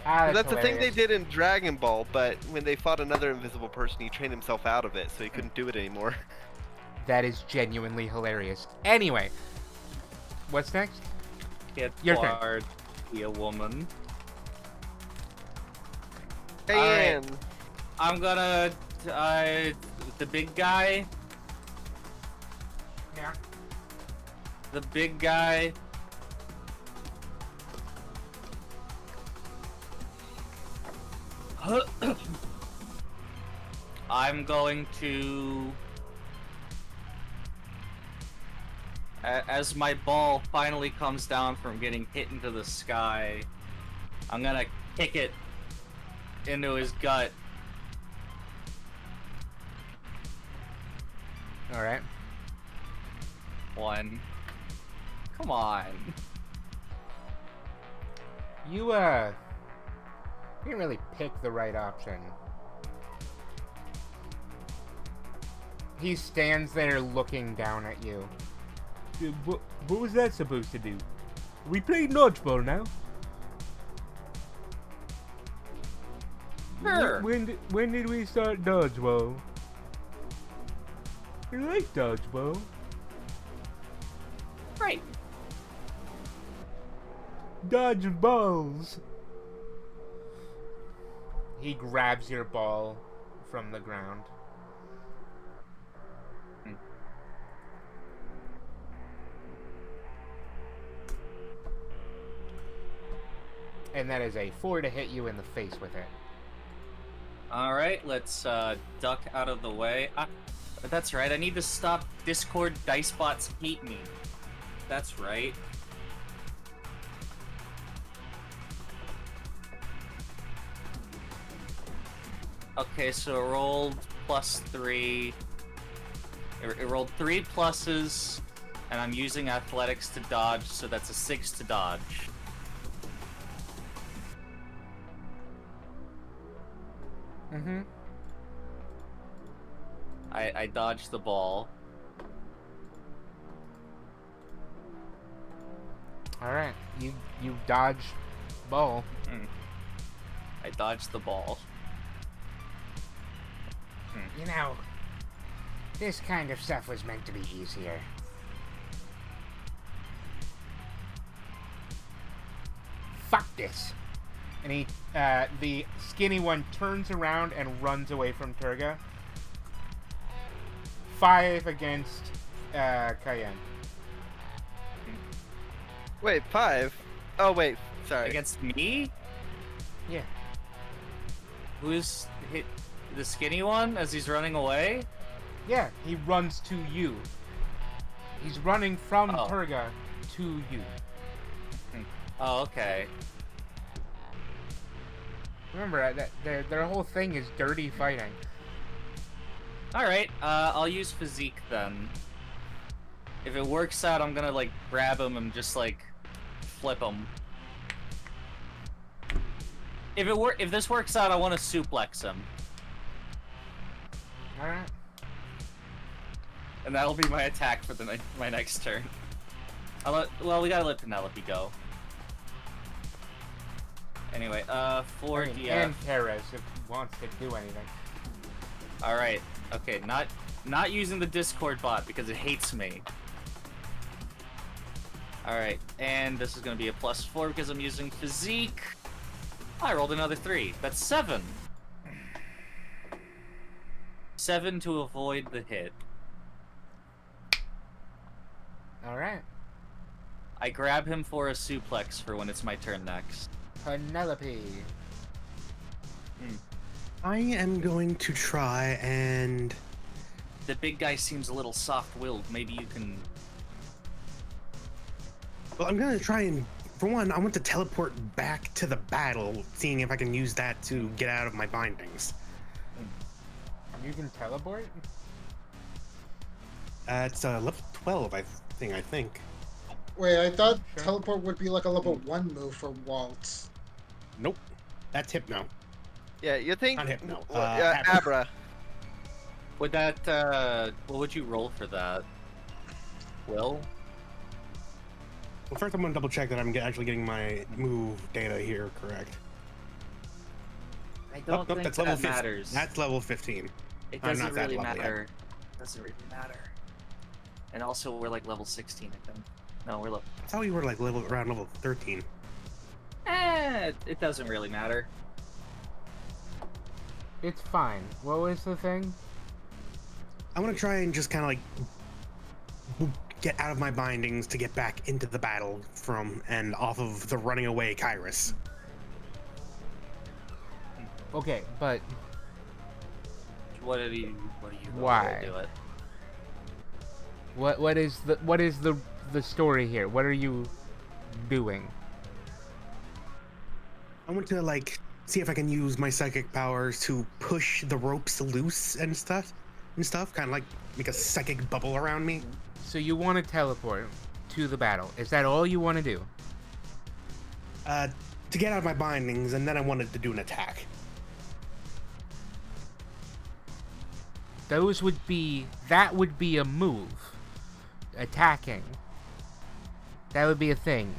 Ah, That's the thing they hilarious. did in Dragon Ball, but when they fought another invisible person, he trained himself out of it, so he couldn't do it anymore. That is genuinely hilarious. Anyway, what's next? Get Your turn. hard. Be a woman. And I'm gonna. The big guy. Yeah. The big guy. I'm going to. As my ball finally comes down from getting hit into the sky, I'm gonna kick it into his gut. All right. One. Come on. You didn't really pick the right option. He stands there looking down at you. What was that supposed to do? We played dodgeball now. Sure. When did we start dodgeball? I like dodgeball. Right. Dodge balls. He grabs your ball from the ground. And that is a 4 to hit you in the face with it. All right, let's duck out of the way. That's right. I need to stop Discord Dicebots hate me. That's right. Okay, so it rolled +3. It rolled 3 pluses, and I'm using athletics to dodge, so that's a 6 to dodge. Mm-hmm. I dodged the ball. All right. You dodge ball. I dodged the ball. You know, this kind of stuff was meant to be easier. Fuck this. And he, the skinny one turns around and runs away from Turga. 5 against, Cayenne. Wait, 5? Oh, wait. Sorry. Against me? Yeah. Who's hit the skinny one as he's running away? Yeah, he runs to you. He's running from Oh. Turga to you. Oh, okay. Remember, that their whole thing is dirty fighting. Alright, I'll use physique then. If it works out, I'm gonna, like, grab him and just, like, flip him. If this works out, I want to suplex him. Alright. And that'll be my attack for my next turn. Well, we gotta let Penelope go. Anyway, for DF. And Perez, if he wants to do anything. Alright, okay, not using the Discord bot because it hates me. Alright, and this is gonna be a +4 because I'm using physique. I rolled another 3. That's 7. 7 to avoid the hit. Alright. I grab him for a suplex for when it's my turn next. Penelope. I am going to try and... The big guy seems a little soft-willed. Maybe you can... Well, I'm going to try and... For one, I want to teleport back to the battle, seeing if I can use that to get out of my bindings. You can teleport? It's level 12, I think. Wait, I thought Sure. teleport would be like a level 1 move for Waltz. Nope. That's Hypno. Yeah, you think... Not Hypno, yeah, Abra. Would that, what would you roll for that? Will? Well, first I'm going to double check that I'm actually getting my move data here correct. I don't think that's that level 15. matters. That's level 15. It I'm doesn't not that really level yet. matter. Doesn't really matter. And also, we're like level 16, I think. No, we're level... I thought we were like around level 13. It doesn't really matter. It's fine. What was the thing? I want to try and just kind of like get out of my bindings to get back into the battle from and off of the running away Kyrus. Okay, but What do you Why? do it? what is the story here? What are you doing? I want to like see if I can use my psychic powers to push the ropes loose and stuff, kind of like make a psychic bubble around me. So you want to teleport to the battle? Is that all you want to do? To get out of my bindings, and then I wanted to do an attack. That would be a move. Attacking. That would be a thing.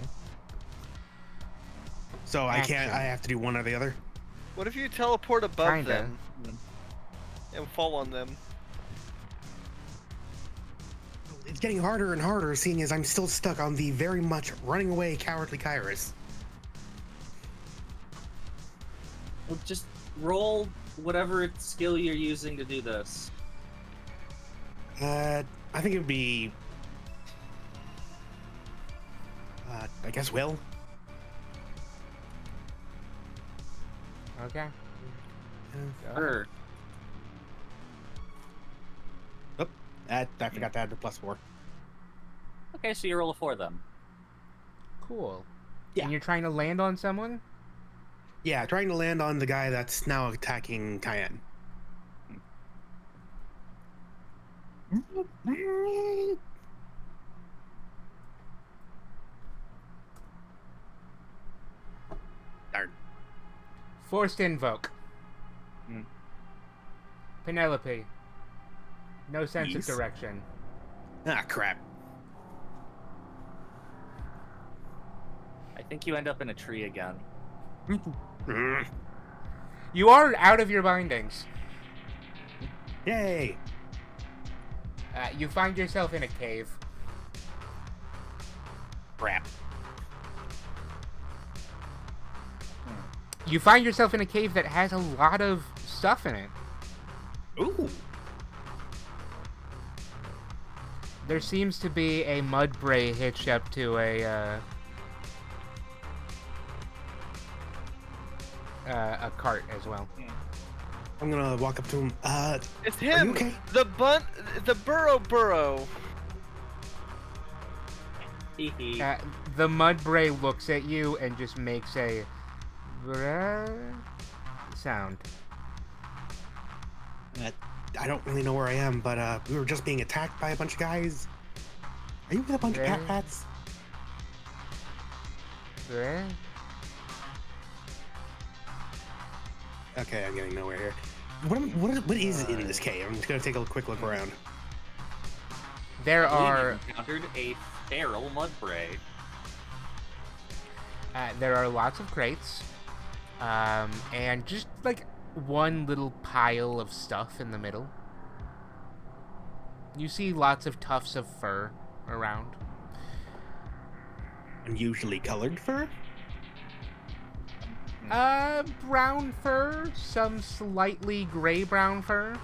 So I Action. have to do one or the other. What if you teleport above Kinda. them and fall on them? It's getting harder and harder, seeing as I'm still stuck on the very much running away cowardly Kyrus. Well, just roll whatever skill you're using to do this. I think it would be... I guess will. Okay. Sure. Oh, I forgot to add the +4. Okay, so you roll a 4 then. Cool. Yeah. And you're trying to land on someone? Yeah, trying to land on the guy that's now attacking Cayenne. Darn. Forced invoke. Hmm. Penelope. No sense Yes. of direction. Ah, crap. I think you end up in a tree again. You are out of your bindings. Yay! You find yourself in a cave. Crap. You find yourself in a cave that has a lot of stuff in it. Ooh. There seems to be a mud bray hitched up to a cart as well. I'm gonna walk up to him. It's Are you him. okay? The burrow. Hee. The mud bray looks at you and just makes a sound. I don't really know where I am, but we were just being attacked by a bunch of guys. Are you with a bunch of cat Yeah. rats? Okay, I'm getting nowhere here. What is in this cave? I'm just gonna take a quick look around. There I believe are you encountered a feral mudbray. there are lots of crates, and just like one little pile of stuff in the middle. You see lots of tufts of fur around. Unusually colored fur? Brown fur, some slightly gray-brown fur.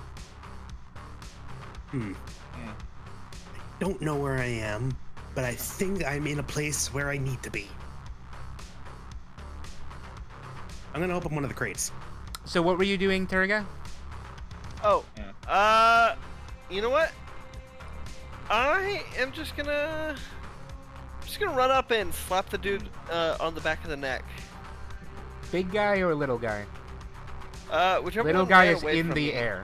Don't know where I am, but I think I'm in a place where I need to be. I'm gonna open one of the crates. So what were you doing, Turga? Oh. You know what? I am just gonna run up and slap the dude on the back of the neck. Big guy or little guy? Whichever Little one guy ran is away in from the me. air.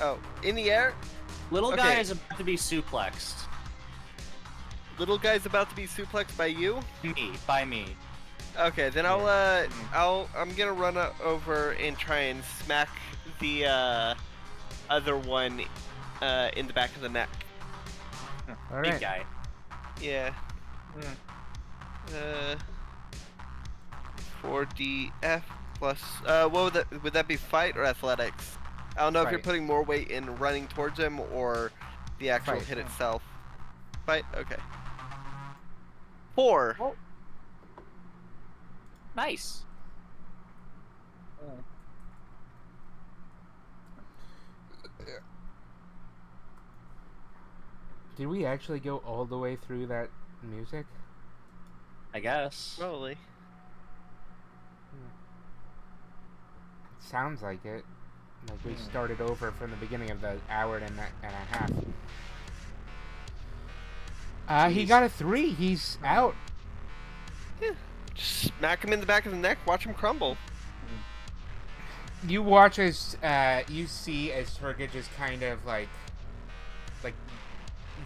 Oh, in the air? Little guy Okay. is about to be suplexed. Little guy's about to be suplexed by you? By me. Okay, then I'm gonna run over and try and smack the other one in the back of the neck. All Big right. guy. Yeah. 4DF plus what would that be, fight or athletics? I don't know if you're Fight. putting more weight in running towards him or the actual Fight. hit itself. Fight? Okay. 4. Nice. Did we actually go all the way through that music? I guess. Probably. Sounds like it. Like we started over from the beginning of the hour and a half. He Jeez. got a 3. He's out. Just smack him in the back of the neck, watch him crumble. You watch as you see as Turga just kind of like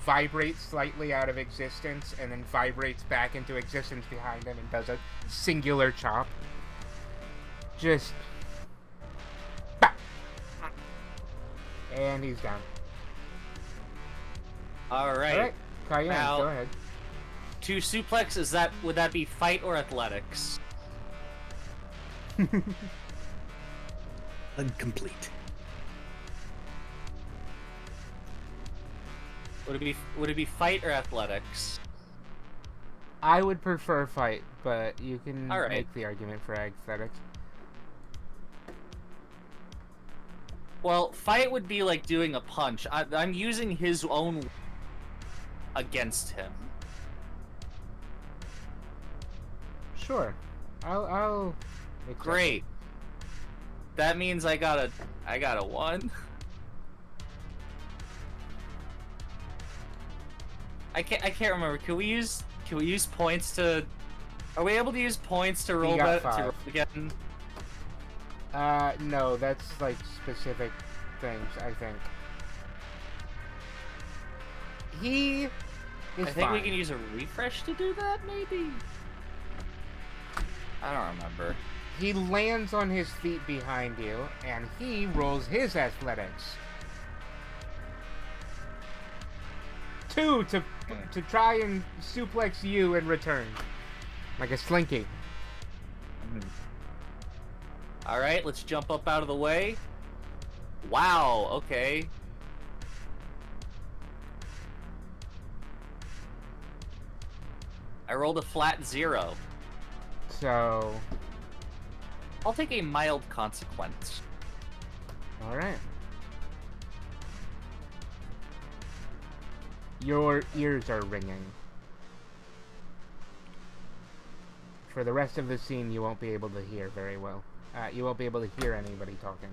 vibrates slightly out of existence and then vibrates back into existence behind him and does a singular chop. Just bap. And he's down. All right. Alright, Cayenne, Now- go ahead. To suplex, would that be fight or athletics? Incomplete. Would it be fight or athletics? I would prefer fight, but you can Alright. make the argument for aesthetics. Well, fight would be like doing a punch. I'm using his own against him. Sure. I'll accept Great. That means I got a 1. I can't remember. Can we use points to Are we able to use points to roll got that to 5. roll again? No, that's like specific things, I think. He is I think we fine. can use a refresh to do that, maybe? I don't remember. He lands on his feet behind you, and he rolls his athletics. 2 to try and suplex you in return. Like a slinky. Alright, let's jump up out of the way. Wow, okay. I rolled a flat 0. So, I'll take a mild consequence. alright. Your ears are ringing. For the rest of the scene, you won't be able to hear very well. You won't be able to hear anybody talking.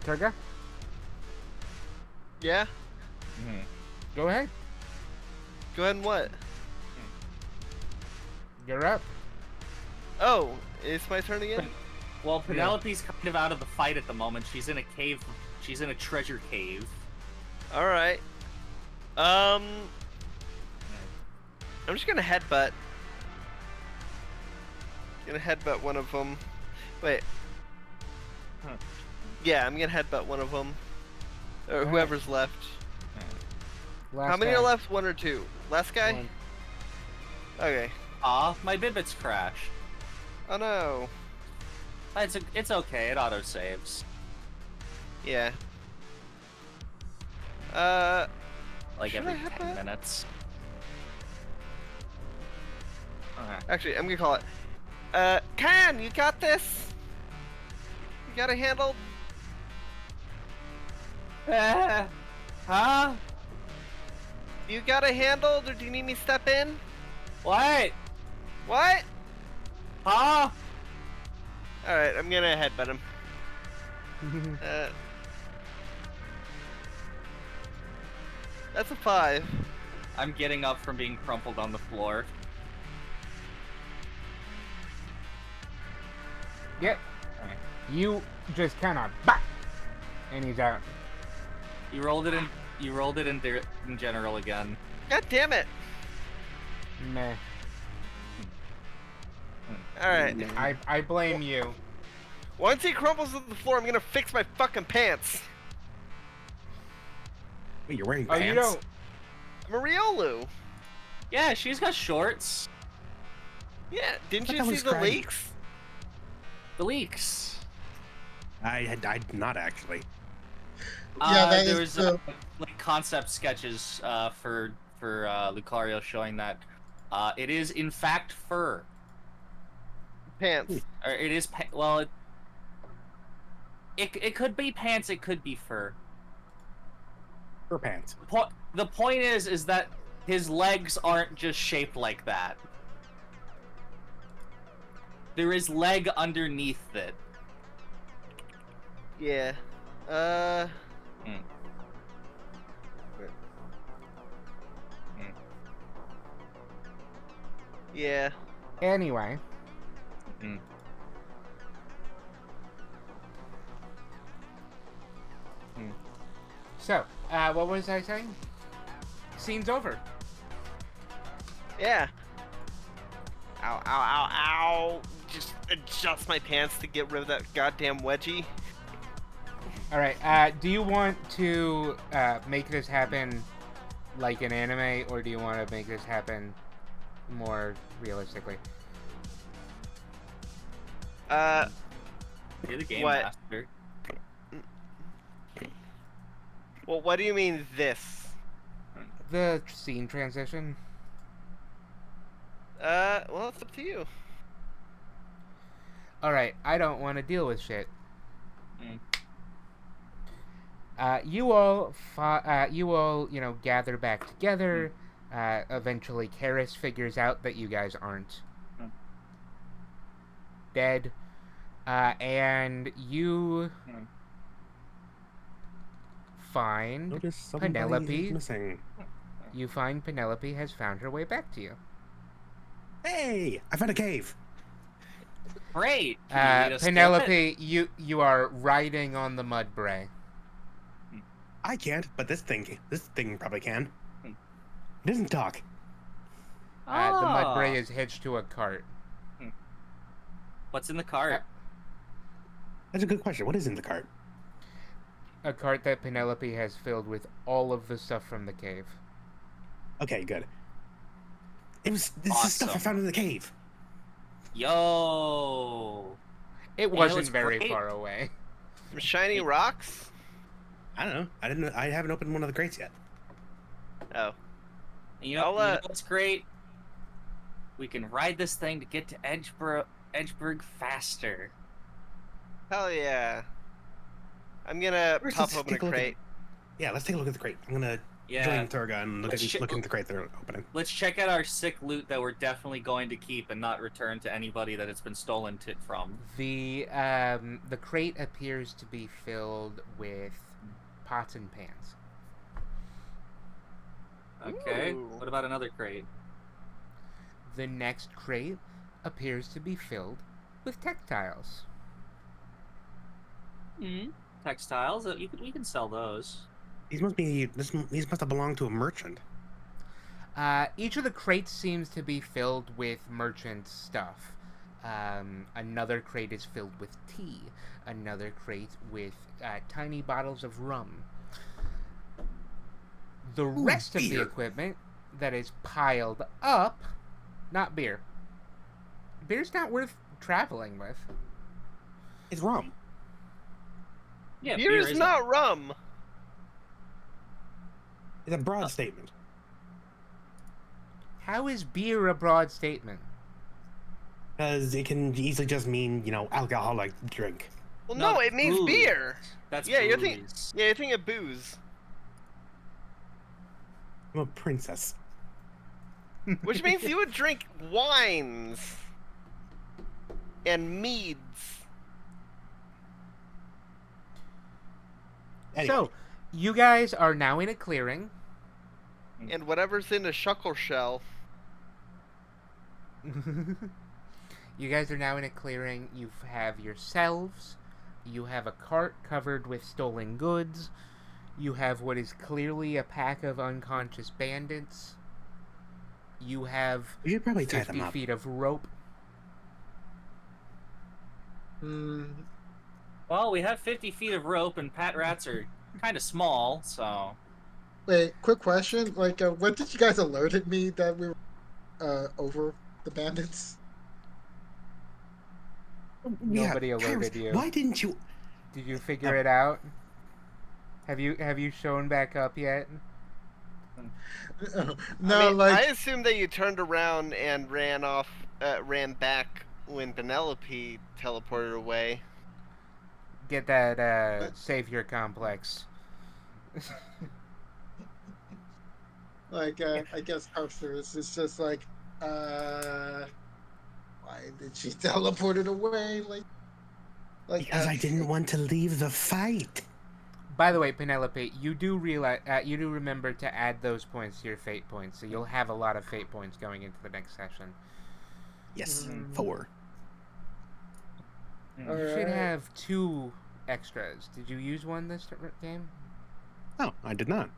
Turga, Yeah? go ahead. Go ahead and what? You're up. Oh, it's my turn again? Well, Penelope's kind of out of the fight at the moment. She's in a cave. She's in a treasure cave. Alright. I'm just gonna headbutt. Gonna headbutt one of them. Wait. Huh. Yeah, I'm gonna headbutt one of them. Or whoever's left. Last How many guy. are left? 1 or 2? Last guy? One. Okay. Ah, my Bibbits crashed. Oh no. It's okay. It auto saves. Yeah. Like Should every I have 10 that? minutes. Okay. Actually, I'm gonna call it. Can, you got this? You got it handled? Huh? You got it handled, or do you need me to step in? What? What? Huh? Alright, I'm gonna headbutt him. That's a 5. I'm getting up from being crumpled on the floor. Yep. You just kind of and he's out. You rolled it in. You rolled it in general again. God damn it. Meh. Alright. I blame you. Once he crumbles to the floor, I'm gonna fix my fucking pants. Wait, you're wearing Oh, pants? you don't. Mariolu. Yeah, she's got shorts. Yeah, didn't I you thought that see was the craggy. leaks? The leaks. I not actually. Yeah, that there is was true. like concept sketches for Lucario showing that it is in fact fur. Pants. Or it is well, it could be pants. It could be fur. Fur pants. The point is that his legs aren't just shaped like that. There is leg underneath it. Yeah. Yeah. Anyway. Mm. So, what was I saying? Scene's over. Yeah. Ow, ow, ow, ow. Just adjust my pants to get rid of that goddamn wedgie. Alright, do you want to make this happen like an anime, or do you want to make this happen more realistically? You're the game What? master. Well, what do you mean this? The scene transition? Well, it's up to you. Alright, I don't want to deal with shit. Mm. You all, gather back together. Eventually, Karis figures out that you guys aren't dead. And you find Notice somebody Penelope. is missing. You find Penelope has found her way back to you. Hey, I found a cave. Great. Can you lead us to it? Penelope, you are riding on the mud bray. I can't, but this thing probably can. Hmm. It doesn't talk. The mud bray Ah. is hitched to a cart. What's in the cart? That's a good question. What is in the cart? A cart that Penelope has filled with all of the stuff from the cave. Okay, good. This is stuff I Awesome. found in the cave. Yo. It know wasn't what's very great? far away. Some shiny rocks? I don't know. I haven't opened one of the crates yet. Oh. You know, I'll, you know what's great? We can ride this thing to get to Edgeburg faster. Hell yeah. I'm gonna First, pop let's open a take a look at crate. Yeah, let's take a look at the crate. I'm gonna Yeah. join Thurga and look Let's at the crate they're opening. Let's check out our sick loot that we're definitely going to keep and not return to anybody that it's been stolen from. The crate appears to be filled with pots and pans. Okay. Ooh. What about another crate? The next crate appears to be filled with textiles. Textiles. We can sell those. These must have belonged to a merchant. Each of the crates seems to be filled with merchant stuff. Another crate is filled with tea. Another crate with tiny bottles of rum. The rest of the beer. equipment that is piled up, not beer. Beer's not worth traveling with. It's rum. Yeah, Beer is not rum. It's a broad statement. How is beer a broad statement? Because it can easily just mean, alcoholic drink. Well, no, No, it means booze. beer. That's Yeah, you're booze. Yeah, you're thinking of booze. I'm a princess. Which means you would drink wines and meads. Anyway, So, you guys are now in a clearing. And whatever's in a shuckle shell. You guys are now in a clearing. You have yourselves. You have a cart covered with stolen goods. You have what is clearly a pack of unconscious bandits. You have we should probably tie 50 them up. feet of rope. Well, we have 50 feet of rope, and pat rats are kind of small, so. Wait, quick question. Like, when did you guys alerted me that we were over the bandits? Nobody alerted you. Why didn't you? Did you figure it out? Have you shown back up yet? No, I assumed that you turned around and ran back when Penelope teleported away. Get that savior complex. I guess Arthur is just like, why did she teleport it away? Because I didn't want to leave the fight. By the way, Penelope, you do remember to add those points to your fate points, so you'll have a lot of fate points going into the next session. Yes, 4. You should have 2 extras. Did you use one this game? No, I did not.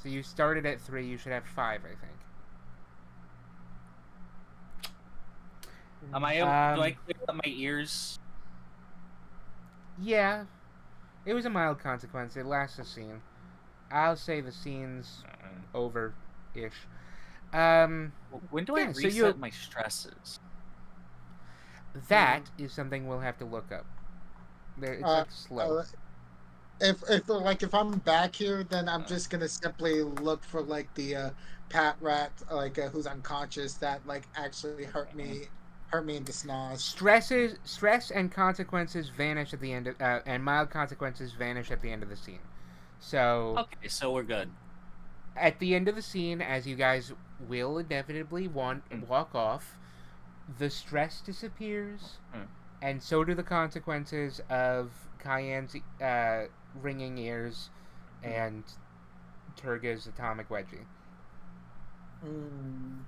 So you started at 3. You should have 5, I think. Am I able? Do I clear up my ears? Yeah, it was a mild consequence. It lasts a scene. I'll say the scene's over-ish. When do I yeah, so reset my stresses? That is something we'll have to look up. It's like slow. If I'm back here, then I'm just gonna simply look for like the pat rat who's unconscious that actually hurt me in the snaz. Stress and consequences vanish at the end of, and mild consequences vanish at the end of the scene. So Okay, so we're good. at the end of the scene, as you guys will inevitably walk off, the stress disappears, and so do the consequences of Cayenne's ringing ears, and Turga's atomic wedgie. Mm.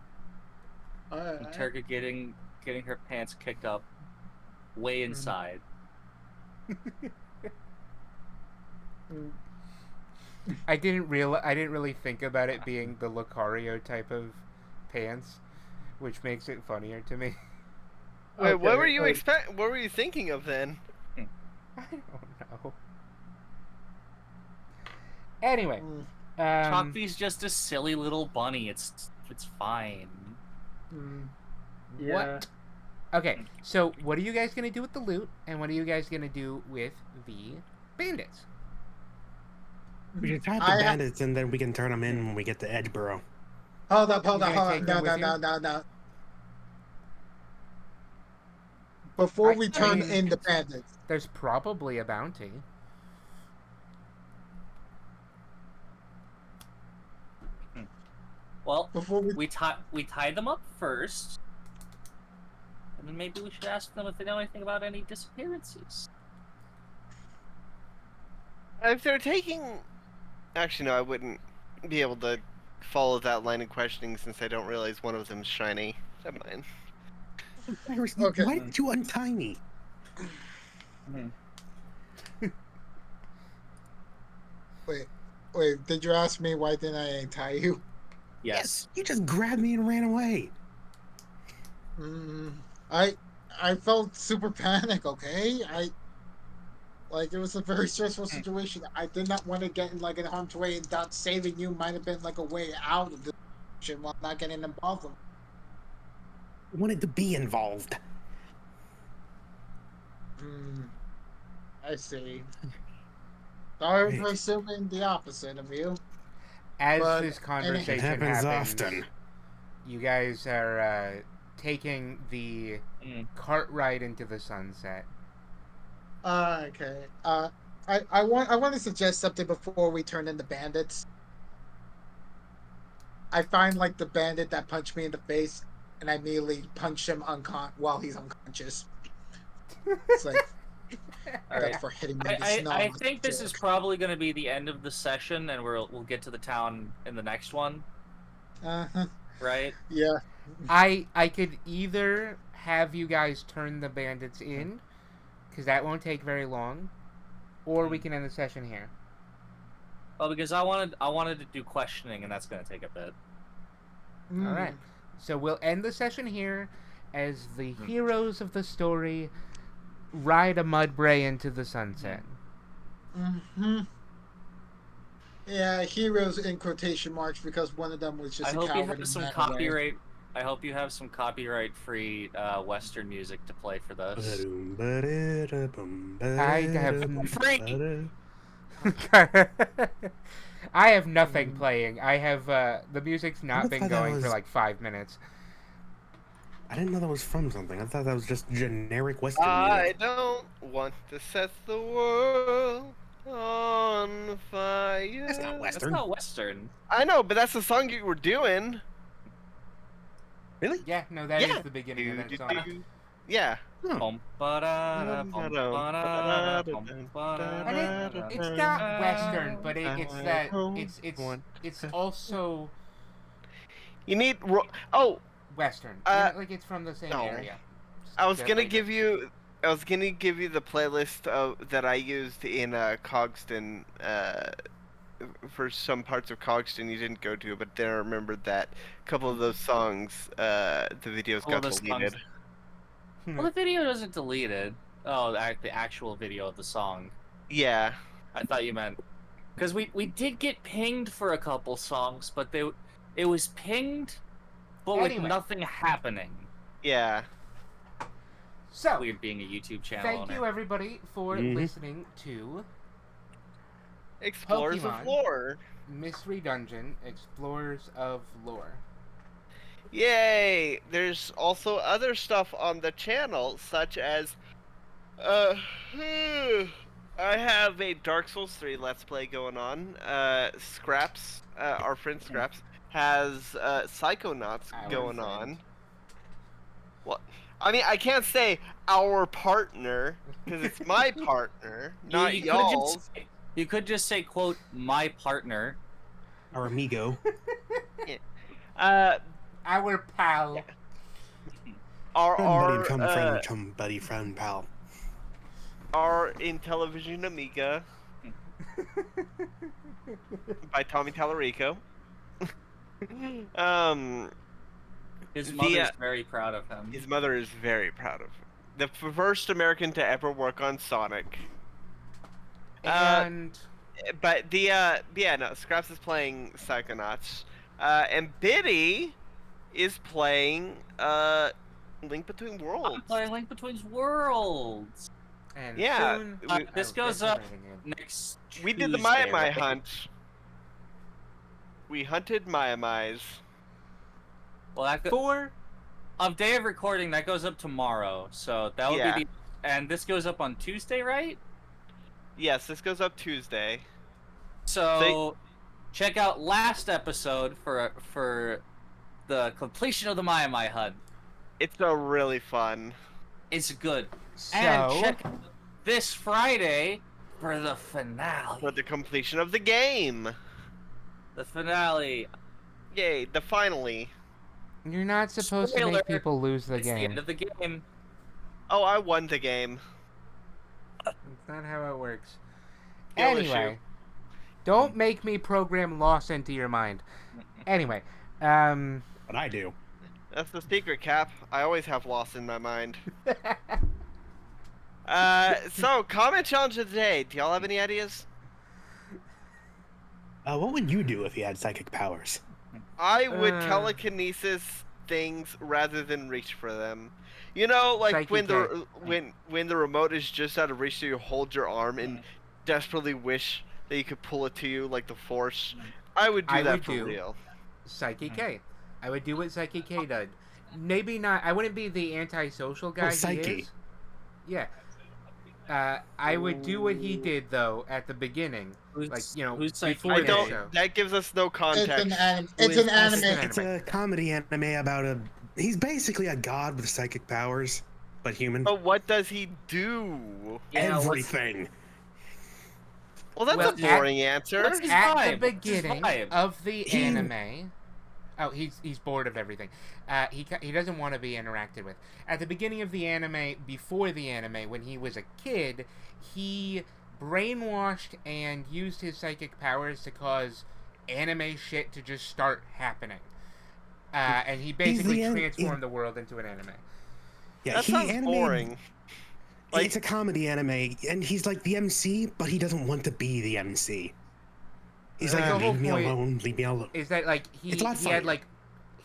And Turga getting her pants kicked up way inside. Mm. I didn't really think about it being the Lucario type of pants, which makes it funnier to me. Wait, what were Okay, you wait. What were you thinking of then? I don't know. Anyway, Mm. Chalkbee's just a silly little bunny. It's fine. Mm. what? Okay, so what are you guys gonna do with the loot, and what are you guys gonna do with the bandits? We should tie up I the ha- bandits and then we can turn them in when we get to Edgeboro. Hold up, You're gonna take them No, with no, you? no, no, no. Before we I turn mean, in the bandits, There's probably a bounty. Well, before we we tie them up first, and then maybe we should ask them if they know anything about any disappearances. If they're taking, actually no, I wouldn't be able to follow that line of questioning since I don't realize one of them's shiny. Never mind. Iris, Okay. why did you untie me? wait, did you ask me why didn't I untie you? Yes. You just grabbed me and ran away. Mm, I felt super panic. Okay, it was a very stressful situation. I did not want to get in in harm's way, and that saving you might have been like a way out of the situation while not getting involved. I wanted to be involved. I see. Sorry for Right. assuming the opposite of you. As But this It conversation happens happens, often. you guys are taking the cart ride into the sunset. Okay. I want to suggest something before we turn into bandits. I find the bandit that punched me in the face, and I immediately punch him while he's unconscious. It's like All that's right. for hitting me in the I snob. think this is probably going to be the end of the session, and we'll get to the town in the next one, Uh-huh. right? Yeah. I could either have you guys turn the bandits in, because that won't take very long, or we can end the session here. Well, because I wanted to do questioning, and that's going to take a bit. All right. So we'll end the session here as the heroes of the story ride a mudbray into the sunset. Mm-hmm. Yeah, heroes in quotation marks because one of them was just I a hope you coward have and some ran away. copyright. I hope you have some copyright-free Western music to play for this. I have Free. I have nothing playing. I have the music's not thought been that going for was- like 5 minutes. I didn't know that was from something. I thought that was just generic Western I music. don't want to set the world on fire. That's not That's Western. not Western. I know, but that's the song you were doing. Really? Yeah, no, that is Yeah. the beginning of that song. Yeah. Oh. Bum, ba-da-da, bum, ba-da-da, bum, And ba-da-da. it's not Western, but it's also You need. Oh, Western. It's from the same no. area. I was gonna Definitely give you. I was gonna give you the playlist that I used in Cogston. For some parts of Cogston you didn't go to, but then I remembered that a couple of those songs, the videos got the songs- deleted. Well, the video doesn't delete it. Oh, the actual video of the song. Yeah. I thought you meant because we did get pinged for a couple songs, but it was pinged, but with Anyway. nothing happening. Yeah. So, Weird being a YouTube channel thank owner. you everybody for listening to Explorers Pokemon. of Lore. Mystery Dungeon Explorers of Lore. Yay! There's also other stuff on the channel, such as, I have a Dark Souls 3 Let's Play going on. Scraps, our friend Scraps, has Psychonauts Our going friend. on. What? I mean, I can't say our partner, because it's my partner, not You could've y'all's. You could just say, "quote my partner." Our amigo. Uh, Our pal. our Chum, buddy, friend, pal. our Intellivision Amiga by Tommy Tallarico. um, His The, mother's very proud of him. his mother is very proud of him. The first American to ever work on Sonic. And But no, Scraps is playing Psychonauts. And Biddy is playing Link Between I'm Worlds. playing Link Between Worlds. and Yeah, soon This oh, goes that's up everything in. next. We did the Tuesday, Maya right? hunt. We hunted Maya. Well, that For of day of recording that goes up tomorrow, so that would Yeah. be and this goes up on Tuesday, right? Yes, this goes up Tuesday. So check out last episode for the completion of the Maya HUD. It's a really fun. It's good. so And check out this Friday for the finale. For the completion of the game. The finale. Yay, the finally. you're not supposed to Spoiler, make people lose the It's the game. end of the game. Oh, I won the game. That's not how it works. Skill Anyway, issue. don't make me program loss into your mind. Anyway, But I do. That's the secret, Cap. I always have loss in my mind. So, comment challenge of the day. Do y'all have any ideas? What would you do if you had psychic powers? I would Uh. telekinesis things rather than reach for them. You know, like Psyche when K. when the remote is just out of reach, so you hold your arm and desperately wish that you could pull it to you, like the Force. I would do I that would for do. real. Psyche K. I would do what Psyche K did. Maybe not. I wouldn't be the antisocial guy he Psyche. is. Yeah. I would do what he did though at the beginning, like who's Psyche before I K? the don't. show. That gives us no It's context. an anime. Who It's is- an that's anime. an It's a comedy anime about a. He's basically a god with psychic powers, but human. But what does he do? Yeah, what's- Everything. Well, that's Well, a boring answer. what's his At vibe? the What's his beginning vibe? of the He- anime. Oh, he's bored of everything. He doesn't want to be interacted with. At the beginning of the anime, before the anime, when he was a kid, he brainwashed and used his psychic powers to cause anime shit to just start happening. And he basically transformed the world into an anime. Yeah, That he sounds animated- boring. Like- it's a comedy anime, and he's like the MC, but he doesn't want to be the MC. He's The like, whole leave me point alone, leave me alone. Is that like It's a lot he had funnier.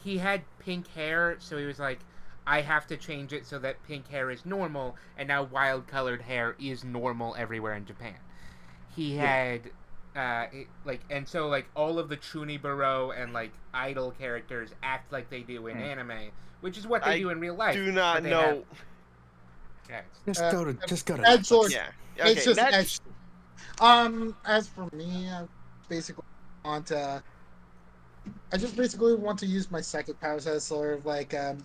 he had pink hair, so he was like, I have to change it so that pink hair is normal, and now wild colored hair is normal everywhere in Japan. He had and so like all of the Chuniburo and like idol characters act like they do in anime, which is what they I do in real life. Do not but they know. have- yeah, it's- Just go to Edge Lord. Yeah. Okay. It's just Next. as for me, I basically want to. I just basically want to use my psychic powers as sort of like a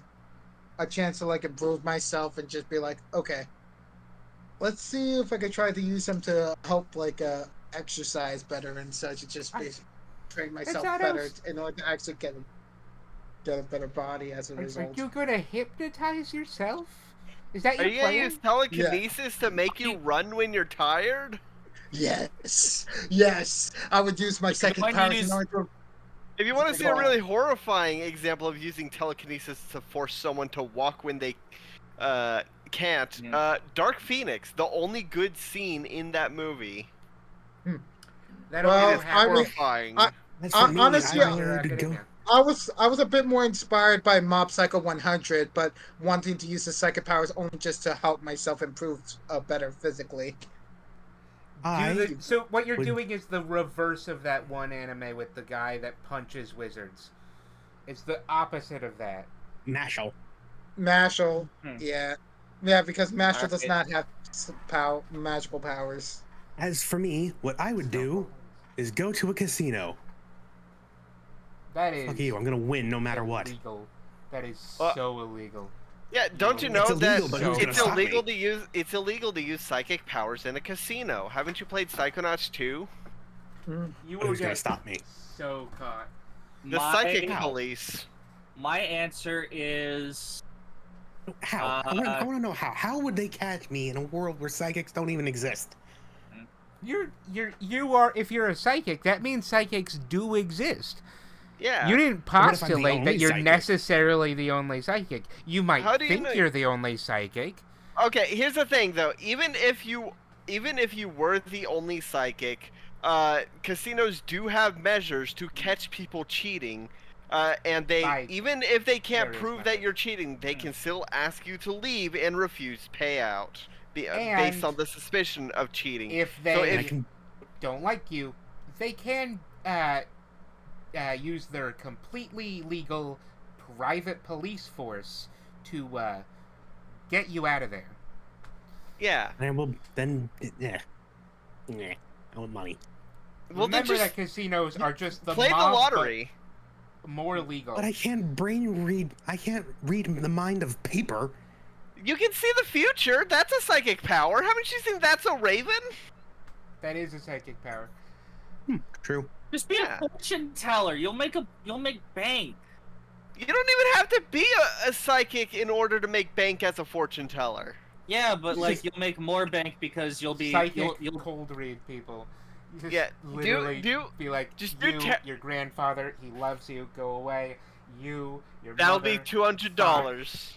chance to like improve myself and just be like, okay, let's see if I could try to use them to help like exercise better and such. It's just basically train myself not better else. in order to actually get a better body as a Are result. you gonna hypnotize yourself? Is that Are your you gonna plan? use telekinesis to make you run when you're tired? Yes, I would use my psychic why do you powers use- in order to. If you want to see a really horrifying example of using telekinesis to force someone to walk when they can't, Yeah. Dark Phoenix, the only good scene in that movie. That Well, also It is happens. I mean, horrifying. As for me, honestly, I Hero would go. Academia. I was a bit more inspired by Mob Psycho 100, but wanting to use the psychic powers only just to help myself improve better physically. So what you're would- doing is the reverse of that one anime with the guy that punches wizards. It's the opposite of that. Mashal. Mashal, Hmm. yeah, because Mashal does not have magical powers. As for me, what I would do is go to a casino. That is Fuck you, I'm gonna win no matter what. illegal. That is Well- so illegal. Yeah, don't you It's know illegal, that but who's gonna it's stop illegal me? to use psychic powers in a casino? Haven't you played Psychonauts 2? You But will who's gonna get stop me? so caught. The psychic My police. my answer is How? I want to know how. How would they catch me in a world where psychics don't even exist? You are. If you're a psychic, that means psychics do exist. Yeah. You didn't What if I'm the postulate only that you're psychic? necessarily the only psychic. You might How do you think know- you're the only psychic. Okay, here's the thing though. Even if you were the only psychic, casinos do have measures to catch people cheating. And By even if they can't various prove that methods. you're cheating, they can still ask you to leave and refuse payout based And on the suspicion of cheating. If So they I can. don't like you, they can use their completely legal private police force to get you out of there. Yeah. I will then. Yeah. Yeah. I want money. Well, then Remember just that casinos are just the play the mob, but lottery. more legal. But I can't brain read. I can't read the mind of paper. You can see the future. That's a psychic power. Haven't you seen That's a Raven? That is a psychic power. True. just be Yeah. a fortune teller. You'll make bank. You don't even have to be a psychic in order to make bank as a fortune teller. Yeah, but like you'll make more bank because you'll be Psychic you'll cold read people. You just Yeah, literally do- be like, just do you, your grandfather, he loves you, go away. You, your That'll mother, be $200.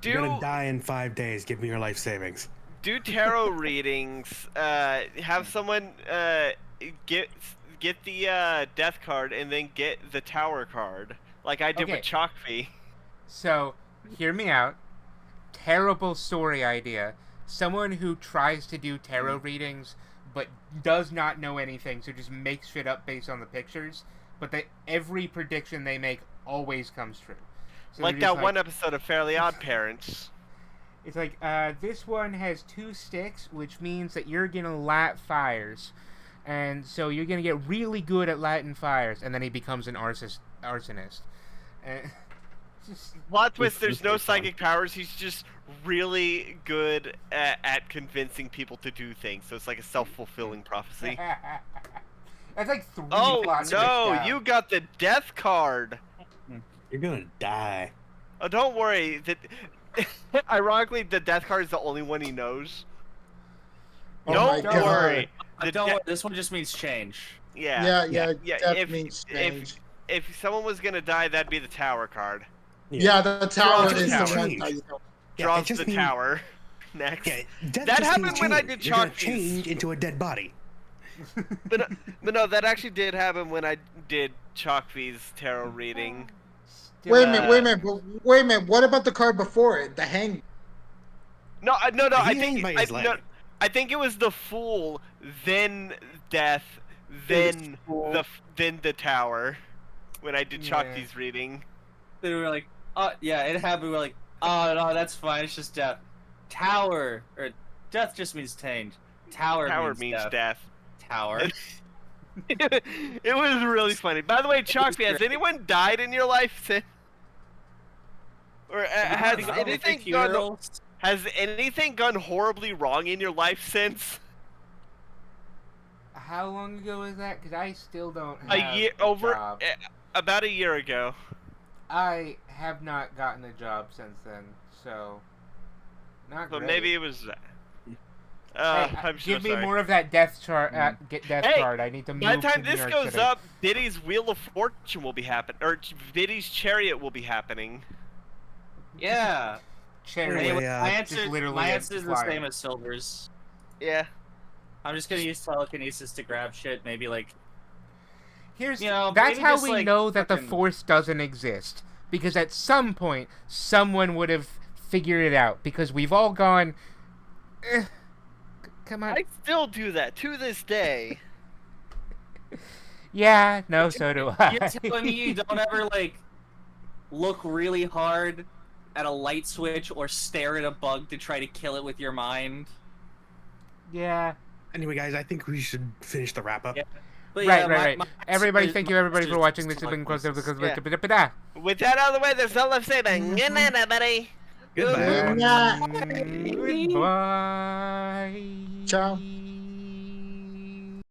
You're gonna die in 5 days. Give me your life savings. Do tarot readings. Have someone get the death card and then get the tower card, like I did Okay. with Chalkfee. So, hear me out. Terrible story idea. Someone who tries to do tarot readings but does not know anything, so just makes shit up based on the pictures, but every prediction they make always comes true. So Like they're just that one episode of Fairly Odd Parents. It's like, this one has 2 sticks, which means that you're gonna light fires. And so you're gonna get really good at lighting fires. And then he becomes an arsonist. And just, Plot twist, there's This no is fun. psychic powers, he's just really good at convincing people to do things, so it's like a self-fulfilling prophecy. that's like 3 Oh plot twists no, down. you got the death card! You're gonna die. Oh, don't worry, ironically, the death card is the only one he knows. Oh Don't my God. worry. The don't de- worry, this one just means change. yeah. Yeah, Yeah, that if- means if- change. If someone was gonna die, that'd be the tower card. Yeah, the tower Draws the is tower. the one. Change. Yeah, Draws it just the means- tower. Next. Yeah, death That just happened means when I change. did You're gonna Chalkies. change into a dead body. But no, that actually did happen when I did Chalkfee's tarot reading. Still, Wait a minute. What about the card before it? The hang. No, no, I He think hanged by his no, leg. I think it was the Fool, then Death, then then the Tower. When I did Yeah. Chalkfee's reading. They were like, oh yeah, it happened. We're like, oh no, that's fine. It's just death. Tower or death just means change. Tower means death. Tower. It was really funny. By the way, Chalkfee, has anyone died in your life since? Or has anything gone horribly wrong in your life since? How long ago was that? Because I still don't have A year over, job. about a year ago. I have not gotten a job since then, so not But great. maybe it was. Hey, I'm so give me sorry. more of that death chart. Get death Hey, card. I need to move. By the time to New this York goes City. up, Biddy's Wheel of Fortune will be happening, or Biddy's Chariot will be happening. Yeah. Chariot. Anyway, Yeah, my just answer, literally my a answer is the flyer. same as Silver's. Yeah. I'm just gonna use telekinesis to grab shit. Maybe like Here's You know, that's maybe how just, we like, know that the fucking- Force doesn't exist, because at some point someone would have figured it out. Because we've all gone. Come on. I still do that to this day. Yeah. No. So do I. you're telling me you don't ever like look really hard at a light switch or stare at a bug to try to kill it with your mind. Yeah. Anyway, guys, I think we should finish the wrap up. Yeah. But Right, yeah, right. my Everybody, message- thank you my everybody for message watching. is This to has been like closer voices. because Yeah. With that out of the way, there's no left say, but good night, everybody. Goodbye. Good night. Goodbye. Ciao.